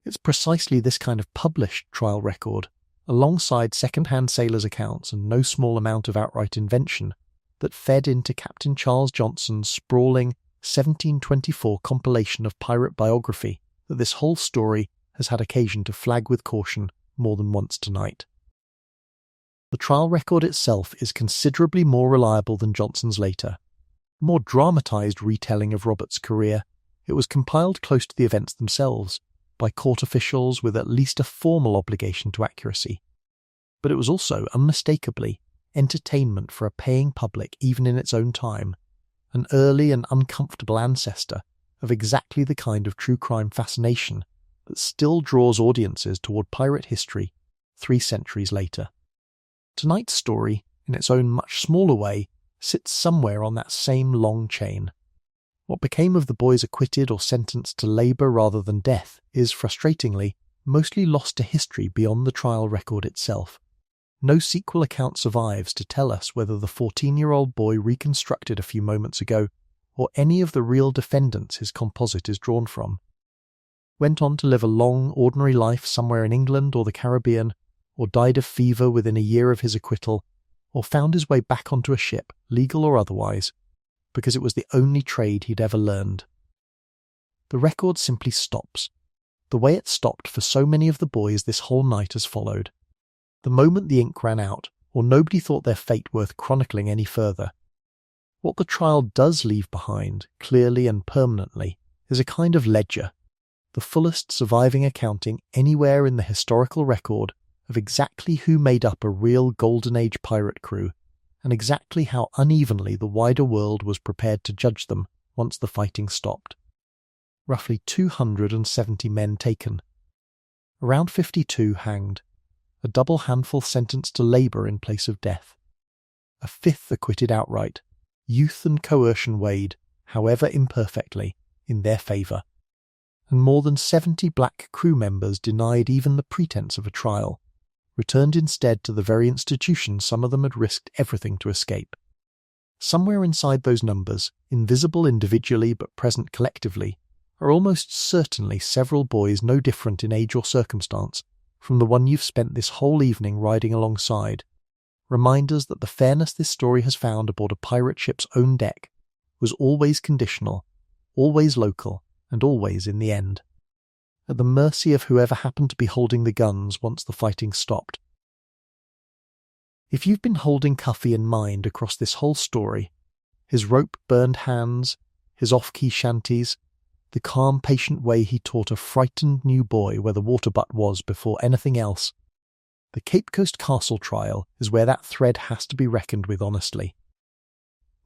It's precisely this kind of published trial record, alongside second-hand sailors' accounts and no small amount of outright invention, that fed into Captain Charles Johnson's sprawling 1724 compilation of pirate biography that this whole story has had occasion to flag with caution more than once tonight. The trial record itself is considerably more reliable than Johnson's later, more dramatised retelling of Robert's career. It was compiled close to the events themselves, by court officials with at least a formal obligation to accuracy. But it was also, unmistakably, entertainment for a paying public even in its own time, an early and uncomfortable ancestor of exactly the kind of true crime fascination that still draws audiences toward pirate history 3 centuries later. Tonight's story, in its own much smaller way, sits somewhere on that same long chain. What became of the boys acquitted or sentenced to labour rather than death is, frustratingly, mostly lost to history beyond the trial record itself. No sequel account survives to tell us whether the 14-year-old boy reconstructed a few moments ago or any of the real defendants his composite is drawn from. Went on to live a long, ordinary life somewhere in England or the Caribbean, or died of fever within a year of his acquittal, or found his way back onto a ship, legal or otherwise, because it was the only trade he'd ever learned. The record simply stops, the way it stopped for so many of the boys this whole night has followed. The moment the ink ran out, or nobody thought their fate worth chronicling any further. What the trial does leave behind, clearly and permanently, is a kind of ledger, the fullest surviving accounting anywhere in the historical record of exactly who made up a real Golden Age pirate crew, and exactly how unevenly the wider world was prepared to judge them once the fighting stopped. Roughly 270 men taken, around 52 hanged, a double handful sentenced to labour in place of death, a fifth acquitted outright, youth and coercion weighed, however imperfectly, in their favour. and more than 70 black crew members denied even the pretense of a trial, returned instead to the very institution some of them had risked everything to escape. Somewhere inside those numbers, invisible individually but present collectively, are almost certainly several boys no different in age or circumstance from the one you've spent this whole evening riding alongside, reminders that the fairness this story has found aboard a pirate ship's own deck was always conditional, always local, and always, in the end, at the mercy of whoever happened to be holding the guns once the fighting stopped. If you've been holding Cuffy in mind across this whole story, his rope-burned hands, his off-key shanties, the calm, patient way he taught a frightened new boy where the water butt was before anything else, the Cape Coast Castle trial is where that thread has to be reckoned with honestly.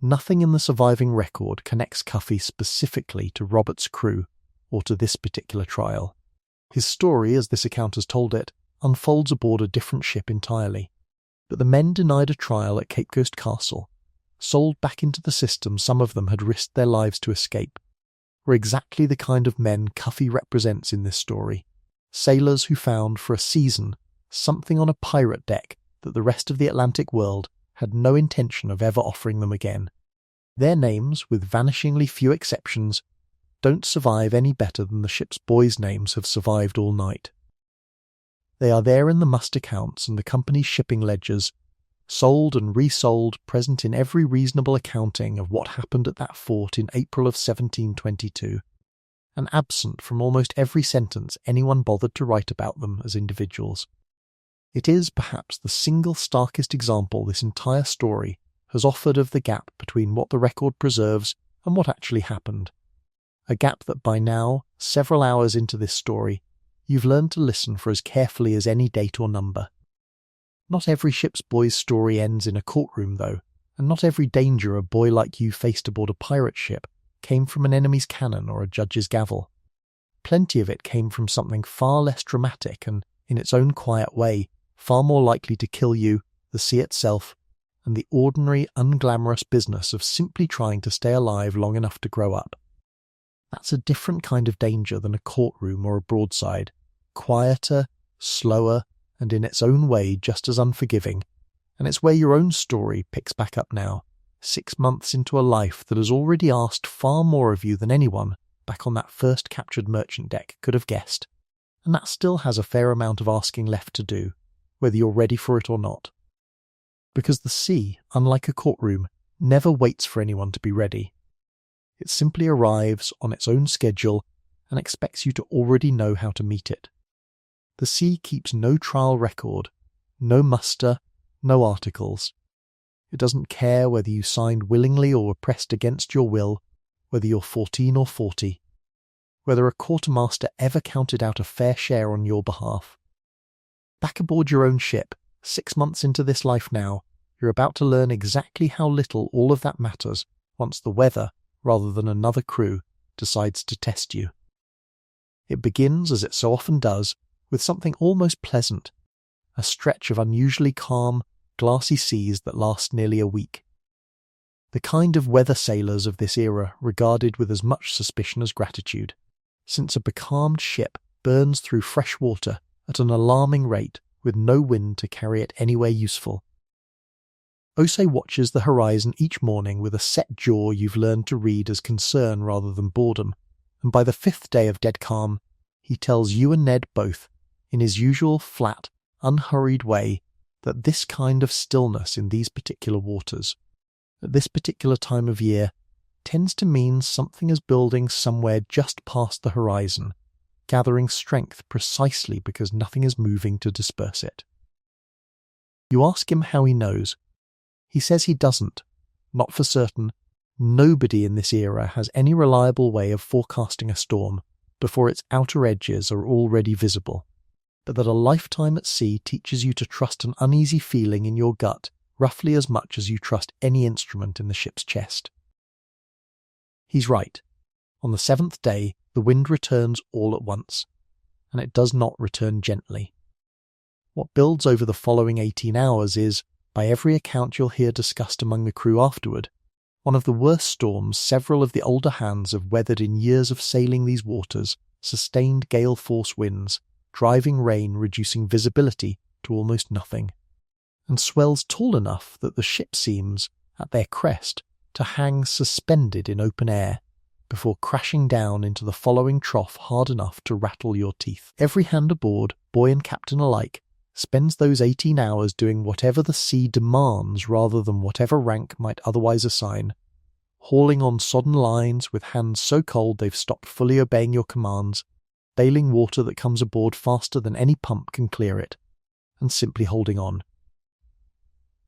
Nothing in the surviving record connects Cuffy specifically to Robert's crew or to this particular trial. His story, as this account has told it, unfolds aboard a different ship entirely. But the men denied a trial at Cape Coast Castle, sold back into the system some of them had risked their lives to escape, were exactly the kind of men Cuffy represents in this story. Sailors who found, for a season, something on a pirate deck that the rest of the Atlantic world had no intention of ever offering them again. Their names, with vanishingly few exceptions, don't survive any better than the ship's boys' names have survived all night. They are there in the must accounts and the company's shipping ledgers, sold and resold, present in every reasonable accounting of what happened at that fort in April of 1722, and absent from almost every sentence anyone bothered to write about them as individuals. It is perhaps the single starkest example this entire story has offered of the gap between what the record preserves and what actually happened. A gap that by now, several hours into this story, you've learned to listen for as carefully as any date or number. Not every ship's boy's story ends in a courtroom, though, and not every danger a boy like you faced aboard a pirate ship came from an enemy's cannon or a judge's gavel. Plenty of it came from something far less dramatic and, in its own quiet way, far more likely to kill you, the sea itself, and the ordinary, unglamorous business of simply trying to stay alive long enough to grow up. That's a different kind of danger than a courtroom or a broadside, quieter, slower, and in its own way just as unforgiving, and it's where your own story picks back up now, 6 months into a life that has already asked far more of you than anyone back on that first captured merchant deck could have guessed, and that still has a fair amount of asking left to do, whether you're ready for it or not. Because the sea, unlike a courtroom, never waits for anyone to be ready. It simply arrives on its own schedule and expects you to already know how to meet it. The sea keeps no trial record, no muster, no articles. It doesn't care whether you signed willingly or were pressed against your will, whether you're 14 or 40, whether a quartermaster ever counted out a fair share on your behalf. Back aboard your own ship, 6 months into this life now, you're about to learn exactly how little all of that matters once the weather, rather than another crew, decides to test you. It begins, as it so often does, with something almost pleasant, a stretch of unusually calm, glassy seas that last nearly a week. The kind of weather sailors of this era regarded with as much suspicion as gratitude, since a becalmed ship burns through fresh water at an alarming rate with no wind to carry it anywhere useful. Osei watches the horizon each morning with a set jaw you've learned to read as concern rather than boredom, and by the 5th day of dead calm, he tells you and Ned both, in his usual flat, unhurried way, that this kind of stillness in these particular waters, at this particular time of year, tends to mean something is building somewhere just past the horizon, gathering strength precisely because nothing is moving to disperse it. You ask him how he knows. He says he doesn't, not for certain. Nobody in this era has any reliable way of forecasting a storm before its outer edges are already visible, but that a lifetime at sea teaches you to trust an uneasy feeling in your gut roughly as much as you trust any instrument in the ship's chest. He's right. On the 7th day, the wind returns all at once, and it does not return gently. What builds over the following 18 hours is, by every account you'll hear discussed among the crew afterward, one of the worst storms several of the older hands have weathered in years of sailing these waters sustained gale-force winds, driving rain reducing visibility to almost nothing, and swells tall enough that the ship seems, at their crest, to hang suspended in open air, before crashing down into the following trough hard enough to rattle your teeth. Every hand aboard, boy and captain alike, spends those 18 hours doing whatever the sea demands rather than whatever rank might otherwise assign, hauling on sodden lines with hands so cold they've stopped fully obeying your commands, bailing water that comes aboard faster than any pump can clear it, and simply holding on.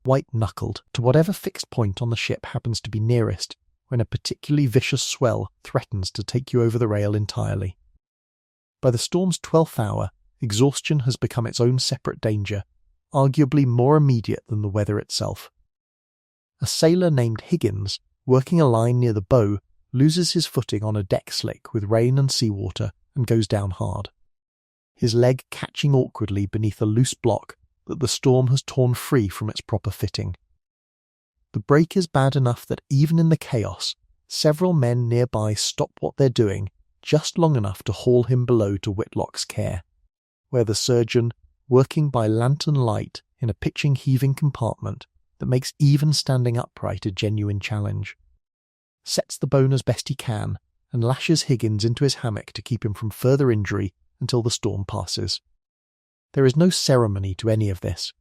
White-knuckled to whatever fixed point on the ship happens to be nearest when a particularly vicious swell threatens to take you over the rail entirely. By the storm's 12th hour, exhaustion has become its own separate danger, arguably more immediate than the weather itself. A sailor named Higgins, working a line near the bow, loses his footing on a deck slick with rain and seawater and goes down hard, his leg catching awkwardly beneath a loose block that the storm has torn free from its proper fitting. The break is bad enough that even in the chaos, several men nearby stop what they're doing just long enough to haul him below to Whitlock's care, where the surgeon, working by lantern light in a pitching heaving compartment that makes even standing upright a genuine challenge, sets the bone as best he can and lashes Higgins into his hammock to keep him from further injury until the storm passes. There is no ceremony to any of this.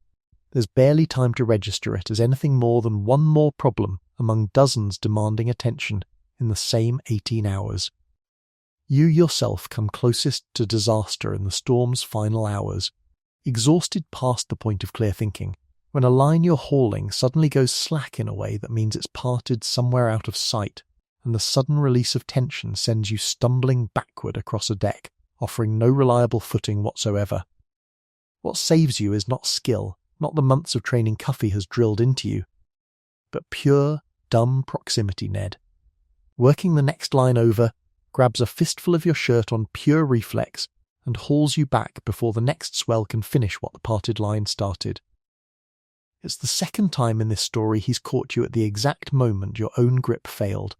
There's barely time to register it as anything more than one more problem among dozens demanding attention in the same 18 hours. You yourself come closest to disaster in the storm's final hours, exhausted past the point of clear thinking, when a line you're hauling suddenly goes slack in a way that means it's parted somewhere out of sight, and the sudden release of tension sends you stumbling backward across a deck, offering no reliable footing whatsoever. What saves you is not skill, not the months of training Cuffy has drilled into you, but pure, dumb proximity, Ned. Working the next line over, grabs a fistful of your shirt on pure reflex and hauls you back before the next swell can finish what the parted line started. It's the second time in this story he's caught you at the exact moment your own grip failed,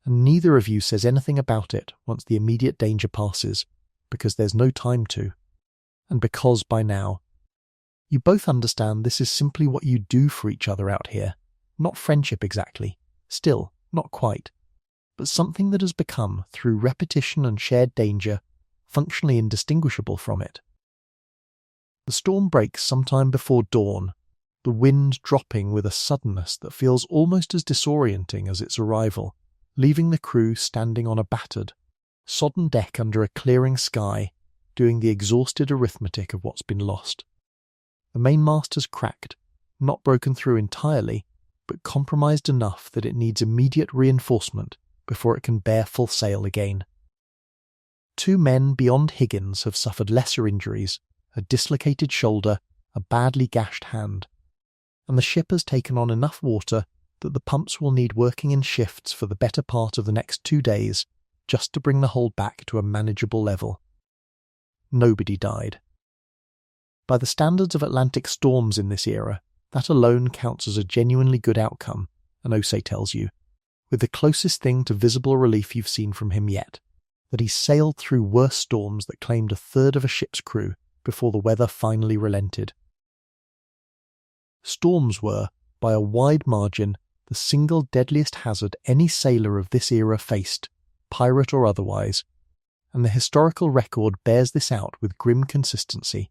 and neither of you says anything about it once the immediate danger passes, because there's no time to, and because by now you both understand this is simply what you do for each other out here, not friendship exactly, still, not quite, but something that has become, through repetition and shared danger, functionally indistinguishable from it. The storm breaks sometime before dawn, the wind dropping with a suddenness that feels almost as disorienting as its arrival, leaving the crew standing on a battered, sodden deck under a clearing sky, doing the exhausted arithmetic of what's been lost. The mainmast has cracked, not broken through entirely, but compromised enough that it needs immediate reinforcement before it can bear full sail again. 2 men beyond Higgins have suffered lesser injuries, a dislocated shoulder, a badly gashed hand, and the ship has taken on enough water that the pumps will need working in shifts for the better part of the next 2 days just to bring the hold back to a manageable level. Nobody died. By the standards of Atlantic storms in this era, that alone counts as a genuinely good outcome, and Osei tells you, with the closest thing to visible relief you've seen from him yet, that he sailed through worse storms that claimed a third of a ship's crew before the weather finally relented. Storms were, by a wide margin, the single deadliest hazard any sailor of this era faced, pirate or otherwise, and the historical record bears this out with grim consistency.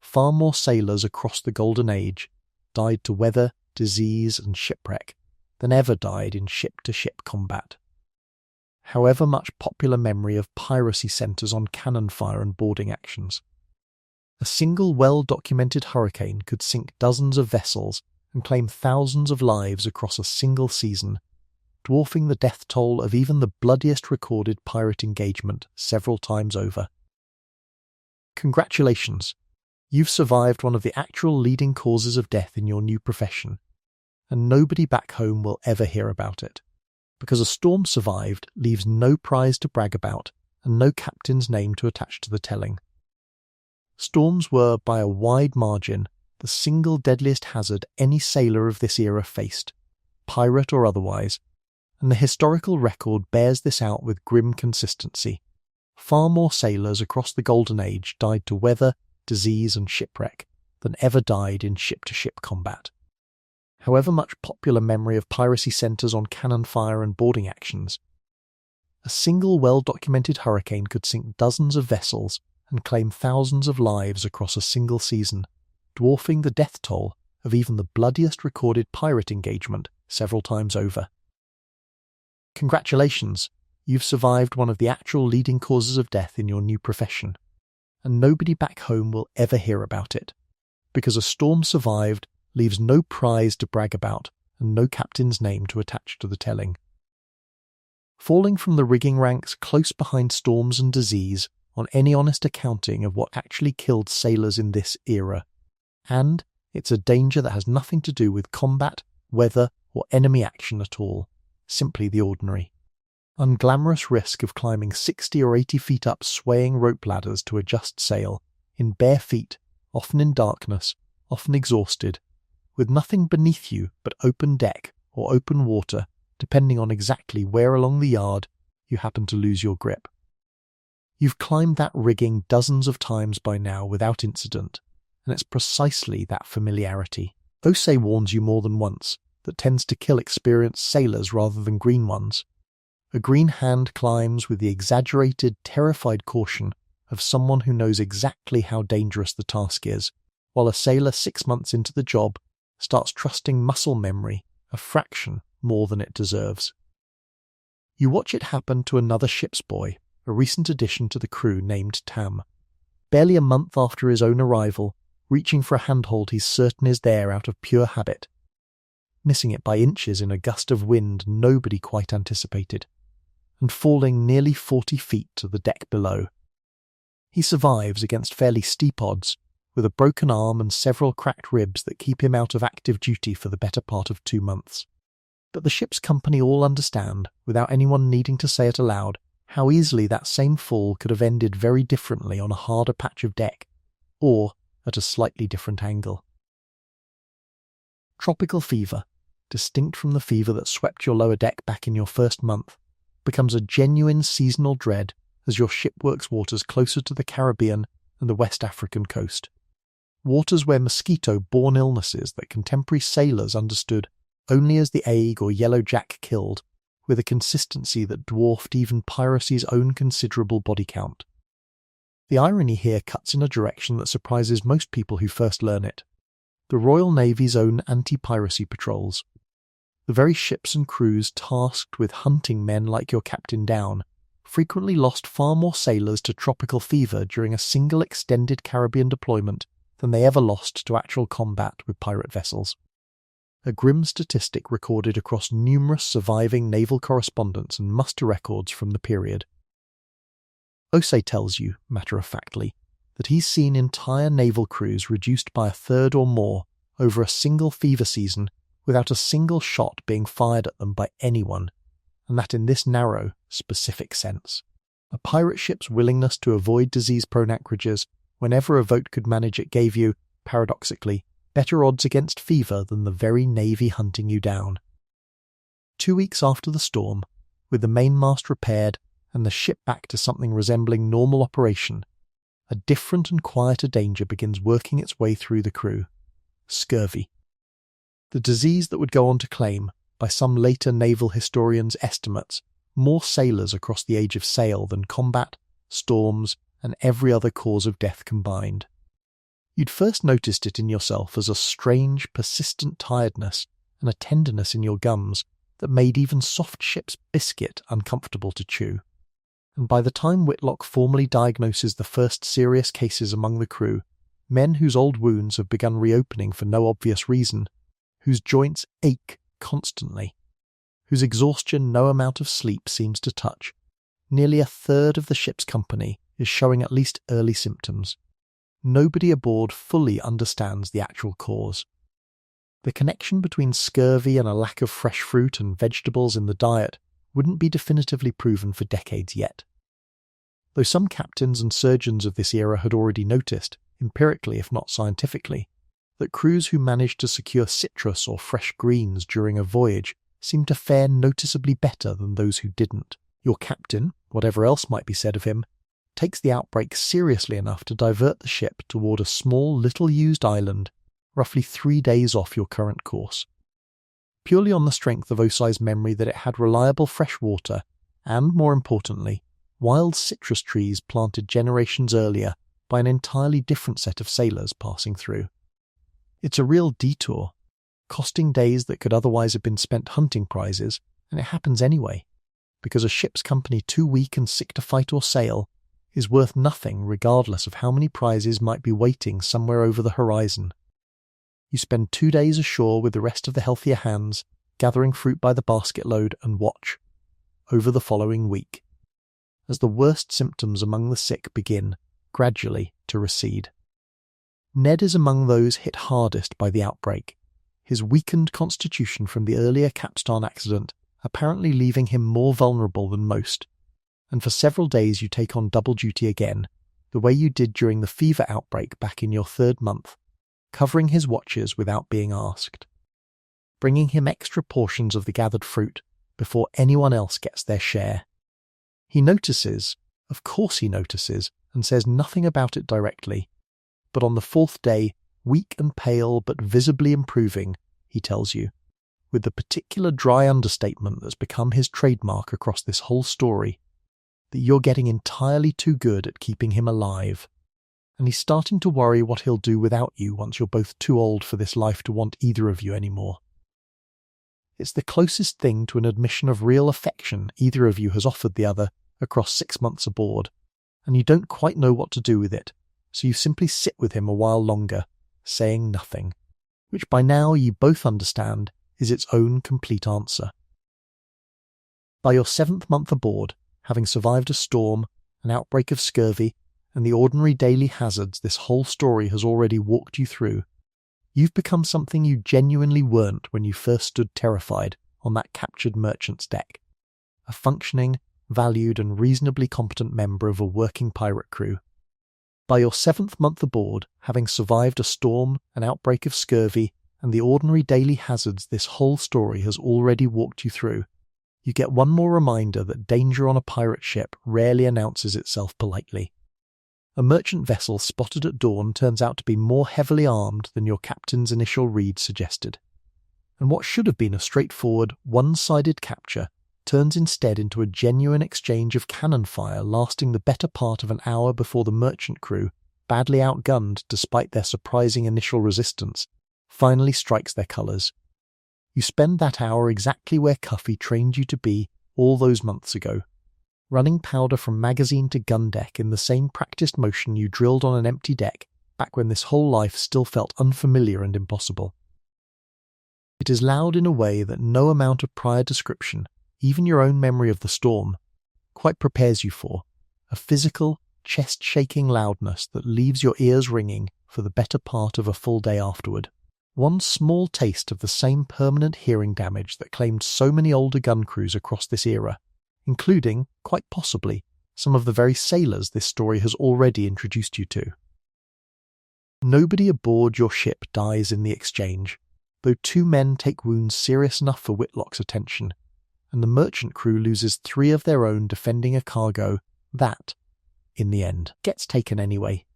Far more sailors across the Golden Age died to weather, disease, and shipwreck than ever died in ship-to-ship combat. However much popular memory of piracy centres on cannon fire and boarding actions. A single well-documented hurricane could sink dozens of vessels and claim thousands of lives across a single season, dwarfing the death toll of even the bloodiest recorded pirate engagement several times over. Congratulations! You've survived one of the actual leading causes of death in your new profession, and nobody back home will ever hear about it, because a storm survived leaves no prize to brag about and no captain's name to attach to the telling. Storms were, by a wide margin, the single deadliest hazard any sailor of this era faced, pirate or otherwise, and the historical record bears this out with grim consistency. far more sailors across the Golden Age died to weather, disease and shipwreck than ever died in ship-to-ship combat. However much popular memory of piracy centres on cannon fire and boarding actions, a single well-documented hurricane could sink dozens of vessels and claim thousands of lives across a single season, dwarfing the death toll of even the bloodiest recorded pirate engagement several times over. Congratulations, you've survived one of the actual leading causes of death in your new profession, and nobody back home will ever hear about it, because a storm survived leaves no prize to brag about and no captain's name to attach to the telling. Falling from the rigging ranks close behind storms and disease on any honest accounting of what actually killed sailors in this era, and it's a danger that has nothing to do with combat, weather, or enemy action at all, simply the ordinary, unglamorous risk of climbing 60 or 80 feet up swaying rope ladders to adjust sail, in bare feet, often in darkness, often exhausted, with nothing beneath you but open deck or open water, depending on exactly where along the yard you happen to lose your grip. You've climbed that rigging dozens of times by now without incident, and it's precisely that familiarity. Osei warns you more than once that tends to kill experienced sailors rather than green ones. A green hand climbs with the exaggerated, terrified caution of someone who knows exactly how dangerous the task is, while a sailor 6 months into the job starts trusting muscle memory a fraction more than it deserves. You watch it happen to another ship's boy, a recent addition to the crew named Tam. Barely a month after his own arrival, reaching for a handhold he's certain is there out of pure habit, missing it by inches in a gust of wind nobody quite anticipated, and falling nearly 40 feet to the deck below. He survives against fairly steep odds, with a broken arm and several cracked ribs that keep him out of active duty for the better part of 2 months. But the ship's company all understand, without anyone needing to say it aloud, how easily that same fall could have ended very differently on a harder patch of deck, or at a slightly different angle. Tropical fever, distinct from the fever that swept your lower deck back in your first month, becomes a genuine seasonal dread as your ship works waters closer to the Caribbean and the West African coast. Waters where mosquito-borne illnesses that contemporary sailors understood only as the ague or yellow jack killed, with a consistency that dwarfed even piracy's own considerable body count. The irony here cuts in a direction that surprises most people who first learn it. The Royal Navy's own anti-piracy patrols, the very ships and crews tasked with hunting men like your Captain down, frequently lost far more sailors to tropical fever during a single extended Caribbean deployment than they ever lost to actual combat with pirate vessels. A grim statistic recorded across numerous surviving naval correspondence and muster records from the period. Osei tells you, matter-of-factly, that he's seen entire naval crews reduced by a third or more over a single fever season without a single shot being fired at them by anyone, and that in this narrow, specific sense. A pirate ship's willingness to avoid disease-prone anchorages whenever a vote could manage it gave you, paradoxically, better odds against fever than the very Navy hunting you down. 2 weeks after the storm, with the mainmast repaired and the ship back to something resembling normal operation, a different and quieter danger begins working its way through the crew. Scurvy. The disease that would go on to claim, by some later naval historians' estimates, more sailors across the age of sail than combat, storms, and every other cause of death combined. You'd first noticed it in yourself as a strange, persistent tiredness and a tenderness in your gums that made even soft ship's biscuit uncomfortable to chew. And by the time Whitlock formally diagnoses the first serious cases among the crew, men whose old wounds have begun reopening for no obvious reason, whose joints ache constantly, whose exhaustion no amount of sleep seems to touch, nearly a third of the ship's company is showing at least early symptoms. Nobody aboard fully understands the actual cause. The connection between scurvy and a lack of fresh fruit and vegetables in the diet wouldn't be definitively proven for decades yet. Though some captains and surgeons of this era had already noticed, empirically if not scientifically, that crews who managed to secure citrus or fresh greens during a voyage seemed to fare noticeably better than those who didn't. Your captain, whatever else might be said of him, takes the outbreak seriously enough to divert the ship toward a small, little-used island, roughly 3 days off your current course. Purely on the strength of Osai's memory that it had reliable fresh water and, more importantly, wild citrus trees planted generations earlier by an entirely different set of sailors passing through. It's a real detour, costing days that could otherwise have been spent hunting prizes, and it happens anyway, because a ship's company too weak and sick to fight or sail is worth nothing regardless of how many prizes might be waiting somewhere over the horizon. You spend 2 days ashore with the rest of the healthier hands, gathering fruit by the basket load, and watch, over the following week, as the worst symptoms among the sick begin, gradually, to recede. Ned is among those hit hardest by the outbreak, his weakened constitution from the earlier capstan accident apparently leaving him more vulnerable than most, and for several days you take on double duty again, the way you did during the fever outbreak back in your 3rd month, covering his watches without being asked, bringing him extra portions of the gathered fruit before anyone else gets their share. He notices, of course he notices, and says nothing about it directly, but on the 4th day, weak and pale but visibly improving, he tells you, with the particular dry understatement that's become his trademark across this whole story, that you're getting entirely too good at keeping him alive, and he's starting to worry what he'll do without you once you're both too old for this life to want either of you anymore. It's the closest thing to an admission of real affection either of you has offered the other across 6 months aboard, and you don't quite know what to do with it, so you simply sit with him a while longer, saying nothing, which by now you both understand is its own complete answer. By your 7th month aboard, having survived a storm, an outbreak of scurvy, and the ordinary daily hazards this whole story has already walked you through, you've become something you genuinely weren't when you first stood terrified on that captured merchant's deck, a functioning, valued and reasonably competent member of a working pirate crew. By your 7th month aboard, having survived a storm, an outbreak of scurvy, and the ordinary daily hazards this whole story has already walked you through, you get one more reminder that danger on a pirate ship rarely announces itself politely. A merchant vessel spotted at dawn turns out to be more heavily armed than your captain's initial read suggested, and what should have been a straightforward, one-sided capture turns instead into a genuine exchange of cannon fire lasting the better part of an hour before the merchant crew, badly outgunned despite their surprising initial resistance, finally strikes their colours. You spend that hour exactly where Cuffy trained you to be all those months ago, running powder from magazine to gun deck in the same practiced motion you drilled on an empty deck back when this whole life still felt unfamiliar and impossible. It is loud in a way that no amount of prior description, even your own memory of the storm, quite prepares you for, a physical, chest-shaking loudness that leaves your ears ringing for the better part of a full day afterward. One small taste of the same permanent hearing damage that claimed so many older gun crews across this era, including, quite possibly, some of the very sailors this story has already introduced you to. Nobody aboard your ship dies in the exchange, though 2 men take wounds serious enough for Whitlock's attention, and the merchant crew loses 3 of their own defending a cargo that, in the end, gets taken anyway.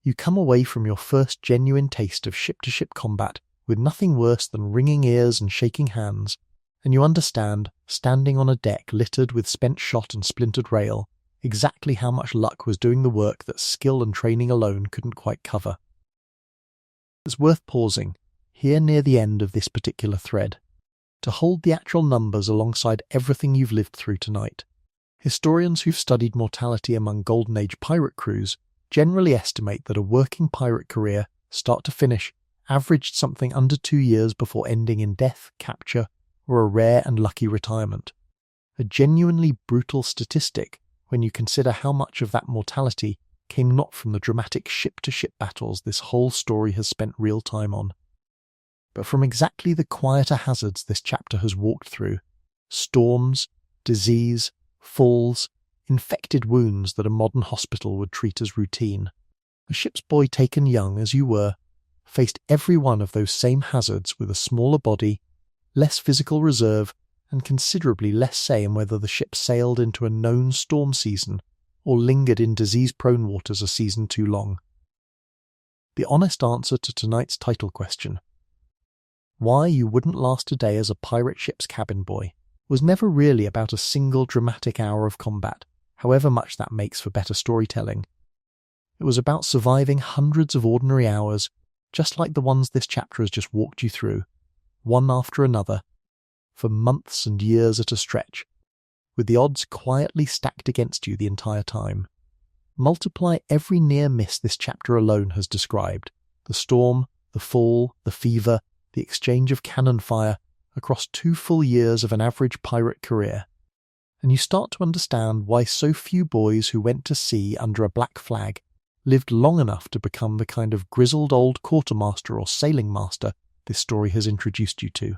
You come away from your first genuine taste of ship-to-ship combat with nothing worse than ringing ears and shaking hands, and you understand, standing on a deck littered with spent shot and splintered rail, exactly how much luck was doing the work that skill and training alone couldn't quite cover. It's worth pausing, here near the end of this particular thread, to hold the actual numbers alongside everything you've lived through tonight. Historians who've studied mortality among Golden Age pirate crews generally estimate that a working pirate career, start to finish, averaged something under 2 years before ending in death, capture, or a rare and lucky retirement. A genuinely brutal statistic when you consider how much of that mortality came not from the dramatic ship-to-ship battles this whole story has spent real time on, but from exactly the quieter hazards this chapter has walked through: storms, disease, falls, infected wounds that a modern hospital would treat as routine. A ship's boy taken young as you were, faced every one of those same hazards with a smaller body, less physical reserve, and considerably less say in whether the ship sailed into a known storm season or lingered in disease-prone waters a season too long? The honest answer to tonight's title question, why you wouldn't last a day as a pirate ship's cabin boy, was never really about a single dramatic hour of combat, however much that makes for better storytelling. It was about surviving hundreds of ordinary hours, just like the ones this chapter has just walked you through, one after another, for months and years at a stretch, with the odds quietly stacked against you the entire time. Multiply every near miss this chapter alone has described, the storm, the fall, the fever, the exchange of cannon fire, across 2 full years of an average pirate career, and you start to understand why so few boys who went to sea under a black flag lived long enough to become the kind of grizzled old quartermaster or sailing master this story has introduced you to.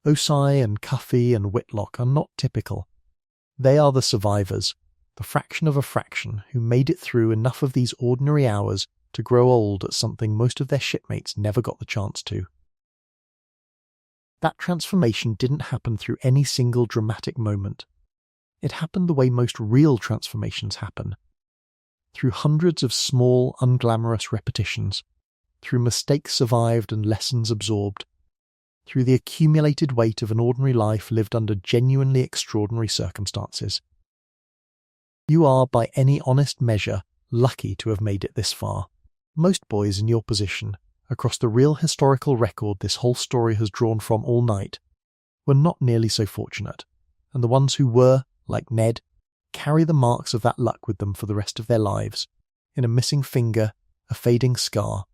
Osai and Cuffy and Whitlock are not typical. They are the survivors, the fraction of a fraction who made it through enough of these ordinary hours to grow old at something most of their shipmates never got the chance to. That transformation didn't happen through any single dramatic moment. It happened the way most real transformations happen, through hundreds of small, unglamorous repetitions, through mistakes survived and lessons absorbed, through the accumulated weight of an ordinary life lived under genuinely extraordinary circumstances. You are, by any honest measure, lucky to have made it this far. Most boys in your position, across the real historical record this whole story has drawn from all night, were not nearly so fortunate, and the ones who were, like Ned, carry the marks of that luck with them for the rest of their lives, in a missing finger, a fading scar,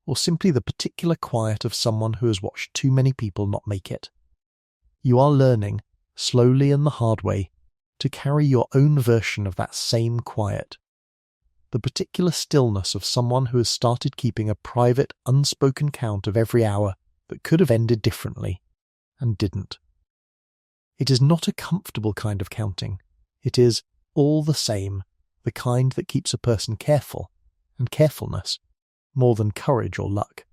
or simply the particular quiet of someone who has watched too many people not make it. You are learning, slowly and the hard way, to carry your own version of that same quiet. The particular stillness of someone who has started keeping a private, unspoken count of every hour that could have ended differently, and didn't. It is not a comfortable kind of counting. It is, all the same, the kind that keeps a person careful, and carefulness, more than courage or luck,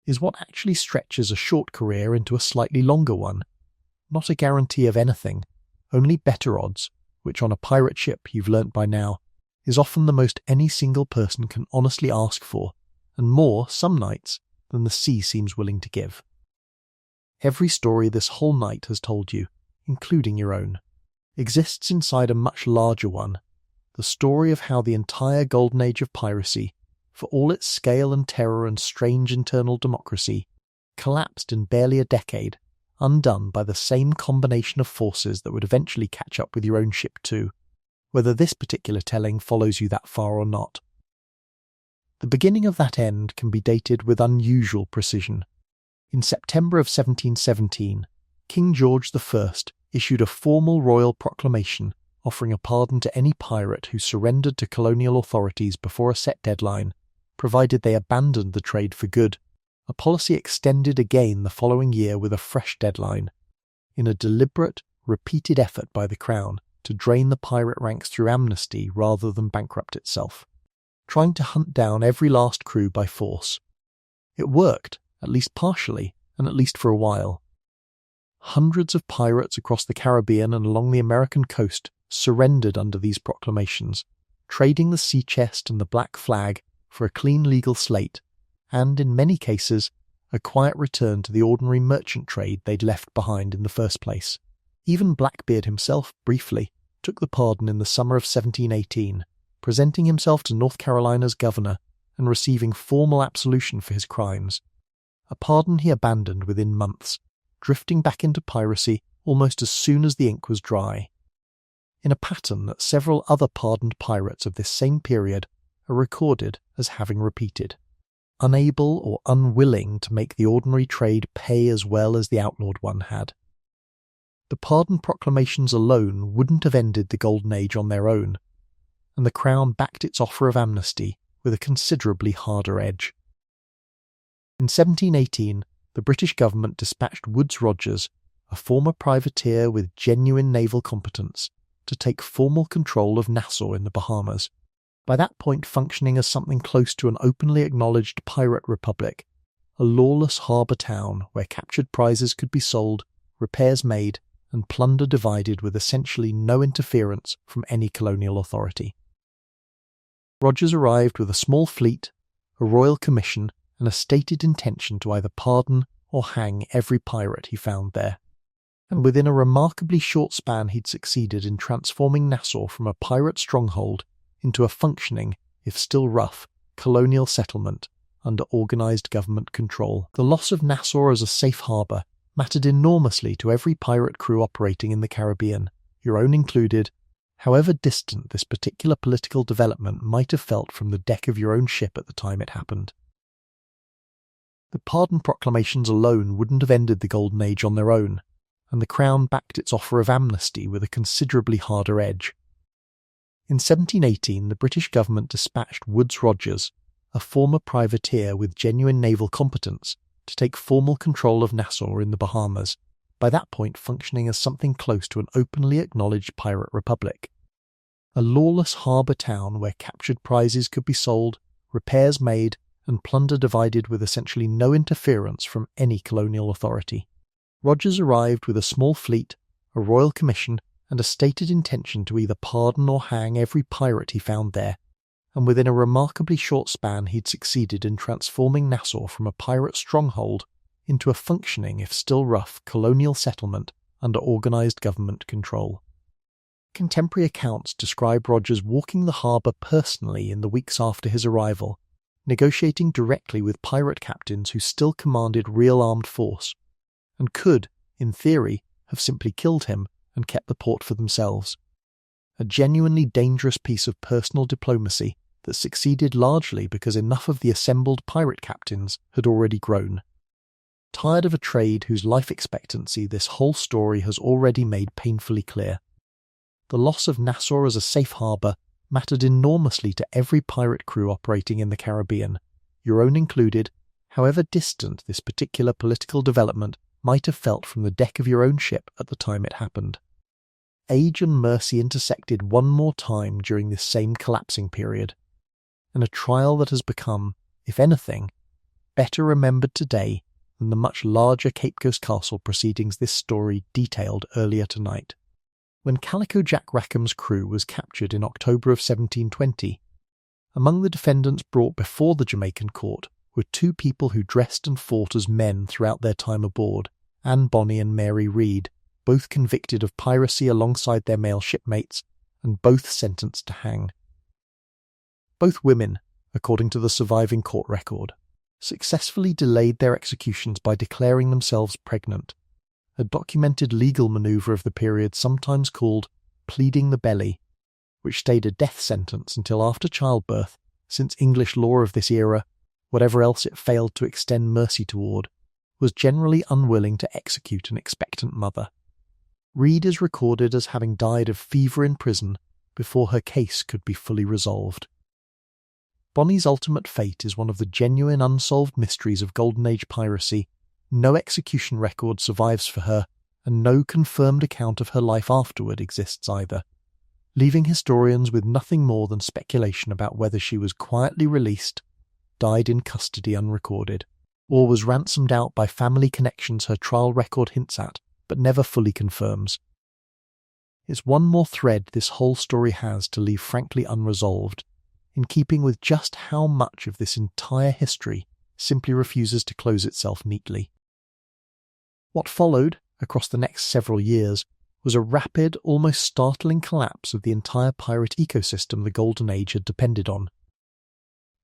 is what actually stretches a short career into a slightly longer one. Not a guarantee of anything, only better odds, which on a pirate ship, you've learnt by now, is often the most any single person can honestly ask for, and more, some nights, than the sea seems willing to give. Every story this whole night has told you, including your own, exists inside a much larger one, the story of how the entire Golden Age of Piracy, for all its scale and terror and strange internal democracy, collapsed in barely a decade, undone by the same combination of forces that would eventually catch up with your own ship too, whether this particular telling follows you that far or not. The beginning of that end can be dated with unusual precision. In September of 1717, King George I issued a formal royal proclamation offering a pardon to any pirate who surrendered to colonial authorities before a set deadline, provided they abandoned the trade for good, a policy extended again the following year with a fresh deadline, in a deliberate, repeated effort by the Crown to drain the pirate ranks through amnesty rather than bankrupt itself, trying to hunt down every last crew by force. It worked, at least partially, and at least for a while. Hundreds of pirates across the Caribbean and along the American coast surrendered under these proclamations, trading the sea chest and the black flag for a clean legal slate, and, in many cases, a quiet return to the ordinary merchant trade they'd left behind in the first place. Even Blackbeard himself, briefly, took the pardon in the summer of 1718, presenting himself to North Carolina's governor and receiving formal absolution for his crimes, a pardon he abandoned within months, drifting back into piracy almost as soon as the ink was dry, in a pattern that several other pardoned pirates of this same period are recorded as having repeated, unable or unwilling to make the ordinary trade pay as well as the outlawed one had. The pardon proclamations alone wouldn't have ended the Golden Age on their own, and the Crown backed its offer of amnesty with a considerably harder edge. In 1718, the British government dispatched Woodes Rogers, a former privateer with genuine naval competence, to take formal control of Nassau in the Bahamas, by that point functioning as something close to an openly acknowledged pirate republic, a lawless harbour town where captured prizes could be sold, repairs made, and plunder divided with essentially no interference from any colonial authority. Rogers arrived with a small fleet, a royal commission, and a stated intention to either pardon or hang every pirate he found there. And within a remarkably short span he'd succeeded in transforming Nassau from a pirate stronghold into a functioning, if still rough, colonial settlement under organised government control. The loss of Nassau as a safe harbour mattered enormously to every pirate crew operating in the Caribbean, your own included, however distant this particular political development might have felt from the deck of your own ship at the time it happened. The pardon proclamations alone wouldn't have ended the Golden Age on their own, and the Crown backed its offer of amnesty with a considerably harder edge. In 1718, the British government dispatched Woodes Rogers, a former privateer with genuine naval competence, to take formal control of Nassau in the Bahamas, by that point functioning as something close to an openly acknowledged pirate republic. A lawless harbour town where captured prizes could be sold, repairs made, and plunder divided with essentially no interference from any colonial authority. Rogers arrived with a small fleet, a royal commission, and a stated intention to either pardon or hang every pirate he found there, and within a remarkably short span he'd succeeded in transforming Nassau from a pirate stronghold into a functioning, if still rough, colonial settlement under organised government control. Contemporary accounts describe Rogers walking the harbour personally in the weeks after his arrival, negotiating directly with pirate captains who still commanded real armed force, and could, in theory, have simply killed him and kept the port for themselves. A genuinely dangerous piece of personal diplomacy that succeeded largely because enough of the assembled pirate captains had already grown. Tired of a trade whose life expectancy this whole story has already made painfully clear. The loss of Nassau as a safe harbour mattered enormously to every pirate crew operating in the Caribbean, your own included, however distant this particular political development might have felt from the deck of your own ship at the time it happened. Age and mercy intersected one more time during this same collapsing period, and a trial that has become, if anything, better remembered today than the much larger Cape Coast Castle proceedings this story detailed earlier tonight. When Calico Jack Rackham's crew was captured in October of 1720, among the defendants brought before the Jamaican court were two people who dressed and fought as men throughout their time aboard, Anne Bonny and Mary Read, both convicted of piracy alongside their male shipmates, and both sentenced to hang. Both women, according to the surviving court record, successfully delayed their executions by declaring themselves pregnant, a documented legal manoeuvre of the period sometimes called pleading the belly, which stayed a death sentence until after childbirth, since English law of this era, whatever else it failed to extend mercy toward, was generally unwilling to execute an expectant mother. Reed is recorded as having died of fever in prison before her case could be fully resolved. Bonny's ultimate fate is one of the genuine unsolved mysteries of Golden Age piracy. No execution record survives for her, and no confirmed account of her life afterward exists either, leaving historians with nothing more than speculation about whether she was quietly released, died in custody unrecorded, or was ransomed out by family connections her trial record hints at, but never fully confirms. It's one more thread this whole story has to leave frankly unresolved, in keeping with just how much of this entire history simply refuses to close itself neatly. What followed, across the next several years, was a rapid, almost startling collapse of the entire pirate ecosystem the Golden Age had depended on.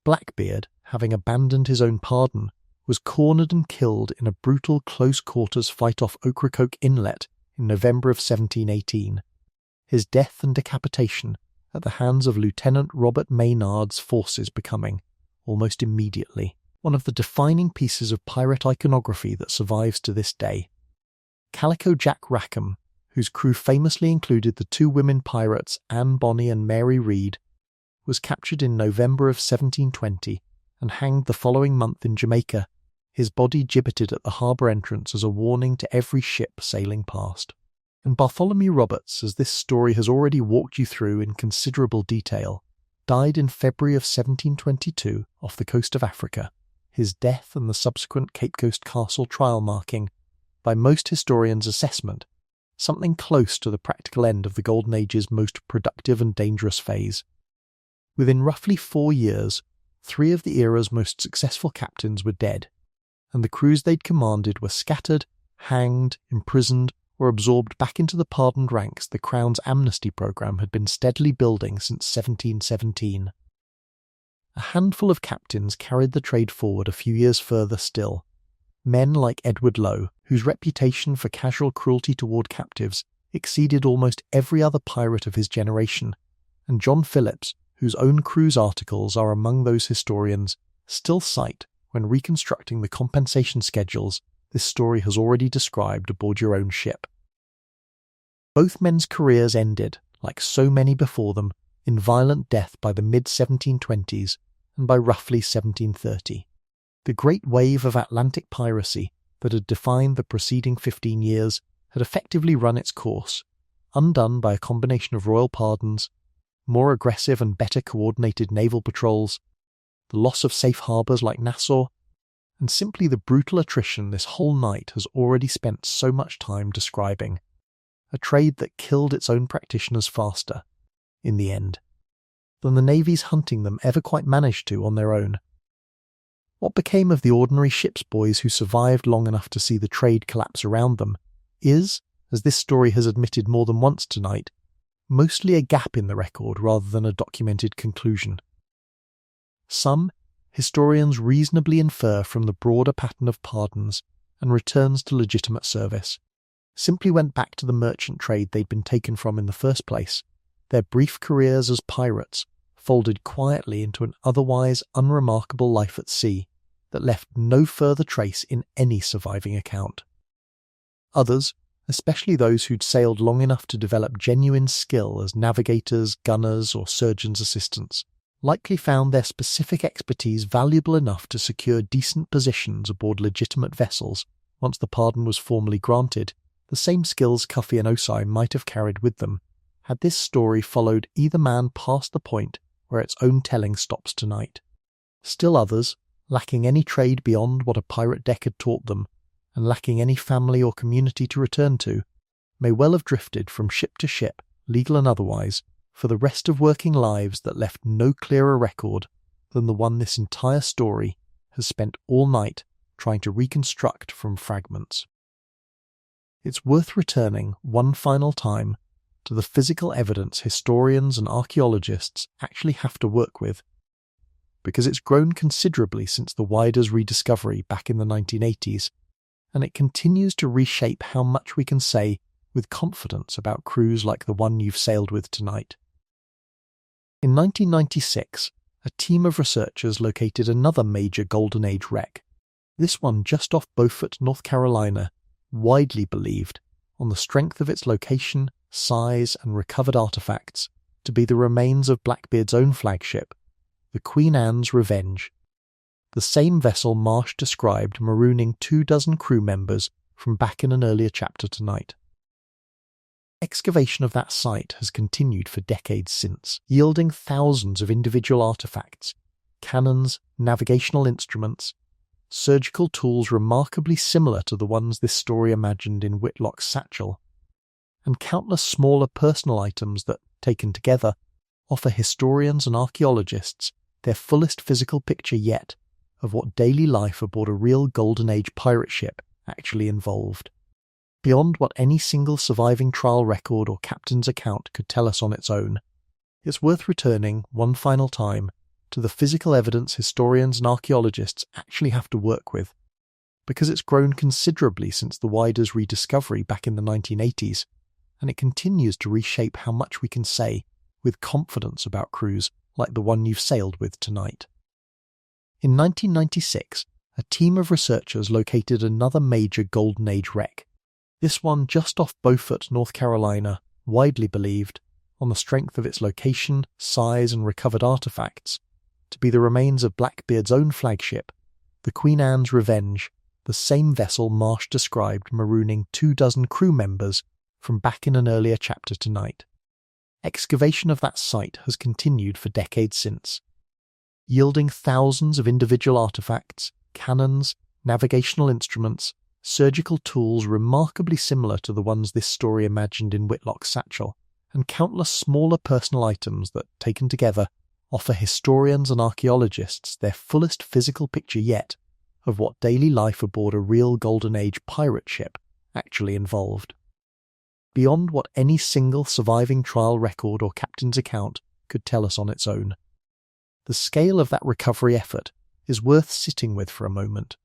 Blackbeard, having abandoned his own pardon, was cornered and killed in a brutal close-quarters fight off Ocracoke Inlet in November of 1718, his death and decapitation at the hands of Lieutenant Robert Maynard's forces becoming, almost immediately, one of the defining pieces of pirate iconography that survives to this day. Calico Jack Rackham, whose crew famously included the two women pirates Anne Bonny and Mary Read, was captured in November of 1720 and hanged the following month in Jamaica, his body gibbeted at the harbour entrance as a warning to every ship sailing past. And Bartholomew Roberts, as this story has already walked you through in considerable detail, died in February of 1722 off the coast of Africa, his death and the subsequent Cape Coast Castle trial marking, by most historians' assessment, something close to the practical end of the Golden Age's most productive and dangerous phase. Within roughly 4 years, 3 of the era's most successful captains were dead, and the crews they'd commanded were scattered, hanged, imprisoned, or absorbed back into the pardoned ranks the Crown's amnesty programme had been steadily building since 1717. A handful of captains carried the trade forward a few years further still. Men like Edward Lowe, whose reputation for casual cruelty toward captives exceeded almost every other pirate of his generation, and John Phillips, whose own cruise articles are among those historians still cite when reconstructing the compensation schedules this story has already described aboard your own ship. Both men's careers ended, like so many before them, in violent death by the mid-1720s and by roughly 1730. The great wave of Atlantic piracy that had defined the preceding 15 years had effectively run its course, undone by a combination of royal pardons, more aggressive and better coordinated naval patrols, the loss of safe harbours like Nassau, and simply the brutal attrition this whole night has already spent so much time describing. A trade that killed its own practitioners faster, in the end, than the navies hunting them ever quite managed to on their own. What became of the ordinary ship's boys who survived long enough to see the trade collapse around them is, as this story has admitted more than once tonight, mostly a gap in the record rather than a documented conclusion. Some historians reasonably infer from the broader pattern of pardons and returns to legitimate service, simply went back to the merchant trade they'd been taken from in the first place, their brief careers as pirates folded quietly into an otherwise unremarkable life at sea that left no further trace in any surviving account. Others, especially those who'd sailed long enough to develop genuine skill as navigators, gunners, or surgeons' assistants, likely found their specific expertise valuable enough to secure decent positions aboard legitimate vessels once the pardon was formally granted, the same skills Cuffy and Osai might have carried with them, had this story followed either man past the point where its own telling stops tonight. Still others, lacking any trade beyond what a pirate deck had taught them, and lacking any family or community to return to, may well have drifted from ship to ship, legal and otherwise, for the rest of working lives that left no clearer record than the one this entire story has spent all night trying to reconstruct from fragments. It's worth returning one final time to the physical evidence historians and archaeologists actually have to work with, because it's grown considerably since the Wider's rediscovery back in the 1980s, and it continues to reshape how much we can say with confidence about crews like the one you've sailed with tonight. In 1996, a team of researchers located another major Golden Age wreck, this one just off Beaufort, North Carolina, widely believed, on the strength of its location, size, and recovered artifacts, to be the remains of Blackbeard's own flagship, the Queen Anne's Revenge, the same vessel Marsh described marooning 24 crew members from back in an earlier chapter tonight. Excavation of that site has continued for decades since, yielding thousands of individual artifacts, cannons, navigational instruments, surgical tools remarkably similar to the ones this story imagined in Whitlock's satchel, and countless smaller personal items that, taken together, offer historians and archaeologists their fullest physical picture yet of what daily life aboard a real Golden Age pirate ship actually involved. Beyond what any single surviving trial record or captain's account could tell us on its own, it's worth returning one final time to the physical evidence historians and archaeologists actually have to work with, because it's grown considerably since the Wider's rediscovery back in the 1980s, and it continues to reshape how much we can say with confidence about crews like the one you've sailed with tonight. In 1996, a team of researchers located another major Golden Age wreck, this one just off Beaufort, North Carolina, widely believed, on the strength of its location, size, and recovered artifacts, to be the remains of Blackbeard's own flagship, the Queen Anne's Revenge, the same vessel Marsh described marooning 24 crew members from back in an earlier chapter tonight. Excavation of that site has continued for decades since, yielding thousands of individual artifacts, cannons, navigational instruments, surgical tools remarkably similar to the ones this story imagined in Whitlock's satchel, and countless smaller personal items that, taken together, offer historians and archaeologists their fullest physical picture yet of what daily life aboard a real Golden Age pirate ship actually involved. Beyond what any single surviving trial record or captain's account could tell us on its own. The scale of that recovery effort is worth sitting with for a moment,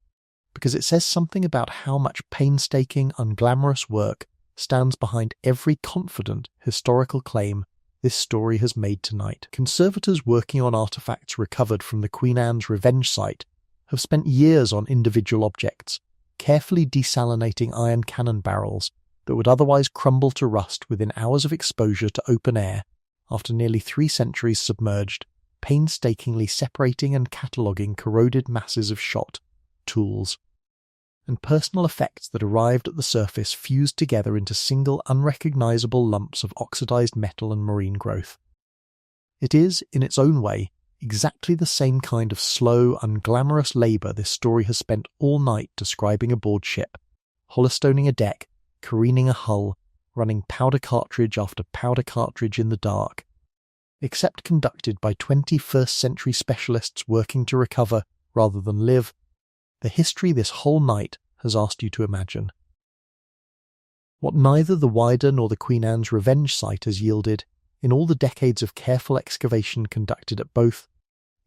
because it says something about how much painstaking, unglamorous work stands behind every confident historical claim this story has made tonight. Conservators working on artefacts recovered from the Queen Anne's Revenge site have spent years on individual objects, carefully desalinating iron cannon barrels that would otherwise crumble to rust within hours of exposure to open air after nearly 3 centuries submerged, painstakingly separating and cataloguing corroded masses of shot, tools, and personal effects that arrived at the surface fused together into single unrecognisable lumps of oxidised metal and marine growth. It is, in its own way, exactly the same kind of slow, unglamorous labour this story has spent all night describing aboard ship, holestoning a deck, careening a hull, running powder cartridge after powder cartridge in the dark, except conducted by 21st century specialists working to recover rather than live, the history this whole night has asked you to imagine. What neither the wider nor the Queen Anne's Revenge site has yielded, in all the decades of careful excavation conducted at both,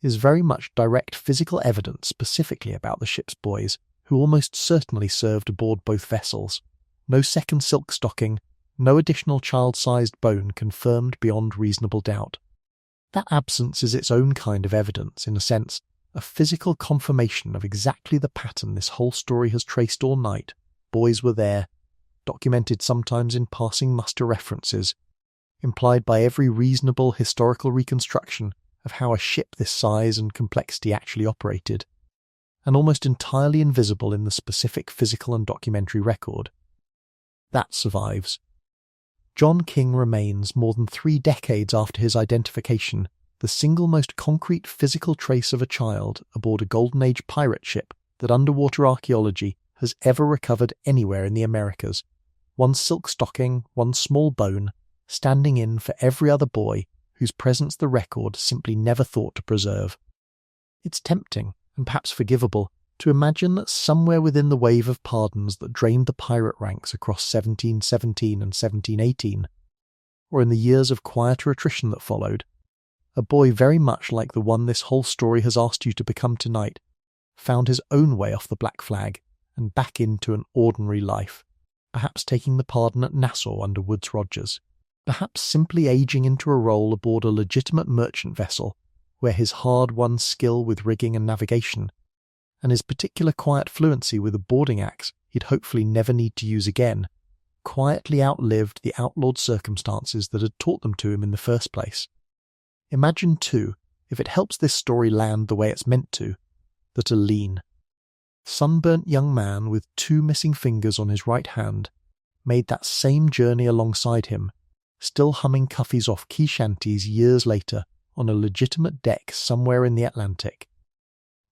is very much direct physical evidence specifically about the ship's boys, who almost certainly served aboard both vessels. No second silk stocking, no additional child-sized bone confirmed beyond reasonable doubt. That absence is its own kind of evidence, in a sense, a physical confirmation of exactly the pattern this whole story has traced all night. Boys were there, documented sometimes in passing muster references, implied by every reasonable historical reconstruction of how a ship this size and complexity actually operated, and almost entirely invisible in the specific physical and documentary record. That survives. John King remains, more than 3 decades after his identification, the single most concrete physical trace of a child aboard a Golden Age pirate ship that underwater archaeology has ever recovered anywhere in the Americas. 1 silk stocking, 1 small bone, standing in for every other boy whose presence the record simply never thought to preserve. It's tempting, and perhaps forgivable, to imagine that somewhere within the wave of pardons that drained the pirate ranks across 1717 and 1718, or in the years of quieter attrition that followed, a boy very much like the one this whole story has asked you to become tonight, found his own way off the Black Flag and back into an ordinary life, perhaps taking the pardon at Nassau under Woodes Rogers, perhaps simply aging into a role aboard a legitimate merchant vessel where his hard-won skill with rigging and navigation, and his particular quiet fluency with a boarding axe he'd hopefully never need to use again, quietly outlived the outlawed circumstances that had taught them to him in the first place. Imagine, too, if it helps this story land the way it's meant to, that a lean, sunburnt young man with 2 missing fingers on his right hand made that same journey alongside him, still humming cuffies off key shanties years later on a legitimate deck somewhere in the Atlantic.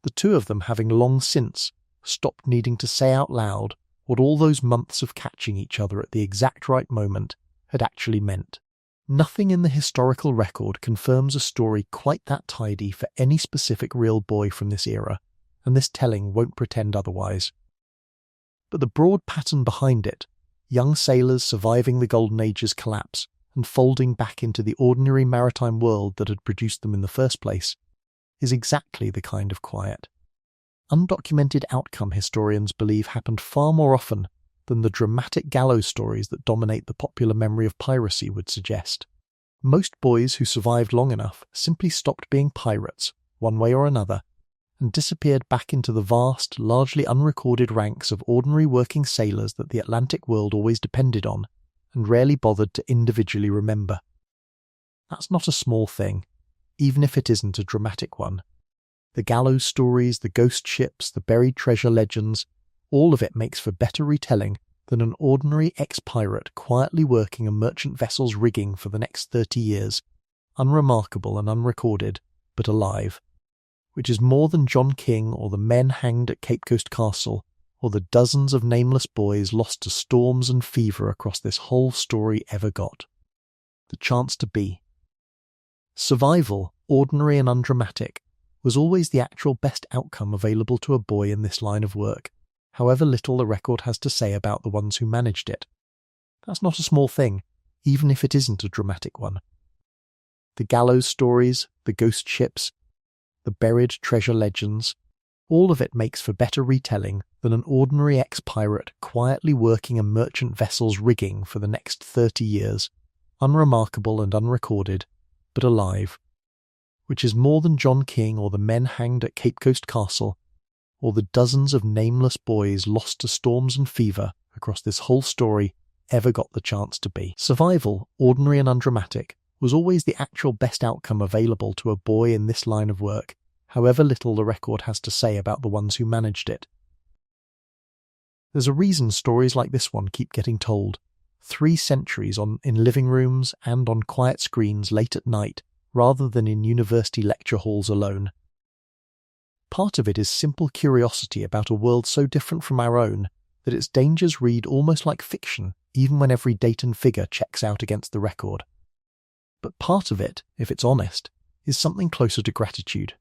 The 2 of them having long since stopped needing to say out loud what all those months of catching each other at the exact right moment had actually meant. Nothing in the historical record confirms a story quite that tidy for any specific real boy from this era, and this telling won't pretend otherwise. But the broad pattern behind it, young sailors surviving the Golden Age's collapse and folding back into the ordinary maritime world that had produced them in the first place, is exactly the kind of quiet, undocumented outcome historians believe happened far more often than the dramatic gallows stories that dominate the popular memory of piracy would suggest. Most boys who survived long enough simply stopped being pirates, one way or another, and disappeared back into the vast, largely unrecorded ranks of ordinary working sailors that the Atlantic world always depended on, and rarely bothered to individually remember. That's not a small thing, even if it isn't a dramatic one. The gallows stories, the ghost ships, the buried treasure legends, all of it makes for better retelling than an ordinary ex-pirate quietly working a merchant vessel's rigging for the next 30 years, unremarkable and unrecorded, but alive, which is more than John King or the men hanged at Cape Coast Castle, or the dozens of nameless boys lost to storms and fever across this whole story ever got. The chance to be. Survival, ordinary and undramatic, was always the actual best outcome available to a boy in this line of work, however little the record has to say about the ones who managed it. That's not a small thing, even if it isn't a dramatic one. The gallows stories, the ghost ships, the buried treasure legends, all of it makes for better retelling than an ordinary ex-pirate quietly working a merchant vessel's rigging for the next 30 years, unremarkable and unrecorded, but alive, which is more than John King or the men hanged at Cape Coast Castle, or the dozens of nameless boys lost to storms and fever across this whole story ever got the chance to be. Survival, ordinary and undramatic, was always the actual best outcome available to a boy in this line of work, however little the record has to say about the ones who managed it. There's a reason stories like this one keep getting told, 3 centuries in living rooms and on quiet screens late at night, rather than in university lecture halls alone. Part of it is simple curiosity about a world so different from our own that its dangers read almost like fiction, even when every date and figure checks out against the record. But part of it, if it's honest, is something closer to gratitude.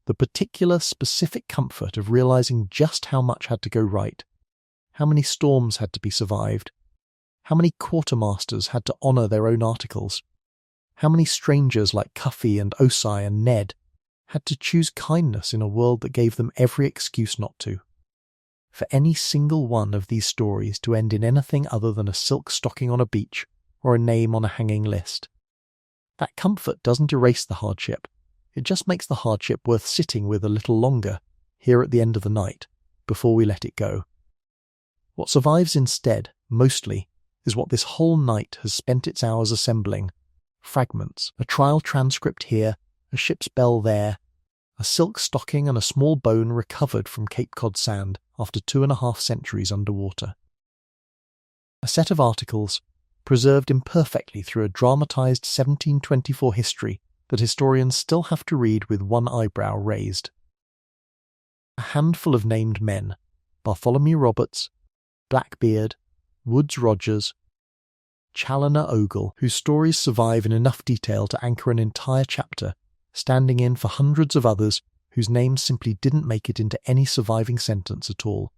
The particular, specific comfort of realizing just how much had to go right, how many storms had to be survived, how many quartermasters had to honour their own articles, how many strangers like Cuffy and Osai and Ned had to choose kindness in a world that gave them every excuse not to. For any single one of these stories to end in anything other than a silk stocking on a beach or a name on a hanging list. That comfort doesn't erase the hardship, it just makes the hardship worth sitting with a little longer, here at the end of the night, before we let it go. What survives instead, mostly, is what this whole night has spent its hours assembling. Fragments, a trial transcript here, a ship's bell there, a silk stocking and a small bone recovered from Cape Cod sand after 2.5 centuries underwater. A set of articles, preserved imperfectly through a dramatised 1724 history that historians still have to read with one eyebrow raised. A handful of named men, Bartholomew Roberts, Blackbeard, Woodes Rogers, Challoner Ogle, whose stories survive in enough detail to anchor an entire chapter, standing in for hundreds of others whose names simply didn't make it into any surviving sentence at all.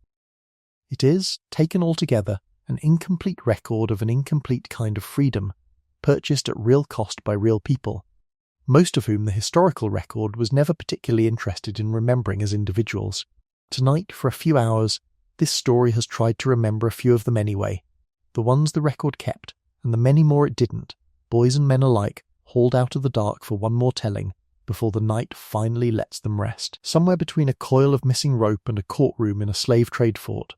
It is, taken altogether, an incomplete record of an incomplete kind of freedom, purchased at real cost by real people, most of whom the historical record was never particularly interested in remembering as individuals. Tonight, for a few hours, this story has tried to remember a few of them anyway, the ones the record kept, and the many more it didn't, boys and men alike, hauled out of the dark for one more telling, before the night finally lets them rest. Somewhere between a coil of missing rope and a courtroom in a slave trade fort,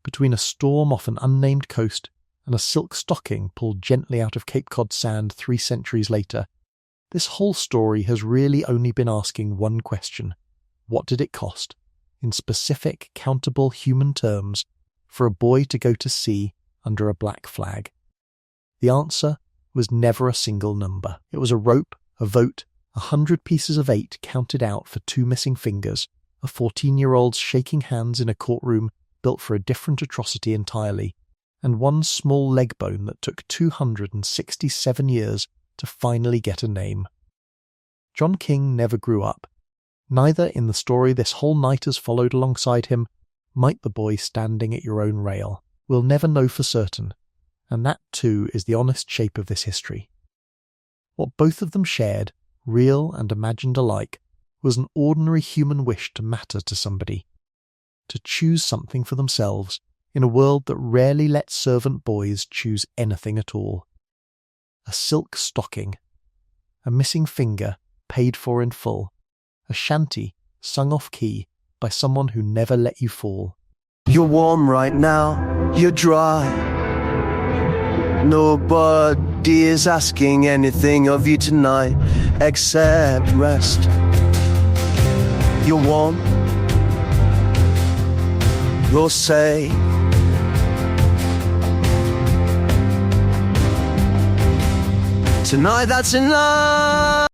between a storm off an unnamed coast and a silk stocking pulled gently out of Cape Cod sand 3 centuries later, this whole story has really only been asking one question. What did it cost, in specific, countable human terms, for a boy to go to sea under a black flag? The answer was never a single number. It was a rope, a vote, 100 pieces of 8 counted out for 2 missing fingers, a 14-year-old's shaking hands in a courtroom built for a different atrocity entirely, and one small leg bone that took 267 years to finally get a name. John King never grew up. Neither in the story this whole night has followed alongside him might the boy standing at your own rail. We'll never know for certain, and that too is the honest shape of this history. What both of them shared, real and imagined alike, was an ordinary human wish to matter to somebody, to choose something for themselves in a world that rarely lets servant boys choose anything at all. A silk stocking, a missing finger paid for in full, a shanty sung off key by someone who never let you fall. You're warm right now, you're dry. Nobody is asking anything of you tonight except rest. You're warm, you're safe. Tonight that's enough.